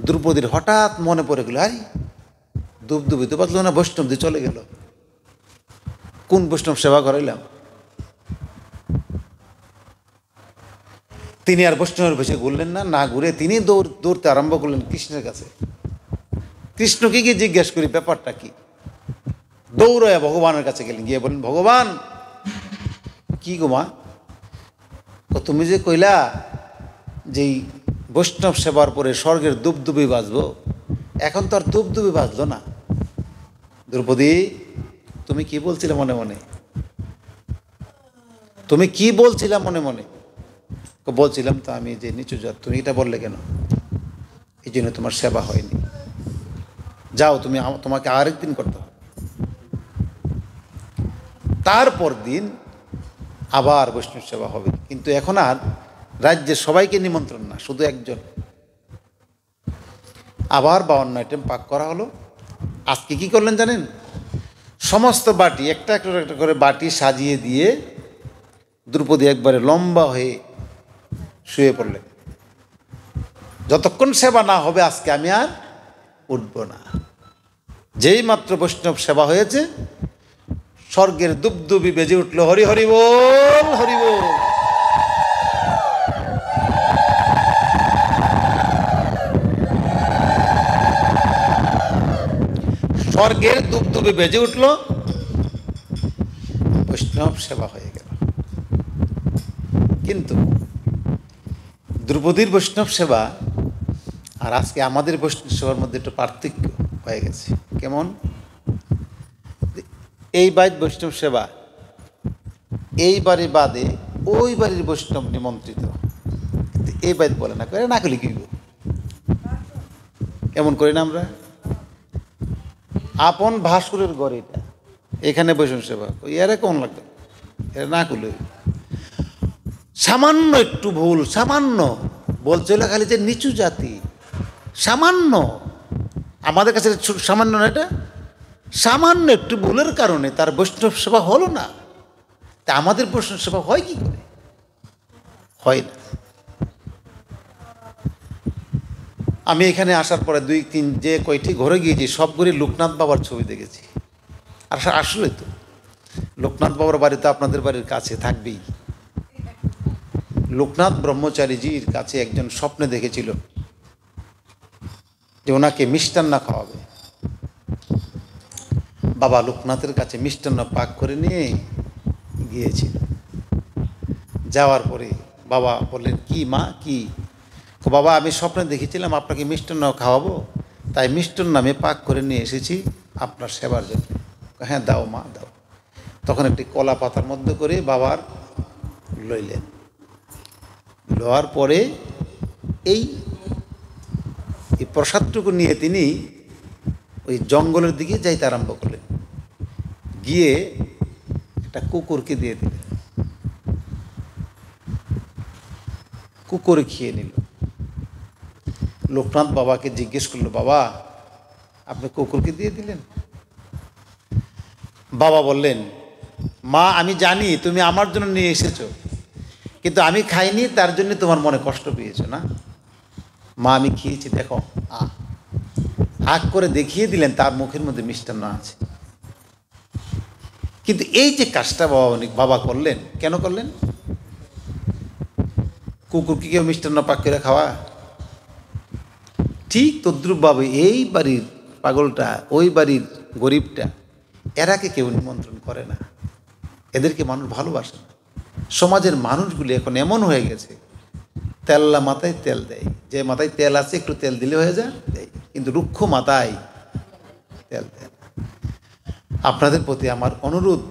দ্রৌপদীর হঠাৎ মনে পড়ে গেল, আরে দুবদুবি তো বাজলো না, বৈষ্ণব দিয়ে চলে গেল, কোন বৈষ্ণব সেবা করাইলাম। তিনি আর বৈষ্ণবের ভেসে ঘুরলেন না ঘুরে তিনি দৌড়তে আরম্ভ করলেন কৃষ্ণের কাছে। কৃষ্ণকে গিয়ে জিজ্ঞেস করি ব্যাপারটা কি। দৌড়ায় ভগবানের কাছে গেলেন, গিয়ে বলেন, ভগবান কি গো মা, তুমি যে কইলা যেই বৈষ্ণব সেবার পরে স্বর্গের দুবদুবি বাজবো, এখন তো আর দুবদুবি বাজলো না। দ্রৌপদী তুমি কি বলছিলে মনে মনে, তুমি কি বলছিলাম মনে মনে? বলছিলাম তো আমি যে নিচু জাত। তুমি এটা বললে কেন? এই জন্য তোমার সেবা হয়নি, যাও তুমি, তোমাকে আরেকদিন করতে হবে। তারপর দিন আবার বৈষ্ণব সেবা হবে, কিন্তু এখন আর রাজ্যের সবাইকে নিমন্ত্রণ না, শুধু একজন। আবার 52 আইটেম পাক করা হলো। আজকে কি করলেন জানেন? সমস্ত বাটি একটা একটা করে বাটি সাজিয়ে দিয়ে দ্রৌপদী একবারে লম্বা হয়ে শুয়ে পড়লেন। যতক্ষণ সেবা না হবে আজকে আমি আর উঠব না। যেই মাত্র বৈষ্ণব সেবা হয়েছে, স্বর্গের দুবদুবি বেজে উঠল, হরি হরি বল, হরি বল। স্বর্গের দুবদুবি বেজে উঠল, বৈষ্ণব সেবা হয়ে গেল। কিন্তু দ্রৌপদীর বৈষ্ণব সেবা আর আজকে আমাদের বৈষ্ণব সেবার মধ্যে একটু পার্থক্য হয়ে গেছে। কেমন? এই বাড়ির বৈষ্ণব সেবা, এই বাড়ি বাদে ওই বাড়ির বৈষ্ণব নিমন্ত্রিত, এই বাড়ি বলে না, করে না করলে কি এমন করি না আমরা? আপন ভাস্করের ঘর এটা, এখানে বৈষ্ণব সেবা এরা কেমন লাগবে? এরা না করলে সামান্য একটু ভুল, সামান্য বলছিল খালি যে নিচু জাতি, সামান্য আমাদের কাছে সামান্য না, এটা সামান্য একটু ভুলের কারণে তার বৈষ্ণব সেবা হলো না। তা আমাদের বৈষ্ণব সেবা হয় কি করে? হয় না। আমি এখানে আসার পরে 2-3 যে কয়টি ঘরে গিয়েছি সবগুলি লোকনাথ বাবার ছবি দেখেছি। আর আসলে তো লোকনাথ বাবার বাড়ি তো আপনাদের বাড়ির কাছে থাকবেই। লোকনাথ ব্রহ্মচারীজির কাছে একজন স্বপ্নে দেখেছিল যে ওনাকে মিষ্টান্ন খাওয়াবে। বাবা লোকনাথের কাছে মিষ্টান্ন পাক করে নিয়ে গিয়েছিল। যাওয়ার পরে বাবা বললেন, কি মা কি? বাবা আমি স্বপ্নে দেখেছিলাম আপনাকে মিষ্টান্ন খাওয়াবো, তাই মিষ্টান্ন আমি পাক করে নিয়ে এসেছি আপনার সেবার জন্য। হ্যাঁ দাও মা দাও। তখন একটি কলা পাতার মধ্যে করে বাবার লইলেন। লওয়ার পরে এই প্রসাদটুকু নিয়ে তিনি ওই জঙ্গলের দিকে যাইতে আরম্ভ করলেন। গিয়ে একটা কুকুরকে দিয়ে দিলেন, কুকুর খেয়ে নিল। লোকনাথ বাবাকে জিজ্ঞেস করলো, বাবা আপনি কুকুরকে দিয়ে দিলেন? বাবা বললেন, মা আমি জানি তুমি আমার জন্য নিয়ে এসেছো, কিন্তু আমি খাইনি, তার জন্য তোমার মনে কষ্ট পেয়েছো না? মা আমি খেয়েছি, দেখো। আগ করে দেখিয়ে দিলেন তার মুখের মধ্যে মিষ্টান্ন আছে। কিন্তু এই যে কাজটা বাবা করলেন, কেন করলেন? কুকুরকে কেউ মিষ্টান্ন পাক করে খাওয়া? ঠিক তদ্রুপভাবে এই বাড়ির পাগলটা, ওই বাড়ির গরিবটা, এরাকে কেউ নিমন্ত্রণ করে না, এদেরকে মানুষ ভালোবাসে না। সমাজের মানুষগুলি এখন এমন হয়ে গেছে, তেল্লা মাথায় তেল দেয়, যে মাথায় তেল আছে একটু তেল দিলে হয়ে যায় দেয়, কিন্তু রুক্ষ মাথায় তেল দেয় না। আপনাদের প্রতি আমার অনুরোধ,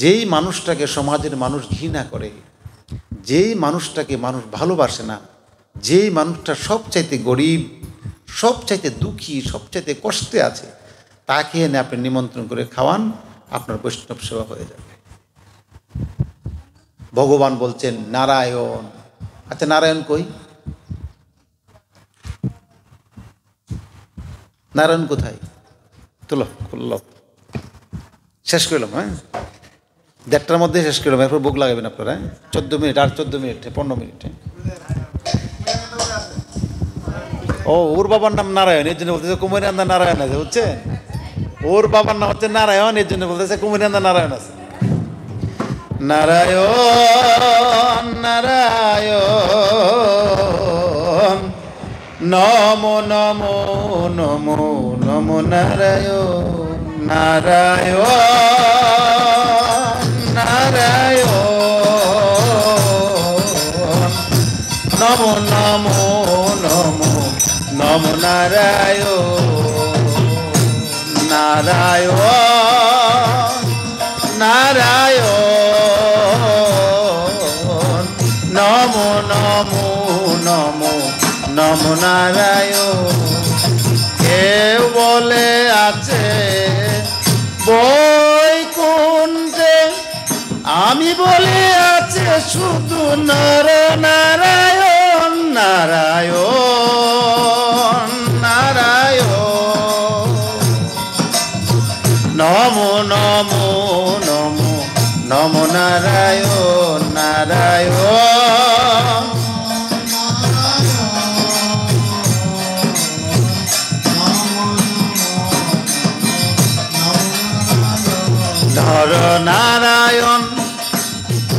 যেই মানুষটাকে সমাজের মানুষ ঘৃণা করে, যেই মানুষটাকে মানুষ ভালোবাসে না, যেই মানুষটা সবচাইতে গরিব, সবচাইতে দুঃখী, সবচাইতে কষ্টে আছে, তাকে এনে আপনি নিমন্ত্রণ করে খাওয়ান, আপনার বৈষ্ণব সেবা হয়ে যাবে। ভগবান বলছেন নারায়ণ। আচ্ছা নারায়ণ কই? নারায়ণ কোথায়? তুলো করল, শেষ করলাম। হ্যাঁ 1:30টার মধ্যে শেষ করলাম, এরপর বুক লাগাবেন আপনারা। 14 মিনিট, আর 14 মিনিট, 15 মিনিট। ও ওর বাবার নাম নারায়ণ, এর জন্য বলতেছে কুমারীনন্দা নারায়ণ আছে, বুঝছেন? ওর বাবার নাম হচ্ছে নারায়ণ, এর জন্য বলতেছে কুমারীনন্দা নারায়ণ আছে। নারায়ণ নারায়ণ নমো নমো নমো নমো নারায়ণ নারায়ণ নারায়ণ নমো নমো নমো নমো নারায়ণ নারায়ণ নারায়ণ নমো নমো নমো নমো নারায়ণ। কেউ বলে আছে বৈকুণ্ঠে, আমি বলে আছে শুধু নর নারায়ণ নারায়ণ নারায়ণ নমো নমো নমো নমো নারায়ণ নারায়ণ নর নারায়ণ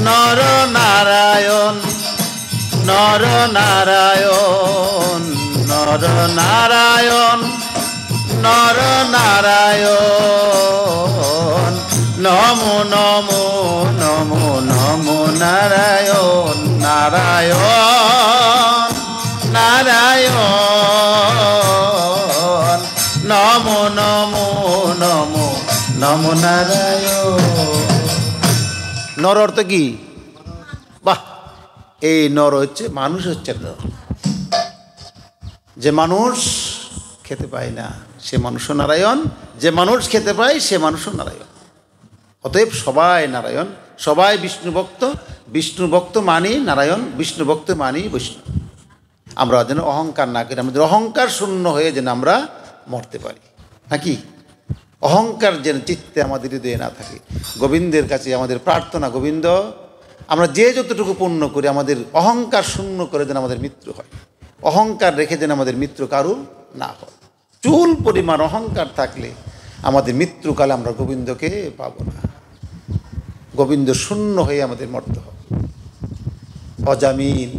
নর নারায়ণ নর নারায়ণ নর নারায়ণ নর নারায়ণ নমো নমো নমো নমো নারায়ণ নারায়ণ নারায়ণ নমো নমো নমো নমো নারায়ণ। নর অর্থ কি? বাহ, এই নর হচ্ছে মানুষ, হচ্ছে নর। যে মানুষ খেতে পায় না সে মানুষও নারায়ণ, যে মানুষ খেতে পায় সে মানুষও নারায়ণ। অতএব সবাই নারায়ণ, সবাই বিষ্ণু ভক্ত, বিষ্ণু ভক্ত মানি নারায়ণ, বিষ্ণু ভক্ত মানি বৈষ্ণব। আমরা যেন অহংকার না করি, আমাদের অহংকার শূন্য হয়ে যেন আমরা মরতে পারি, নাকি? অহংকার যেন চিত্তে আমাদের হৃদয়ে না থাকে। গোবিন্দের কাছে আমাদের প্রার্থনা, গোবিন্দ আমরা যে যতটুকু পুণ্য করি আমাদের অহংকার শূন্য করে যেন আমাদের মৃত্যু হয়, অহংকার রেখে যেন আমাদের মৃত্যু কারো না হয়। চুল পরিমাণ অহংকার থাকলে আমাদের মৃত্যুকালে আমরা গোবিন্দকে পাব না, গোবিন্দ শূন্য হয়ে আমাদের মরতে হবে। অজামিল,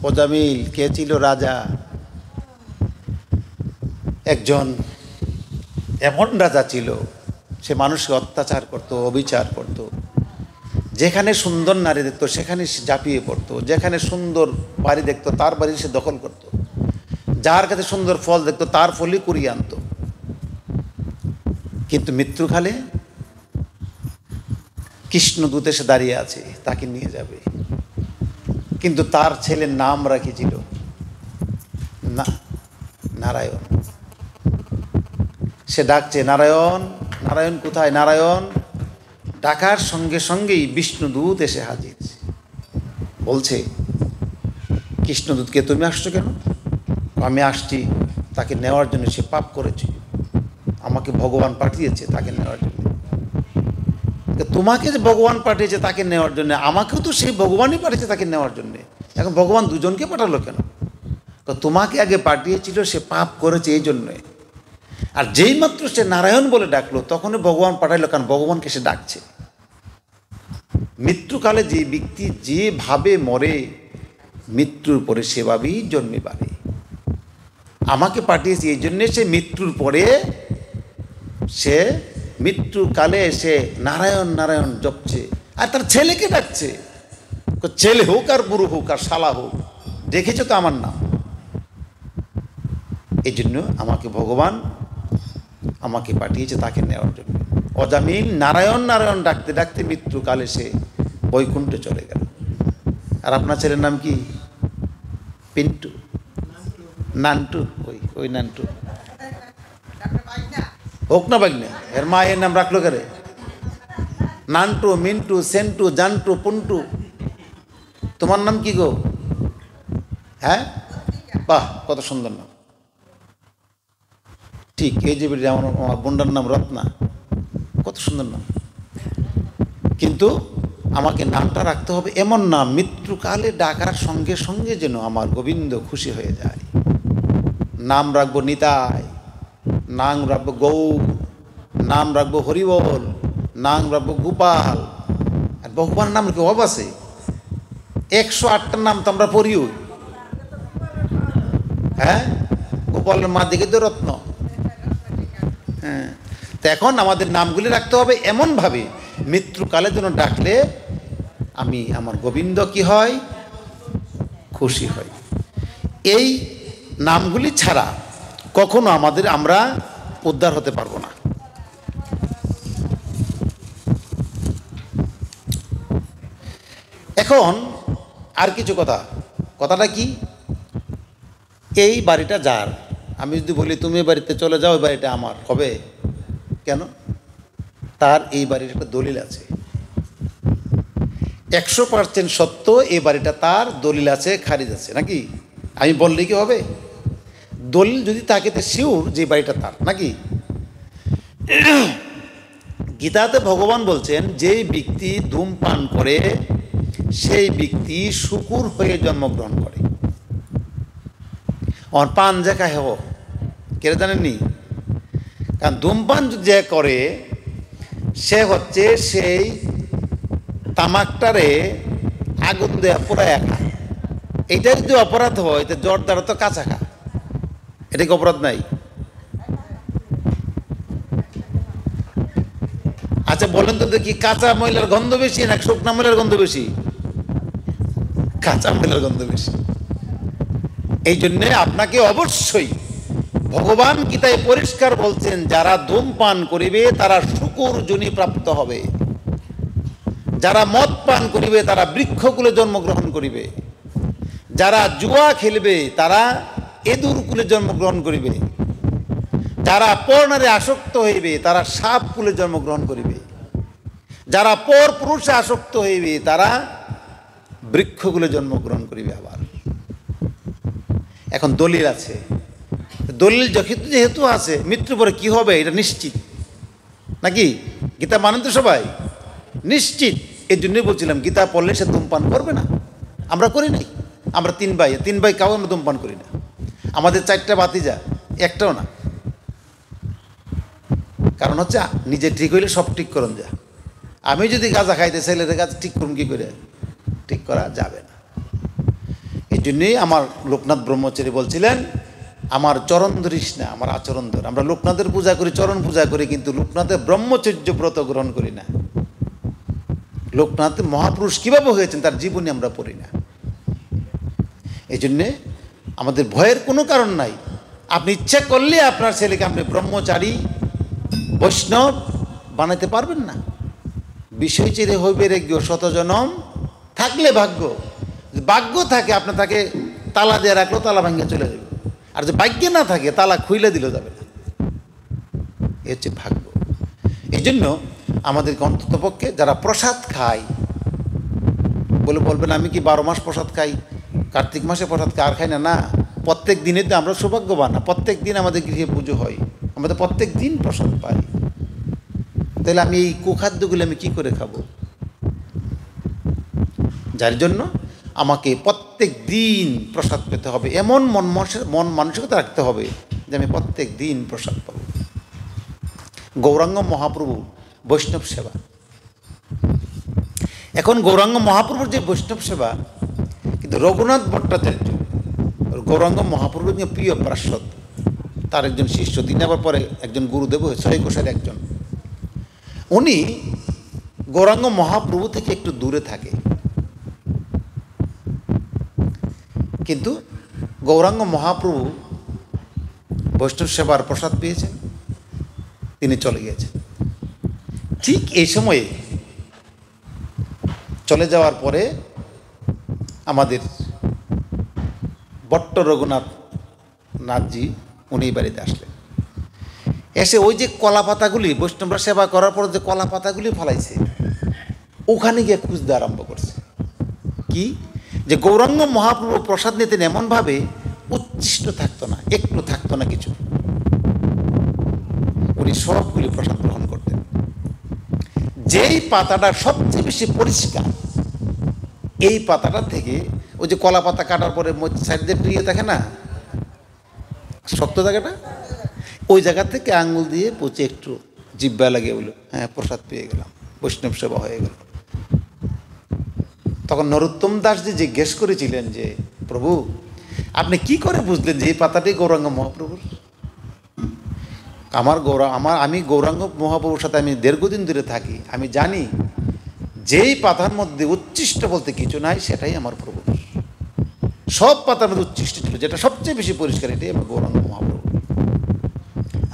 অজামিল কে ছিল? রাজা, একজন এমন রাজা ছিল, সে মানুষকে অত্যাচার করত, অবিচার করত। যেখানে সুন্দর নারী দেখত সেখানে সে ঝাঁপিয়ে পড়তো, যেখানে সুন্দর বাড়ি দেখতো তার বাড়ি সে দখল করত, যার কাছে সুন্দর ফল দেখতো তার ফলই কুড়িয়ে আনত। কিন্তু মৃত্যুকালে কৃষ্ণদূত এসে দাঁড়িয়ে আছে, তাকে নিয়ে যাবে। কিন্তু তার ছেলের নাম রাখিছিল নারায়ণ। সে ডাকছে নারায়ণ, নারায়ণ কোথায়? নারায়ণ ডাকার সঙ্গে সঙ্গেই বিষ্ণুদূত এসে হাজির, বলছে কৃষ্ণদূতকে তুমি আসছো কেন? আমি আসছি তাকে নেওয়ার জন্য, সে পাপ করেছে, আমাকে ভগবান পাঠিয়েছে তাকে নেওয়ার জন্য। তোমাকে যে ভগবান পাঠিয়েছে তাকে নেওয়ার জন্য, আমাকেও তো সেই ভগবানই পাঠিয়েছে তাকে নেওয়ার জন্য, এখন ভগবান দুজনকে পাঠালো কেন? তোমাকে আগে পাঠিয়েছিল, সে পাপ করেছে এই জন্যে। আর যেই মাত্র সে নারায়ণ বলে ডাকলো তখনই ভগবান পাঠাইলো, কারণ ভগবানকে সে ডাকছে। মৃত্যুকালে যে ব্যক্তি যেভাবে মরে মৃত্যুর পরে সেভাবেই জন্মে বাড়ে। আমাকে পাঠিয়েছে এই জন্যে সে মৃত্যুর পরে, সে মৃত্যুকালে সে নারায়ণ নারায়ণ জপছে, আর তার ছেলেকে ডাকছে। ছেলে হোক আর বুড়ো হোক আর শালা হোক, দেখেছ তো আমার নাম। এই জন্য আমাকে ভগবান আমাকে পাঠিয়েছে তাকে নেওয়ার জন্য। অজামিল নারায়ণ নারায়ণ ডাকতে ডাকতে মৃত্যুকালে সে বৈকুণ্ঠে চলে গেল। আর আপনার ছেলের নাম কি? পিন্টু, নান্টু, ওই নান্টু হোক না বাগনা, এর মা এর নাম রাখলো কেরে? নান্টু, মিন্টু, সেন্টু, জান্টু, পুন্টু। তোমার নাম কি গো? হ্যাঁ, বাহ, কত সুন্দর নাম। ঠিক এই যে আমার বোনটার নাম রত্না, কত সুন্দর নাম। কিন্তু আমাকে নামটা রাখতে হবে এমন নাম মৃত্যুকালে ডাকার সঙ্গে সঙ্গে যেন আমার গোবিন্দ খুশি হয়ে যায়। নাম রাখবো নিতাই, নাম রাখবো গৌর, নাম রাখবো হরিবল, নাম রাখবো গোপাল। আর ভগবানের নাম কি অভাব আছে? 108টার নাম তো আমরা পড়িও। হ্যাঁ, গোপালের মা দিকে তো রত্ন। হ্যাঁ, তো এখন আমাদের নামগুলি রাখতে হবে এমনভাবে মৃত্যুকালে যেন ডাকলে আমি আমার গোবিন্দ কি হয়, খুশি হয়। এই নামগুলি ছাড়া কখনো আমরা উদ্ধার হতে পারবো না। এখন আর কিছু কথাটা কি, এই বাড়িটা যার, আমি যদি বলি তুমি এই বাড়িতে চলে যাও, এই বাড়িটা আমার হবে কেন? তার এই বাড়ির একটা দলিল আছে, 100% সত্য, এই বাড়িটা তার, দলিল আছে, খারিজ আছে, নাকি? আমি বললে কি হবে? দলিল যদি থাকে তো শিওর যে বাড়িটা তার, নাকি? গীতাতে ভগবান বলছেন যেই ব্যক্তি ধূমপান করে সেই ব্যক্তি শুকুর হয়ে জন্মগ্রহণ করে। আর পান যে খায় হো কে জানেননি? কারণ ধূমপান যে করে সে হচ্ছে সেই তামাকটারে আগুন দেয়া পুরায় খায়। এটা যদি অপরাধ হয় তো জ্বর দ্বারা তো কাঁচা খা, এটা কি অপরাধ নাই? আচ্ছা বলেন তো দেখি, কাঁচা ময়লার গন্ধ বেশি না শুকনা ময়লার গন্ধ বেশি? কাঁচা ময়লার গন্ধ বেশি। এই জন্যে আপনাকে অবশ্যই ভগবান গীতায় পরিষ্কার বলছেন, যারা ধূমপান করিবে তারা শুকুর যোনি প্রাপ্ত হবে, যারা মদ পান করিবে তারা বৃক্ষকুলে জন্মগ্রহণ করিবে, যারা জুয়া খেলবে তারা এদুর কুলে জন্মগ্রহণ করিবে, যারা পরনারে আসক্ত হইবে তারা সাপ কুলে জন্মগ্রহণ করিবে, যারা পর পুরুষে আসক্ত হইবে তারা বৃক্ষগুলো জন্মগ্রহণ করিবে। আবার এখন দলিল আছে, দলিল যেহেতু আছে, মৃত্যুর পরে কি হবে এটা নিশ্চিত, নাকি? গীতা মানেন তো সবাই? নিশ্চিত। এই জন্যই বলছিলাম গীতা পড়লে সে ধূমপান করবে না। আমরা করি নাই, আমরা তিন ভাই কাউ আমরা ধূমপান করি না। আমাদের 4টা ভাতিজা, একটাও না। কারণ হচ্ছে নিজে ঠিক হইলে সব ঠিক করুন যা। আমি যদি গাঁজা খাইতে ছেলেদের কাছে ঠিক করুন কি করে? ঠিক করা যাবে না। এই জন্যই আমার লোকনাথ ব্রহ্মচারী বলছিলেন, আমার চরণ ধরিস না, আমার আচরণ ধর। আমরা লোকনাথের পূজা করি, চরণ পূজা করি, কিন্তু লোকনাথের ব্রহ্মচর্য ব্রত গ্রহণ করি না। লোকনাথ মহাপুরুষ কীভাবে হয়েছেন তার জীবনী আমরা পড়ি না। এই জন্যে আমাদের ভয়ের কোনো কারণ নাই। আপনি ইচ্ছা করলে আপনার ছেলেকে আপনি ব্রহ্মচারী বৈষ্ণব বানাতে পারবেন না। বিষয় চেয়ে হইবে রেজ্ঞ শতজনম, থাকলে ভাগ্য। ভাগ্য থাকে আপনার, তাকে তালা দিয়ে রাখলো, তালা ভাঙিয়ে চলে যাবে। আর যে ভাগ্যে না থাকে তালা খুইলে দিলেও যাবে না। এ হচ্ছে ভাগ্য। এই জন্য আমাদেরকে অন্ততপক্ষে যারা প্রসাদ খায়, বলবেন আমি কি 12 মাস প্রসাদ খাই, কার্তিক মাসে প্রসাদ খাই আর খাই না? না, প্রত্যেক দিনে তো আমরা সৌভাগ্যবান না। প্রত্যেক দিন আমাদের গৃহে পুজো হয়, আমরা তো প্রত্যেক দিন প্রসাদ পাই। তাহলে আমি এই কুখাদ্যগুলো আমি কী করে খাবো? যার জন্য আমাকে প্রত্যেক দিন প্রসাদ পেতে হবে, এমন মন মানসিকতা রাখতে হবে যে আমি প্রত্যেক দিন প্রসাদ পাবো। গৌরাঙ্গ মহাপ্রভু বৈষ্ণব সেবা। এখন গৌরাঙ্গ মহাপ্রভুর যে বৈষ্ণব সেবা, কিন্তু রঘুনাথ ভট্টাচার্য গৌরাঙ্গ মহাপ্রভুর প্রিয় পার্শ্বদ, তার একজন শিষ্য, তিনি আবার পরে একজন গুরুদেব হয়েছে, ঘোষের একজন। উনি গৌরাঙ্গ মহাপ্রভু থেকে একটু দূরে থাকে, কিন্তু গৌরাঙ্গ মহাপ্রভু বৈষ্ণব সেবার প্রসাদ পেয়েছেন, তিনি চলে গিয়েছেন। ঠিক এই সময়ে চলে যাওয়ার পরে আমাদের বট্ট রঘুনাথ নাথজি উনি বাড়িতে আসলেন। এসে ওই যে কলা পাতাগুলি, বৈষ্ণবরা সেবা করার পর যে কলা পাতাগুলি ফেলাইছে, ওখানে গিয়ে খুঁজতে আরম্ভ করছে। কি যে গৌরাঙ্গ মহাপ্রভু প্রসাদ নিতেন এমনভাবে উচ্ছিষ্ট থাকতো না, একটু থাকতো না কিছু, উনি সবগুলি প্রসাদ গ্রহণ করতেন। যেই পাতাটা সবচেয়ে বেশি পরিষ্কার, এই পাতাটা থেকে ওই যে কলা পাতা কাটার পরে সাইড দিয়ে থাকে না, শক্ত জায়গাটা, ওই জায়গা থেকে আঙুল দিয়ে পচে একটু জিব্বা লাগিয়ে বলল, হ্যাঁ প্রসাদ পেয়ে গেলাম, বৈষ্ণব সেবা হয়ে গেল। তখন নরোত্তম দাসজি জিজ্ঞেস করেছিলেন যে প্রভু আপনি কি করে বুঝলেন যে এই পাতাটি গৌরাঙ্গ মহাপ্রভুর? আমি গৌরাঙ্গ মহাপ্রভুর সাথে আমি দীর্ঘদিন ধরে থাকি, আমি জানি যেই পাতার মধ্যে উচ্ছিষ্ট বলতে কিছু নাই সেটাই আমার প্রভু। সব পাতার মধ্যে উচ্ছিষ্ট ছিল, যেটা সবচেয়ে বেশি পরিষ্কার এটাই আমার গৌরাঙ্গ মহাপ্রভু।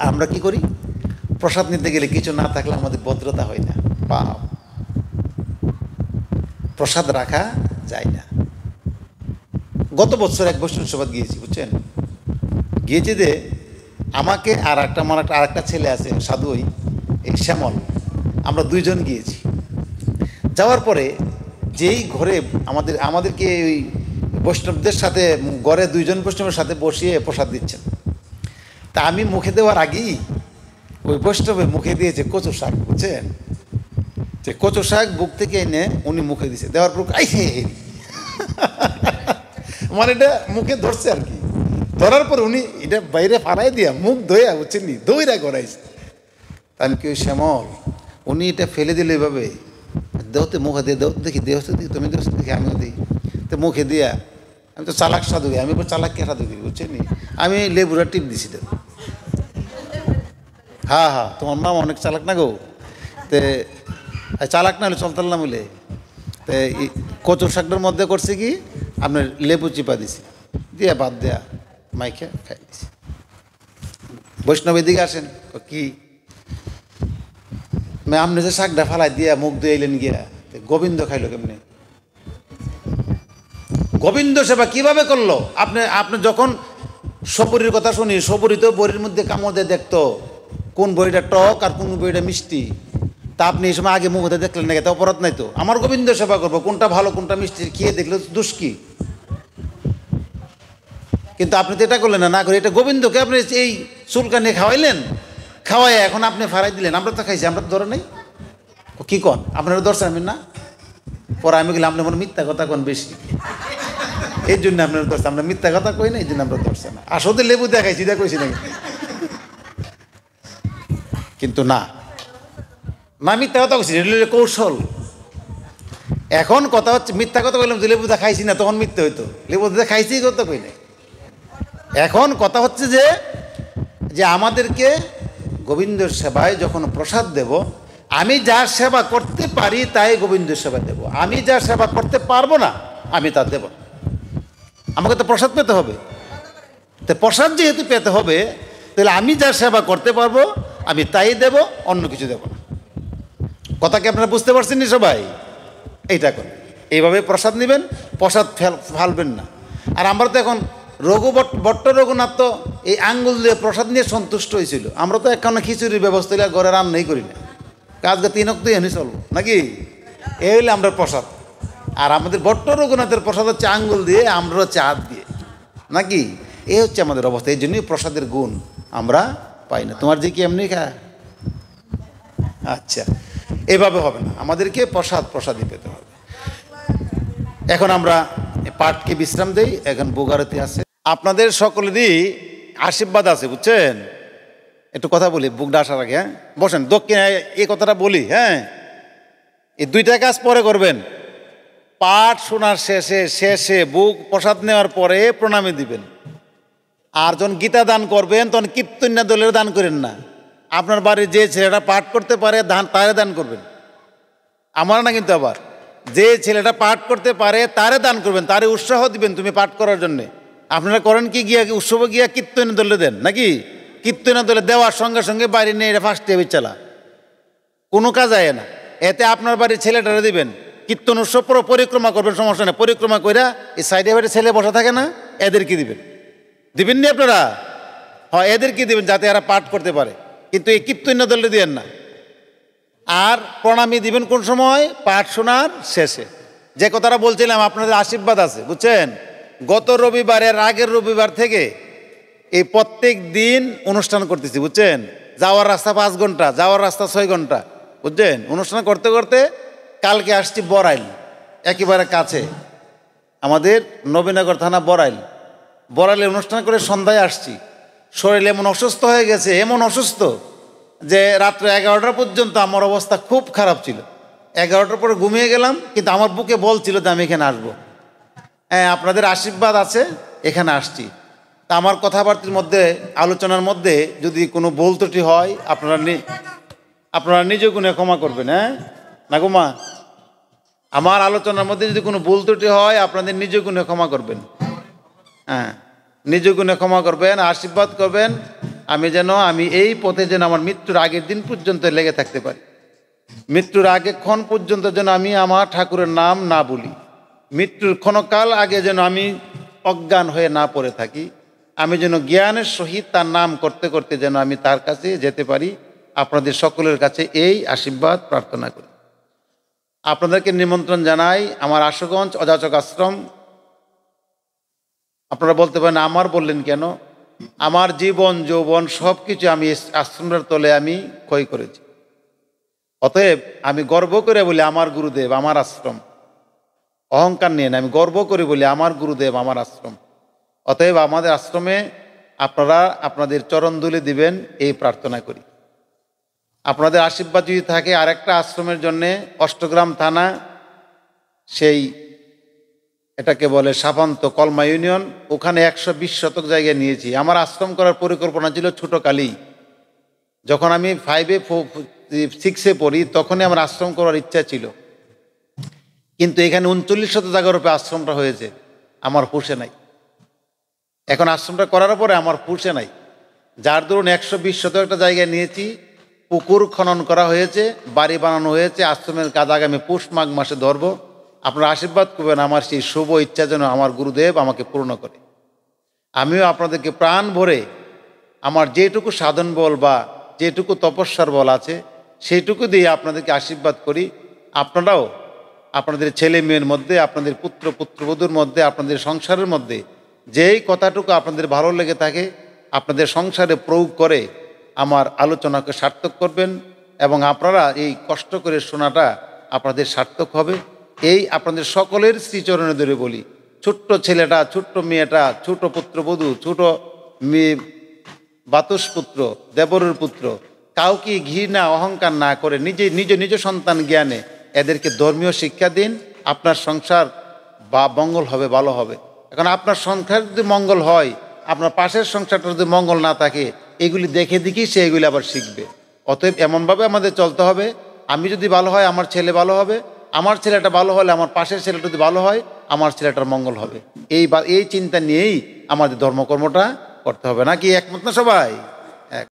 আর আমরা কি করি? প্রসাদ নিতে গেলে কিছু না থাকলে আমাদের ভদ্রতা হয় না, পাপ, প্রসাদ রাখা যায় না। গত বছর এক বৈষ্ণব সভা গিয়েছি, বুঝছেন, গিয়েছি যে আমাকে আর একটা ছেলে আছে সাধু, এই শ্যামল, আমরা দুইজন গিয়েছি। যাওয়ার পরে যেই ঘরে আমাদেরকে ওই বৈষ্ণবদের সাথে ঘরে দুইজন বৈষ্ণবের সাথে বসিয়ে প্রসাদ দিচ্ছেন। তা আমি মুখে দেওয়ার আগেই ওই বৈষ্ণবের মুখে দিয়েছে কচু শাক, বুঝছেন, যে কচু শাক বুক থেকে এনে উনি মুখে দিয়েছে, দেওয়ার পর মানে এটা মুখে ধরছে আর কি। ধরার পর উনি এটা বাইরে ফাড়াই দিয়া মুখ ধোয়া, বুঝছেন নি, দইরা করাইছে। আমি কি ওই শ্যামল, উনি এটা ফেলে দিল এইভাবে, দেহতে মুখে দিয়ে দেহ দেখি, দেহ দেখি, তুমি দেহ দেখি, আমিও দিই, তো মুখে দিয়া। আমি তো চালাক সাধু, আমি চালাক কে সাধু করি, বুঝছেন নি। আমি লেবুরা টিপ দিছি তো, হ্যাঁ হ্যাঁ, তোমার নাম অনেক চালাক না গো, তে চালাক না হলে চলতাল না বলে, তো কচু শাকটার মধ্যে করছে কি আপনার লেবু চিপা দিছি, দিয়া বাদ দেয়া মাইকে খাই দিছি। বৈষ্ণবের দিকে আসেন, কি আপনি যে শাকটা ফালাই দিয়া মুখ ধুইলেন গিয়া, গোবিন্দ খাইলো কেমনি? গোবিন্দ সেবা কিভাবে করলো? আপনি যখন সবরির কথা শুনি, সবরি তো বইয়ের মধ্যে কামড়ে দেখতো কোন বইটা টক আর কোন বইটা মিষ্টি, তা আপনি এই সময় আগে মুখ হতে দেখলেন না, এটা অপরাধ নাই তো? আমার গোবিন্দ সেবা করবো, কোনটা ভালো কোনটা মিষ্টি খেয়ে দেখলে দোষ কি? কিন্তু আপনি তো এটা করলেন না করে এটা গোবিন্দকে আপনি এই চুলকানি খাওয়াইলেন, খাওয়াই এখন আপনি ফারাই দিলেন। আমরা তো খাইছি, আমরা তো ধরে নাই। কি কন আপনারা ধরছেন? আমি না, পরে আমি গেলাম আপনি মনে মিথ্যা কথা কন বেশি, এই জন্য আপনারা ধরছেন। আমরা মিথ্যা কথা কই না, এই জন্য আমরা ধরছে না। আসলে লেবু দেখাইছি, এটা কইছি নাকি? কিন্তু না, মিথ্যা কথা কইছি, কৌশল। এখন কথা হচ্ছে মিথ্যা কথা বললাম যে লেবু দেখাইছি না, তখন মিথ্যা হইতো। লেবু দেখাইছি কথা কই নাই। এখন কথা হচ্ছে যে আমাদেরকে গোবিন্দের সেবায় যখন প্রসাদ দেব, আমি যা সেবা করতে পারি তাই গোবিন্দের সেবা দেব, আমি যা সেবা করতে পারবো না আমি তা দেব। আমাকে তো প্রসাদ পেতে হবে, তো প্রসাদ যেহেতু পেতে হবে, তাহলে আমি যা সেবা করতে পারবো আমি তাই দেব, অন্য কিছু দেব না। কথা কি আপনারা বুঝতে পারছেন নি সবাই? এইটা করেন, এইভাবে প্রসাদ নেবেন, প্রসাদ ফালবেন না। আর আমরা তো এখন ভট্ট রঘুনাথ তো এই আঙ্গুল দিয়ে প্রসাদ নিয়ে সন্তুষ্ট হয়েছিল। আমরা তো একখানা খিচুড়ির ব্যবস্থা হলে ঘরে রান্নাই করি না, কাজকে 3 অক্তই এনে চলবো নাকি? এই হলে আমরা প্রসাদ। আর আমাদের ভট্ট রঘুনাথের প্রসাদ হচ্ছে আঙ্গুল দিয়ে, আমরা হচ্ছে হাত দিয়ে, নাকি? এই হচ্ছে আমাদের অবস্থা। এই জন্যই প্রসাদের গুণ আমরা পাই না। তোমার যে কি এমনি খা, আচ্ছা, এভাবে হবে না, আমাদেরকে প্রসাদই পেতে হবে। এখন আমরা পাঠকে বিশ্রাম দেই, এখন বুগারতি আছে। আপনাদের সকলেরই আশীর্বাদ আছে, বুঝছেন? একটু কথা বলি বুকটা আসার আগে, হ্যাঁ বসেন, দক্ষিণে এই কথাটা বলি, হ্যাঁ। এই 2টা কাজ পরে করবেন। পাঠ শোনার শেষে বুক প্রসাদ নেওয়ার পরে প্রণামী দিবেন। আর যখন গীতা দান করবেন তখন কীর্তন্য দলের দান করেন না। আপনার বাড়ির যে ছেলেটা পাঠ করতে পারে তারে দান করবেন, আমার না। কিন্তু আবার যে ছেলেটা পাঠ করতে পারে তারে দান করবেন, তারে উৎসাহ দিবেন তুমি পাঠ করার জন্যে। আপনারা করেন কি, গিয়া উৎসবে গিয়া কীর্তন্য দলে দেন নাকি? কীর্তন্য দলে দেওয়ার সঙ্গে সঙ্গে বাড়ি নিয়ে এটা ফার্স্ট টেবিল চালা, কোনো কাজ আয় না। এতে আপনার বাড়ির ছেলেটারে দিবেন, কীর্তন উৎসব পরিক্রমা করবেন, সমস্যা নেই। পরিক্রমা কইরা এই সাইডে বাড়ির ছেলে বসা থাকে না, এদেরকে দিবেন নি আপনারা? হ্যাঁ, এদেরকে দিবেন যাতে এরা পাঠ করতে পারে, কিন্তু এই কীর্তন্য দলে দিবেন না। আর প্রণামী দিবেন কোন সময়? পাঠ শোনার শেষে। যে কথাটা বলছিলাম, আপনাদের আশীর্বাদ আছে, বুঝছেন? গত রবিবারের আগের রবিবার থেকে এই প্রত্যেক দিন অনুষ্ঠান করতেছি, বুঝছেন? যাওয়ার রাস্তা 5 ঘন্টা, যাওয়ার রাস্তা 6 ঘন্টা, বুঝছেন? অনুষ্ঠান করতে করতে কালকে আসছি বড়াইল, একেবারে কাছে আমাদের নবীনগর থানা বড়াইলে অনুষ্ঠান করে সন্ধ্যায় আসছি। শরীর এমন অসুস্থ হয়ে গেছে, এমন অসুস্থ যে রাত্রে 11টা পর্যন্ত আমার অবস্থা খুব খারাপ ছিল। 11টার পরে ঘুমিয়ে গেলাম, কিন্তু আমার বুকে বলছিল যে আমি এখানে আসবো। হ্যাঁ, আপনাদের আশীর্বাদ আছে, এখানে আসছি। তা আমার কথাবার্তার মধ্যে, আলোচনার মধ্যে যদি কোনো ভুল ত্রুটি হয় আপনারা নিজ গুণে ক্ষমা করবেন। হ্যাঁ না গো মা, আমার আলোচনার মধ্যে যদি কোনো ভুল ত্রুটি হয় আপনাদের নিজ গুণে ক্ষমা করবেন। হ্যাঁ, নিজ গুণে ক্ষমা করবেন, আশীর্বাদ করবেন আমি এই পথে যেন আমার মৃত্যুর আগের দিন পর্যন্ত লেগে থাকতে পারি। মৃত্যুর আগে ক্ষণ পর্যন্ত যেন আমি আমার ঠাকুরের নাম না বলি, মৃত্যুর ক্ষণকাল আগে যেন আমি অজ্ঞান হয়ে না পড়ে থাকি, আমি যেন জ্ঞানের সহিত তার নাম করতে করতে যেন আমি তার কাছে যেতে পারি। আপনাদের সকলের কাছে এই আশীর্বাদ প্রার্থনা করি। আপনাদেরকে নিমন্ত্রণ জানাই আমার আশুগঞ্জ অযাচক আশ্রম। আপনারা বলতে পারেন আমার বললেন কেন? আমার জীবন যৌবন সব কিছু আমি আশ্রমের তলে আমি ক্ষয় করেছি। অতএব আমি গর্ব করে বলি আমার গুরুদেব আমার আশ্রম, অহংকার নিয়ে না, আমি গর্ব করে বলি আমার গুরুদেব আমার আশ্রম। অতএব আমাদের আশ্রমে আপনারা আপনাদের চরণধুলি দিবেন এই প্রার্থনা করি। আপনাদের আশীর্বাদ যদি থাকে, আরেকটা আশ্রমের জন্যে অষ্টগ্রাম থানা, সেই এটাকে বলে সাপান্ত কলমা ইউনিয়ন, ওখানে 120 শতক জায়গায় নিয়েছি। আমার আশ্রম করার পরিকল্পনা ছিল ছোটোকালেই, যখন আমি 5-এ 6-এ পড়ি তখনই আমার আশ্রম করার ইচ্ছা ছিল। কিন্তু এখানে 39 শত জায়গার উপরে আশ্রমটা হয়েছে, আমার পুষে নাই। এখন আশ্রমটা করার পরে আমার পুষে নাই, যার দরুন 120 শতক একটা জায়গায় নিয়েছি, পুকুর খনন করা হয়েছে, বাড়ি বানানো হয়েছে। আশ্রমের কাজ আগামী পৌষ মাঘ মাসে ধরব। আপনারা আশীর্বাদ করবেন আমার সেই শুভ ইচ্ছা যেন আমার গুরুদেব আমাকে পূর্ণ করে। আমিও আপনাদেরকে প্রাণ ভরে আমার যেটুকু সাধন বল বা যেটুকু তপস্যার বল আছে সেইটুকু দিয়ে আপনাদেরকে আশীর্বাদ করি। আপনারাও আপনাদের ছেলে মেয়ের মধ্যে, আপনাদের পুত্র পুত্রবধূর মধ্যে, আপনাদের সংসারের মধ্যে যেই কথাটুকু আপনাদের ভালো লেগে থাকে আপনাদের সংসারে প্রয়োগ করে আমার আলোচনাকে সার্থক করবেন, এবং আপনারা এই কষ্ট করে শোনাটা আপনাদের সার্থক হবে। এই আপনাদের সকলের শ্রীচরণে ধরে বলি, ছোট্ট ছেলেটা, ছোট্ট মেয়েটা, ছোট পুত্রবধূ, ছোট মেয়ে, বাতুসপুত্র, দেবরের পুত্র, কাউকে ঘৃণা অহংকার না করে নিজ সন্তান জ্ঞানে এদেরকে ধর্মীয় শিক্ষা দিন। আপনার সংসার বা মঙ্গল হবে, ভালো হবে। এখন আপনার সংসার যদি মঙ্গল হয়, আপনার পাশের সংসারটা যদি মঙ্গল না থাকে, এগুলি দেখে দেখি সে এগুলি আবার শিখবে। অতএব এমনভাবে আমাদের চলতে হবে, আমি যদি ভালো হয় আমার ছেলে ভালো হবে, আমার ছেলেটা ভালো হলে আমার পাশের ছেলেটা যদি ভালো হয় আমার ছেলেটার মঙ্গল হবে। এই চিন্তা নিয়েই আমাদের ধর্মকর্মটা করতে হবে। নাকি একমত না সবাই?